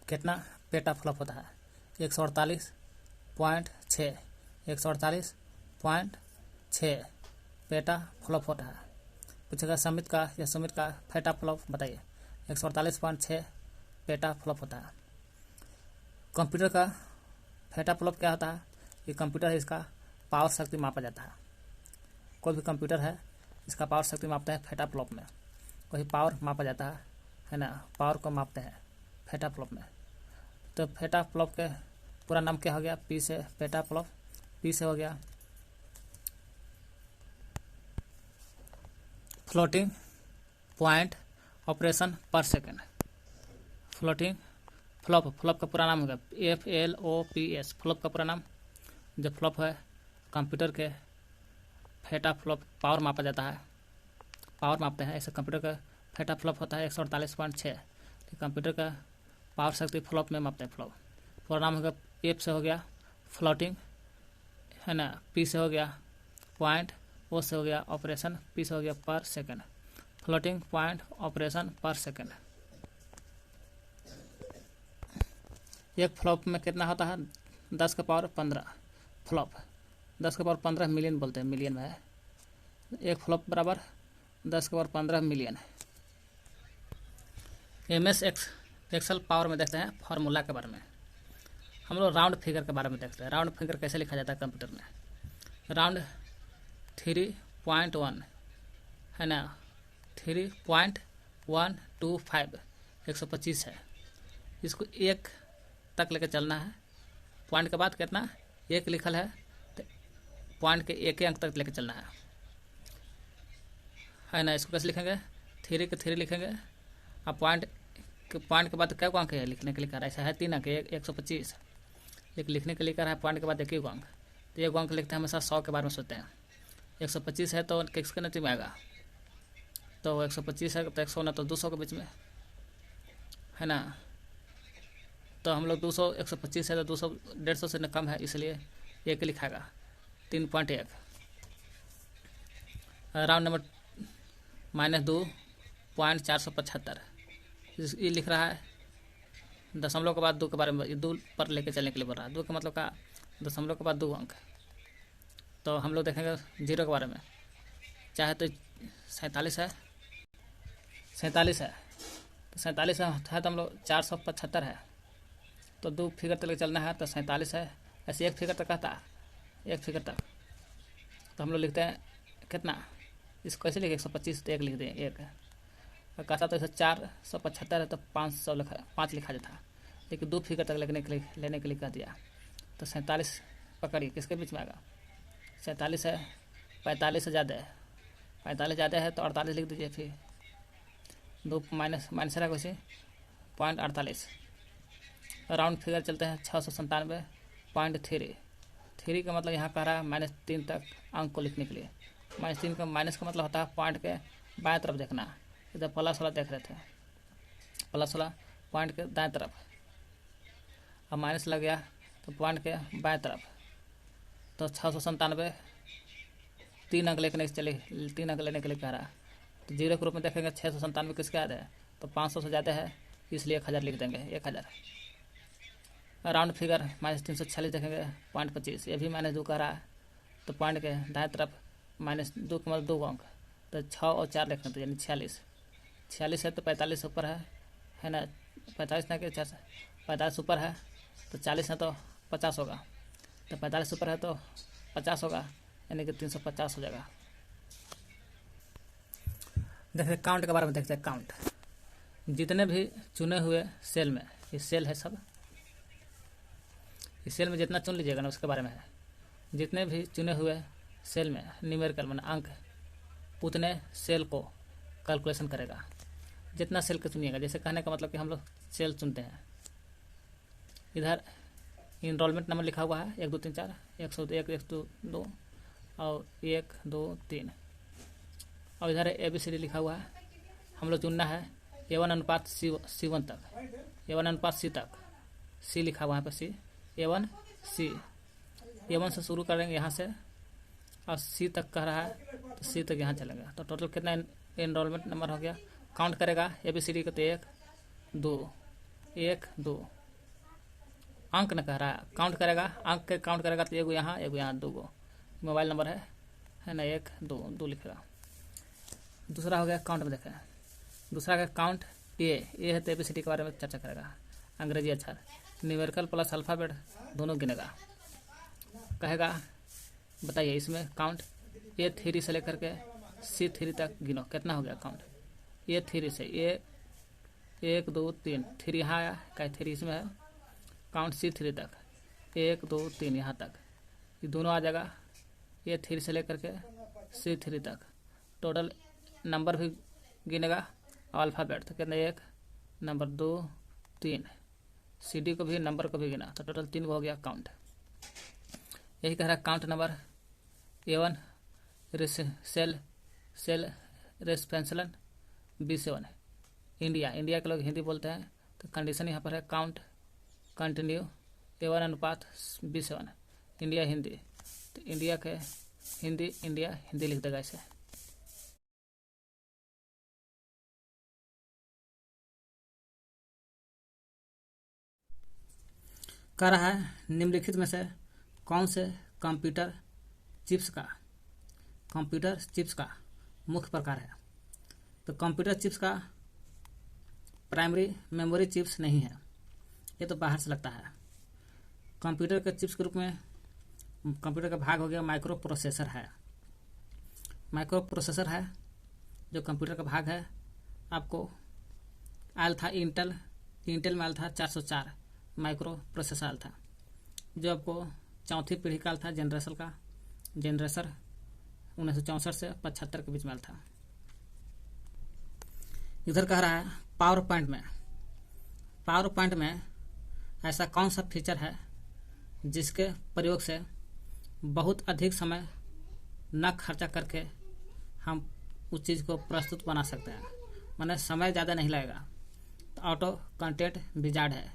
कितना पेटा फ्लॉप होता है? 148.6, 148.6 पेटा फ्लॉप होता है। पूछेगा समिट का या सुमित का पेटा फ्लॉप बताइए। 148.6 पेटा फ्लॉप होता है। कंप्यूटर का पेटा फ्लॉप क्या होता है? ये कंप्यूटर है, इसका पावर शक्ति मापा जाता है। कोई भी कंप्यूटर है, इसका पावर शक्ति मापते हैं पेटा फ्लॉप में। कोई पावर मापा जाता है ना, पावर को मापते हैं पेटा फ्लॉप में। तो पेटा फ्लॉप के पूरा नाम क्या हो गया? पी से पेटा फ्लॉप, पी से हो गया फ्लोटिंग पॉइंट ऑपरेशन पर सेकेंड। फ्लोटिंग फ्लॉप का पूरा नाम होगा FLOPS, फ्लॉप का पूरा नाम। जो फ्लॉप है कंप्यूटर के पेटा फ्लॉप पावर मापा जाता है, पावर मापते हैं, ऐसे कंप्यूटर का पेटा फ्लॉप होता है 148.6। कंप्यूटर का पावर शक्ति फ्लॉप में मापते हैं। फ्लॉप पूरा नाम होगा, F से हो गया फ्लोटिंग, है ना, P से हो गया पॉइंट, O से हो गया ऑपरेशन, P से हो गया पर सेकेंड। फ्लोटिंग पॉइंट ऑपरेशन पर सेकेंड। एक फ्लॉप में कितना होता है? 10 का पावर 15 फ्लॉप। 10 का पावर 15 मिलियन बोलते हैं, मिलियन में है। एक फ्लॉप बराबर 10 का पावर 15 मिलियन है। MS एक्सेल पावर में देखते हैं फार्मूला के बारे में। हम लोग राउंड फिगर के बारे में देखते हैं। राउंड फिगर कैसे लिखा जाता है कंप्यूटर में? राउंड 3.1 है ना, 3.125 125 है। इसको 1 तक लेकर चलना है। पॉइंट के बाद कितना? 1 लिखल है, तो पॉइंट के 1 अंक तक लेकर चलना है ना। इसको कैसे लिखेंगे? 3 के 3 लिखेंगे। अब पॉइंट के बाद क्या अंक है लिखने के लिए कह रहा है? ऐसा है 3 अंक 125, लेकिन लिखने के लिए कह रहा है पॉइंट के बाद 1 अंक। तो 1 अंक लिखते हैं, हमेशा 100 के बारे में सोचते हैं। 125 है तो किसके नतीजे में आएगा? तो 125 है तो 100 ना, तो 200 के बीच में, है ना। तो हम लोग 200, 125 है तो 200 150 से कम है, इसलिए 1 लिखाएगा। 3.1 राउंड नंबर -2.475 ये लिख रहा है। दशमलव के बाद 2 के बारे में, 2 पर लेके चलने के लिए बोल रहा है। 2 का मतलब का दशमलव के बाद 2 अंक। तो हम लोग देखेंगे 0 के बारे में। चाहे तो 47 है, 47 है, तो 47 है तो हम लोग 475 है, तो 2 फिगर तक लेके चलना है, तो 47 है। ऐसे 1 फिगर तक कहता है, 1 फिगर तक, तो हम लोग लिखते हैं कितना? इसको कैसे लिखे? 125 तो 1 लिख दें, 1 कहता तो ऐसे 475 है तो 5 लिखा जाता है, लेकिन 2 फिगर तक लेने के लिए कह दिया। तो 47 पकड़िए, किसके बीच में आएगा? 47 है, 45 से ज़्यादा है, 45 ज़्यादा है तो 48 लिख दीजिए। फिर 2 माइनस रहा कैसे? .48। राउंड फिगर चलते हैं 697.3। 3 का मतलब यहाँ कह रहा है -3 तक अंक को लिखने के लिए। -3 का माइनस का मतलब होता है पॉइंट के बाएं तरफ देखना। इधर प्लस वाला देख रहे थे, प्लस वाला पॉइंट के दाएं तरफ, अब माइनस लग गया तो पॉइंट के बाएं तरफ। तो 697 3 अंक लेने के चले, 3 अंक लेने के लिए कह रहा है। तो 0 के रूप में देखेंगे 697 किसके याद है? तो 500 से ज़्यादा है, इसलिए 1000 लिख देंगे, 1000। राउंड फिगर -346 देखेंगे 0.25, ये भी -2 कह रहा है, तो पॉइंट के दाएं तरफ -2 का मतलब 2 अंक, तो 6 और 4 लिखना, तो यानी 46 है, तो 45 ऊपर है ना, 45 ना कि 45 ऊपर है, तो 40 है तो 50 होगा, तो 45 ऊपर है तो 50 होगा, यानी कि 350 हो जाएगा। देखते काउंट के बारे में देखते हैं। काउंट, जितने भी चुने हुए सेल में, ये सेल है सब, इस सेल में जितना चुन लीजिएगा ना उसके बारे में है। जितने भी चुने हुए सेल में न्यूमेरिकल माने अंक, उतने सेल को कैलकुलेशन करेगा। जितना सेल को चुनिएगा, जैसे कहने का मतलब कि हम लोग सेल चुनते हैं, इधर इनरोलमेंट नंबर लिखा हुआ है 1 2 3 4, 101 102 और 1 2 3, और इधर ABCD लिखा हुआ है। हम लोग चुनना है A1:C1 तक, A1:C तक, C लिखा हुआ है यहाँ पर, A1C, A1 से शुरू करेंगे यहाँ से, और C तक कह रहा है तो C तक यहाँ चलेंगे। तो टोटल कितना एनरोलमेंट नंबर हो गया। काउंट करेगा ABCD को, तो 1 2 1 2, अंक न कह रहा है, काउंट करेगा, अंक के काउंट करेगा, तो एगो यहाँ 2 गो। मोबाइल नंबर है ना, 1 2 लिखेगा। दूसरा हो गया काउंट में देखें, दूसरा का काउंट ये है, तो ABCD के बारे में चर्चा करेगा। अंग्रेजी अक्षर न्यूमेरिकल प्लस अल्फ़ाबेट दोनों गिनेगा। कहेगा बताइए इसमें काउंट A3 से लेकर के C3 तक गिनो, कितना हो गया काउंट। A3 से 1 2 3, 3 यहाँ आया, क्या 3 इसमें है। काउंट C3 तक 1 2 3 यहाँ तक, ये दोनों आ जाएगा। A3 से लेकर के C3 तक टोटल नंबर भी गिनेगा, और अल्फ़ाबेट तो कितना 1 नंबर 2 3, CD को भी नंबर को भी गिना, तो टोटल 3 हो गया काउंट। यही कह रहा है काउंट नंबर A1 सेल रेस्पेंसलन B7 इंडिया के लोग हिंदी बोलते हैं, तो कंडीशन यहाँ पर है count continue A1:B7 India Hindi, तो इंडिया के इंडिया हिंदी लिख देगा इसे। कह रहा है निम्नलिखित में से कौन से कंप्यूटर चिप्स का मुख्य प्रकार है। तो कंप्यूटर चिप्स का प्राइमरी मेमोरी चिप्स नहीं है, ये तो बाहर से लगता है। कंप्यूटर के चिप्स के रूप में कंप्यूटर का भाग हो गया माइक्रो प्रोसेसर है। माइक्रो प्रोसेसर है जो कंप्यूटर का भाग है। आपको आयल था इंटेल में आयल था 404 माइक्रो प्रोसेसर आयल था, जो आपको चौथी पीढ़ी का आयल था जनरेसर 1964 से 75 के बीच में आयल था। इधर कह रहा है पावर पॉइंट में ऐसा कौन सा फीचर है जिसके प्रयोग से बहुत अधिक समय न खर्चा करके हम उस चीज़ को प्रस्तुत बना सकते हैं, माने समय ज़्यादा नहीं लगेगा। तो ऑटो कंटेंट विजार्ड है,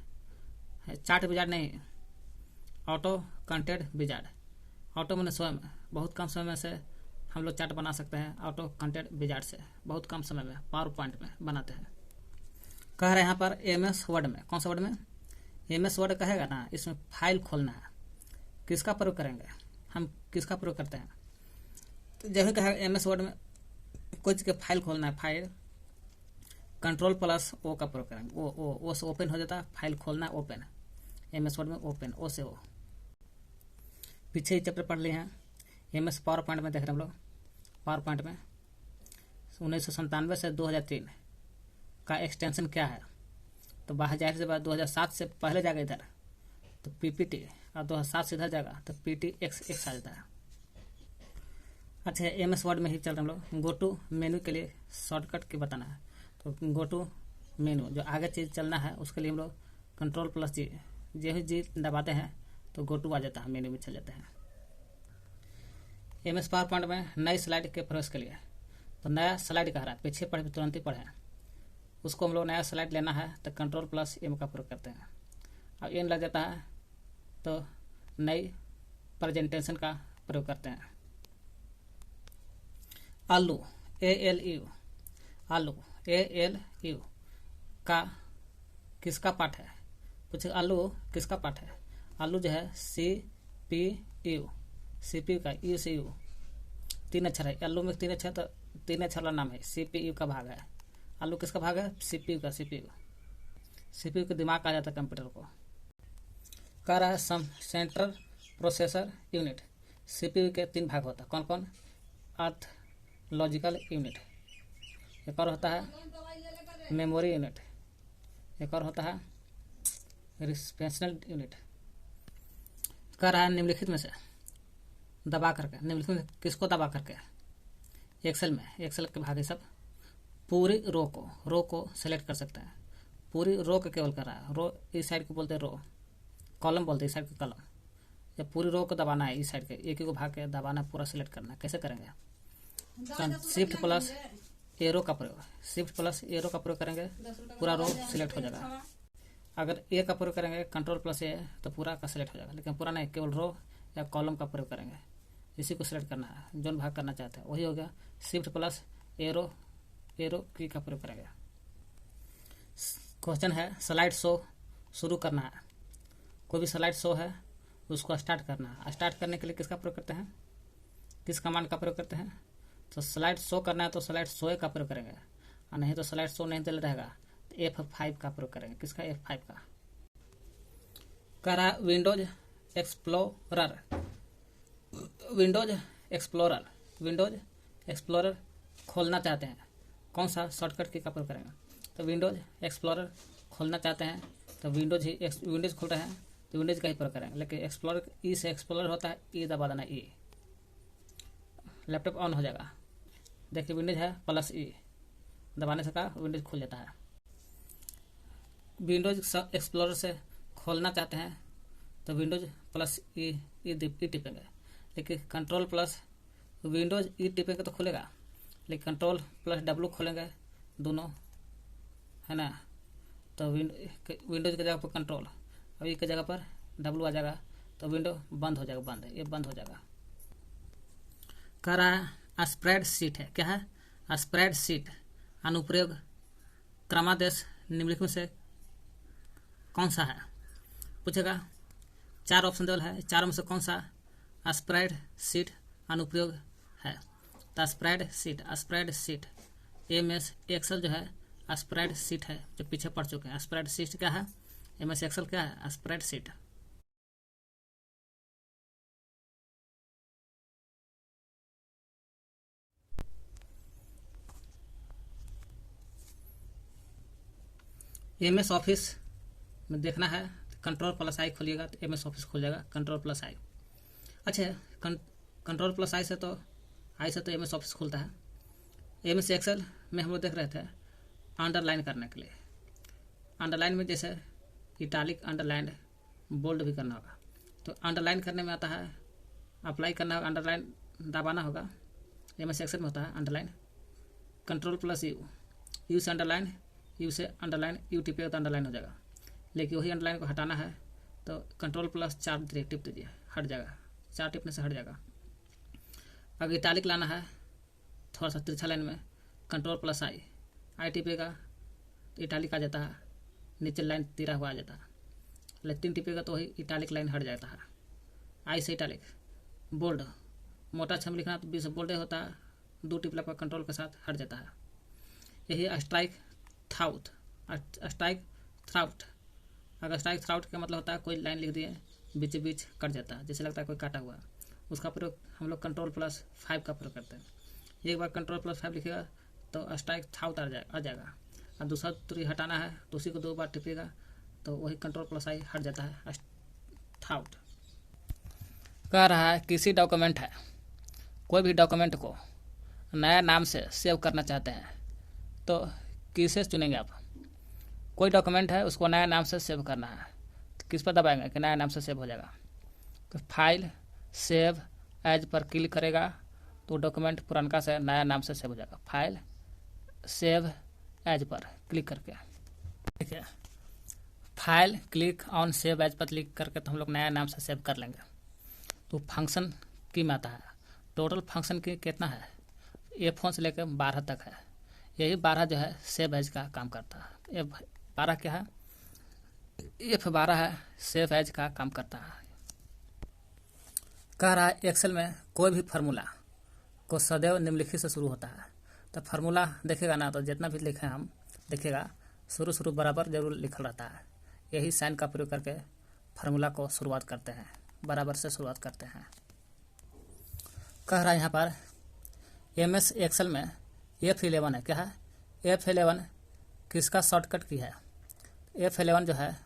चार्ट विजार्ड नहीं, ऑटो कंटेंट विजार्ड। ऑटो मैंने स्वयं बहुत कम समय में से हम लोग चार्ट बना सकते हैं, ऑटो कंटेंट विजार्ड से बहुत कम समय में पावर पॉइंट में बनाते हैं। कह रहे हैं यहाँ पर MS वर्ड में, कौन सा वर्ड में, MS वर्ड कहेगा ना, इसमें फाइल खोलना है। किसका प्रयोग करेंगे हम, किसका प्रयोग करते हैं, तो जब भी कहेगा MS वर्ड में कोई चीज़ का फाइल खोलना है, फाइल Ctrl+O का प्रयोग करेंगे। ओ से ओपन हो जाता है, फाइल खोलना ओपन, MS वर्ड में ओपन, ओ से ओ। पीछे ही चैप्टर पढ़ लिए हैं MS पावर पॉइंट में, देख रहे हैं हम लोग। पावर पॉइंट में 1997 से 2003 का एक्सटेंशन क्या है, तो बाहर जाहिर से बात 2007 से पहले जाएगा इधर तो PPT, और 2007 से इधर जाएगा तो PTX आ जाता है। अच्छा MS वर्ड में ही चल रहे हम लोग। गो टू मेन्यू के लिए शॉर्टकट की बताना है, तो गो टू मेन्यू जो आगे चीज़ चलना है उसके लिए हम लोग Ctrl+G, जो ही जी दबाते हैं तो गो टू आ जाता है, मेन्यू में चल जाता है। MS पावर पॉइंट में नई स्लाइड के प्रवेश के लिए, तो नया स्लाइड कह रहा है, पीछे पढ़े तुरंत ही पढ़े, उसको हम लोग नया स्लाइड लेना है तो Ctrl+M का प्रयोग करते हैं। अब एन लग जाता है तो नई प्रेजेंटेशन का प्रयोग करते हैं। आलू ALU का किसका पार्ट है, पूछे आलू किसका पार्ट है। आलू जो है CPU CPU का यू से यू 3 अक्षर है, आलू में 3 अक्षर, तो 3 अक्षर वाला नाम है, CPU का भाग है। आलू किसका भाग है? CPU का। CPU का दिमाग कहा जाता है कंप्यूटर को। कह रहा है सेंट्रल प्रोसेसर यूनिट। CPU के 3 भाग होता है, कौन कौन? अर्थ लॉजिकल यूनिट, एक और होता है मेमोरी यूनिट, एक और होता है रिस्पेंशनल यूनिट। कह रहा है निम्नलिखित में से दबा करके, निम्नलिखित में किसको दबा करके? एक्सेल के भाग है सब। पूरी रो को सेलेक्ट कर सकते हैं। पूरी रो को केवल कर रहा है, रो इस साइड को बोलते हैं रो, कॉलम बोलते हैं इस साइड के कॉलम। जब पूरी रो को दबाना है, इस साइड के एक को भाग के दबाना, पूरा सेलेक्ट करना है। कैसे करेंगे? शिफ्ट प्लस एरो का प्रयोग करेंगे, पूरा रो सिलेक्ट हो जाएगा। अगर ए का प्रयोग करेंगे कंट्रोल प्लस ए तो पूरा का सिलेक्ट हो जाएगा, लेकिन पूरा नहीं, केवल रो या कॉलम का प्रयोग करेंगे। इसी को सिलेक्ट करना है, जो भाग करना चाहते हैं वही हो गया। शिफ्ट प्लस एरो की का प्रयोग करेंगे। क्वेश्चन है स्लाइड शो शुरू करना है। कोई भी स्लाइड शो है उसको स्टार्ट करना है। स्टार्ट करने के लिए किसका प्रयोग करते हैं? किस कमांड का प्रयोग करते हैं? तो स्लाइड शो करना है तो स्लाइड शो का प्रयोग करेंगे, और नहीं तो स्लाइड शो नहीं दे रहेगा तो F5 का प्रयोग करेंगे। किसका? F5 का। कह रहा विंडोज एक्सप्लोरर खोलना चाहते हैं, कौन सा शॉर्टकट की का प्रयोग करेंगे? तो विंडोज एक्सप्लोरर खोलना चाहते हैं तो विंडोज खोल रहे हैं तो विंडोज का ही प्रयोग करेंगे। लेकिन एक्सप्लोरर ई से एक्सप्लोरर होता है, ई दबा देना, ई। लैपटॉप ऑन हो जाएगा। देखिए विंडोज है प्लस ई दबाने से का विंडोज खुल जाता है। विंडोज एक्सप्लोरर से खोलना चाहते हैं तो विंडोज प्लस ई टिपेंगे, लेकिन कंट्रोल प्लस विंडोज ई टिपेंगे तो खुलेगा, लेकिन कंट्रोल प्लस W खोलेंगे दोनों, है ना। तो विंडोज की जगह पर कंट्रोल, अब ई की जगह पर W आ जाएगा तो विंडो बंद हो जाएगा, ये बंद हो जाएगा। कह रहा है स्प्रेड शीट है, क्या है? स्प्रेड शीट अनुप्रयोग क्रमादेश निम्नलिखित में से कौन सा है? पूछेगा। 4 ऑप्शन देवल है, चारों में से कौन सा स्प्रेड शीट अनुप्रयोग है? तो स्प्रेड शीट MS एक्सेल जो है स्प्रेड शीट है, जो पीछे पढ़ चुके हैं। स्प्रेड शीट क्या है? MS एक्सेल क्या है? Spread sheet. MS ऑफिस में देखना है कंट्रोल प्लस आई खोलिएगा तो MS ऑफिस खुल जाएगा, कंट्रोल प्लस आई। अच्छा, कंट्रोल प्लस आई से तो MS ऑफिस खुलता है। MS एक्सेल में हम लोग देख रहे थे अंडरलाइन करने के लिए। अंडरलाइन में जैसे इटालिक, अंडरलाइन, बोल्ड भी करना होगा। तो अंडरलाइन करने में आता है, अप्लाई करना होगा, अंडरलाइन दबाना होगा। MS एक्सेल में होता है अंडरलाइन, कंट्रोल प्लस यू से अंडरलाइन, यू से अंडरलाइन, यू टिपे तो अंडरलाइन हो जाएगा। लेकिन वही अंडरलाइन को हटाना है तो कंट्रोल प्लस 4 टिप दीजिए, हट जाएगा। 4 टिपने से हट जाएगा। अगर इटालिक लाना है थोड़ा सा तिरछा लाइन में, कंट्रोल प्लस आई टिपेगा तो इटालिक आ जाता है, नीचे लाइन तिरा हुआ आ जाता है। लेकिन टिपेगा तो वही इटालिक लाइन हट जाता है। आई से इटालिक, बोल्ड, मोटा अक्षर में लिखना तो 20 बोल्ड होता है, 2 टिप लगा कंट्रोल के साथ हट जाता है। यही स्ट्राइक थ्राउट। अगर स्ट्राइक थ्राउट का मतलब होता है कोई लाइन लिख दिए बीच बीच कट जाता है, जैसे लगता है कोई काटा हुआ। उसका प्रयोग हम लोग कंट्रोल प्लस 5 का प्रयोग करते हैं। एक बार कंट्रोल प्लस 5 लिखेगा तो स्ट्राइक थ्राउट आ जाएगा। और दूसरा त्रुटि हटाना है तो उसी को 2 बार टिपेगा तो वही कंट्रोल प्लस आई हट जाता है, थ्राउट। कह रहा है किसी डॉक्यूमेंट है, कोई भी डॉक्यूमेंट को नया नाम से सेव करना चाहते हैं तो किसे चुनेंगे आप? कोई डॉक्यूमेंट है उसको नया नाम से सेव करना है तो किस पर दबाएंगे कि नया नाम से सेव हो जाएगा? तो फाइल सेव एज पर क्लिक करेगा तो डॉक्यूमेंट पुरानका से नया नाम से सेव हो जाएगा। फाइल सेव एज पर क्लिक करके, ठीक है। File click on save as पर क्लिक करके तो हम लोग नया नाम से सेव कर लेंगे। तो फंक्शन की में आता है, टोटल फंक्शन की कितना है? F1 से लेकर 12 तक है। यही 12 जो है सेव एज का काम करता है। F12 क्या है? F12 है सेव एज का काम करता है। कह रहा है एक्सेल में कोई भी फार्मूला को सदैव निम्नलिखित से शुरू होता है। तो फार्मूला देखेगा ना, तो जितना भी लिखे हम देखिएगा शुरू बराबर जरूर लिखल रहता है। यही साइन का प्रयोग करके फार्मूला को शुरुआत करते हैं, बराबर से शुरुआत करते हैं। कह रहा है यहाँ पर MS एक्सेल में F11 है। क्या है? F11 किसका शॉर्टकट की है? F11 जो है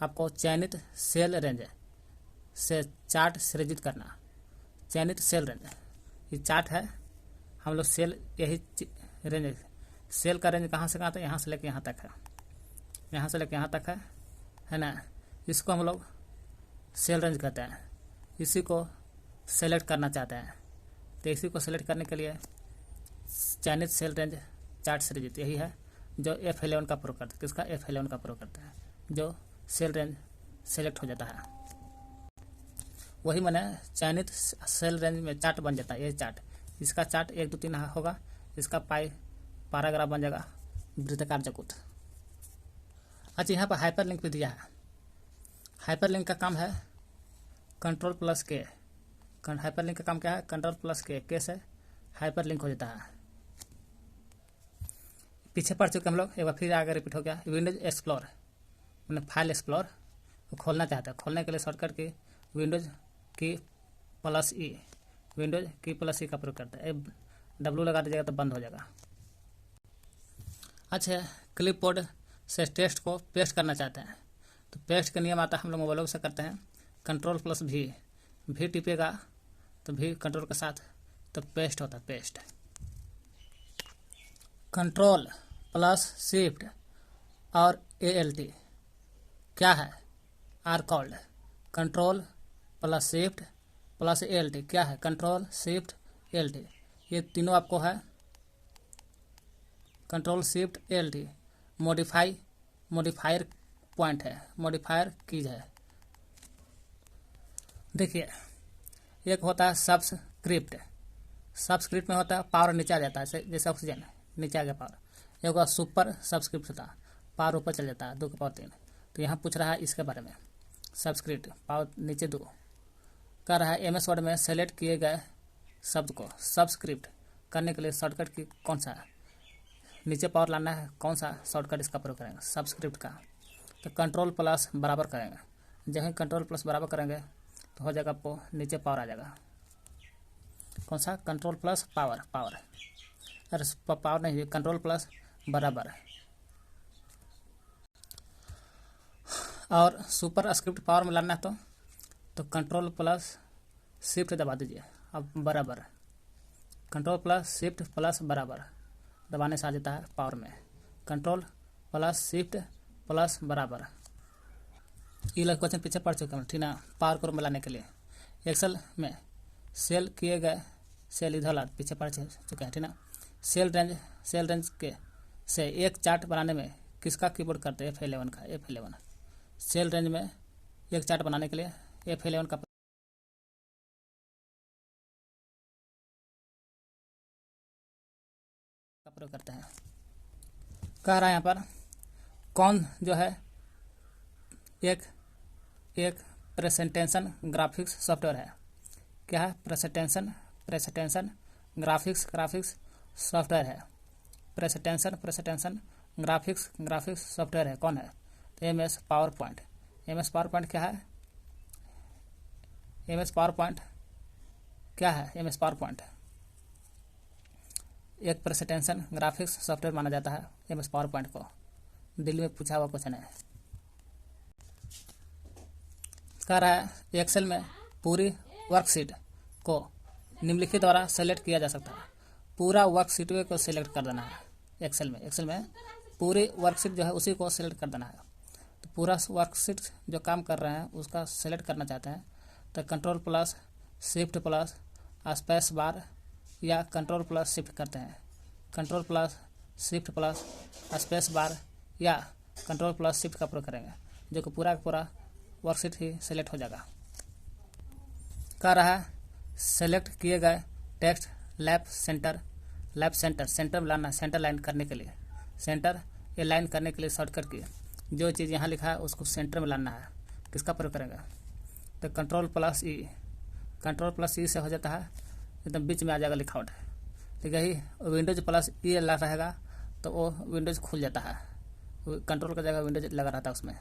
आपको चयनित सेल रेंज से चार्ट सृजित करना। चयनित सेल रेंज ये चार्ट है, हम लोग सेल यही रेंज, सेल का रेंज कहाँ से कहाँ तक, यहाँ से लेके यहाँ तक है, यहाँ से लेके यहाँ तक है ना। इसको हम लोग सेल रेंज कहते हैं। इसी को सेलेक्ट करना चाहते हैं, तो इसी को सेलेक्ट करने के लिए चयनित सेल रेंज चार्ट सृजित यही है जो F11 का प्रयोग करते हैं। किसका? F11 का प्रयोग करते हैं, जो सेल रेंज सेलेक्ट हो जाता है। वही मैंने चयनित सेल रेंज में चार्ट बन जाता है। ये चार्ट, इसका चार्ट 1 2 3 होगा, इसका पैराग्राफ बन जाएगा वृत्ताकार जकुट। अच्छा, यहाँ पर हाइपर लिंक भी दिया है। हाइपर लिंक का काम है Ctrl+K। हाइपर लिंक का काम क्या है? Ctrl+K से हाइपर लिंक हो जाता है। पीछे पढ़ चुके हम लोग, एक बार फिर आगे रिपीट हो गया। विंडोज एक्सप्लोर मैंने फाइल एक्सप्लोर को खोलना चाहता है। खोलने के लिए शॉर्टकट की विंडोज की +E, विंडोज की +E का प्रयोग करता है। W लगा दीजिएगा तो बंद हो जाएगा। अच्छा, क्लिपबोर्ड से टेक्स्ट को पेस्ट करना चाहते हैं, तो पेस्ट का नियम आता है, हम लोग मोबाइलों से करते हैं। Ctrl+V, भी टिपेगा तो भी कंट्रोल के साथ तो पेस्ट होता है, पेस्ट। Ctrl+Shift और ALT क्या है? आर कॉल्ड Ctrl+Shift+ALT क्या है? Ctrl+Shift+ALT, ये तीनों आपको है। Ctrl+Shift+ALT मॉडिफायर पॉइंट है, मॉडिफायर कीज है। देखिए, एक होता है सबस्क्रिप्ट। सबस्क्रिप्ट में होता है पावर नीचे आ जाता है, जैसे ऑक्सीजन नीचे आ गया पावर। एक होता सुपर सबस्क्रिप्ट होता है, पावर ऊपर चल जाता है 2 के पावर 3। तो यहाँ पूछ रहा है इसके बारे में। सबस्क्रिप्ट पावर नीचे 2 कर रहा है। MS वर्ड में सेलेक्ट किए गए शब्द को सबस्क्रिप्ट करने के लिए शॉर्टकट की कौन सा है? नीचे पावर लाना है, कौन सा शॉर्टकट इसका प्रयोग करेंगे? सबस्क्रिप्ट का। तो Ctrl+ बराबर करेंगे। जब ही Ctrl+ बराबर करेंगे तो हो जाएगा, आपको नीचे पावर आ जाएगा। कौन सा? Ctrl+ पावर, अरे पावर नहीं, Ctrl+ बराबर। और सुपर स्क्रिप्ट पावर में लाना है तो Ctrl+Shift दबा दीजिए। अब बराबर, Ctrl+Shift+ बराबर दबाने से आ जाता है पावर में। Ctrl+Shift+ बराबर। ये लोग क्वेश्चन पीछे पढ़ चुके हैं, ठीक ना। पावर को मिलाने के लिए एक्सेल में सेल किए गए सेल इधर पीछे पढ़ चुके हैं, ठीक ना। सेल रेंज के से एक चार्ट बनाने में किसका कीबोर्ड करते हैं? F11 का। F11 सेल रेंज में एक चार्ट बनाने के लिए F11 का प्रयोग करते हैं। कह रहा है यहाँ पर कौन जो है एक प्रेजेंटेशन ग्राफिक्स सॉफ्टवेयर है। क्या है? प्रेजेंटेशन ग्राफिक्स सॉफ्टवेयर है। प्रेजेंटेशन ग्राफिक्स सॉफ्टवेयर है। कौन है? तो MS पावरपॉइंट। MS पावरपॉइंट क्या है? MS पावरपॉइंट क्या है? MS पावरपॉइंट एक प्रेजेंटेशन ग्राफिक्स सॉफ्टवेयर माना जाता है। MS पावरपॉइंट को दिल्ली में पूछा हुआ क्वेश्चन है। कह रहा है एक्सेल में पूरी वर्कशीट को निम्नलिखित द्वारा सेलेक्ट किया जा सकता है। पूरा वर्कशीट को सिलेक्ट कर देना है। एक्सेल में पूरी वर्कशीट जो है उसी को सिलेक्ट कर देना है। तो पूरा वर्कशीट जो काम कर रहे हैं उसका सेलेक्ट करना चाहते हैं तो Ctrl+Shift+SpaceBar या Ctrl+Shift करते हैं। Ctrl+Shift+SpaceBar या Ctrl+Shift का प्रयोग करेंगे, जो कि पूरा का पूरा वर्कशीट ही सेलेक्ट हो जाएगा। कह रहा है सेलेक्ट किए गए टेक्स्ट लैप सेंटर में लाना। सेंटर लाइन करने के लिए लाइन करने के लिए शॉर्टकट की जो चीज़ यहाँ लिखा है उसको सेंटर में लाना है। किसका प्रयोग करेंगे? तो Ctrl+E Ctrl+E से हो जाता है, एकदम बीच में आ जाएगा लिखावट। ठीक है, ही Windows+E रहेगा तो वो विंडोज खुल जाता है, कंट्रोल का जगह विंडोज लगा रहता है उसमें।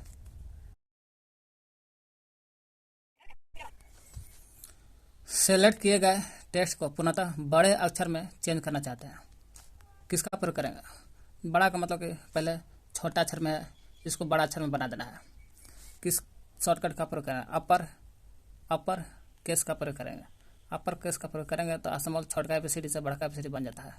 सेलेक्ट किए गए टेक्स्ट को पुनः बड़े अक्षर में चेंज करना चाहते हैं, किसका प्रयोग करेंगे? बड़ा का मतलब कि पहले छोटा अक्षर में है, इसको बड़ा अक्षर में बना देना है। किस शॉर्टकट का प्रयोग करेंगे? अपर केस का प्रयोग करेंगे। अपर केस का प्रयोग करेंगे तो स्मॉल छोटा एबीसीडी से बड़ा एबीसीडी बन जाता है।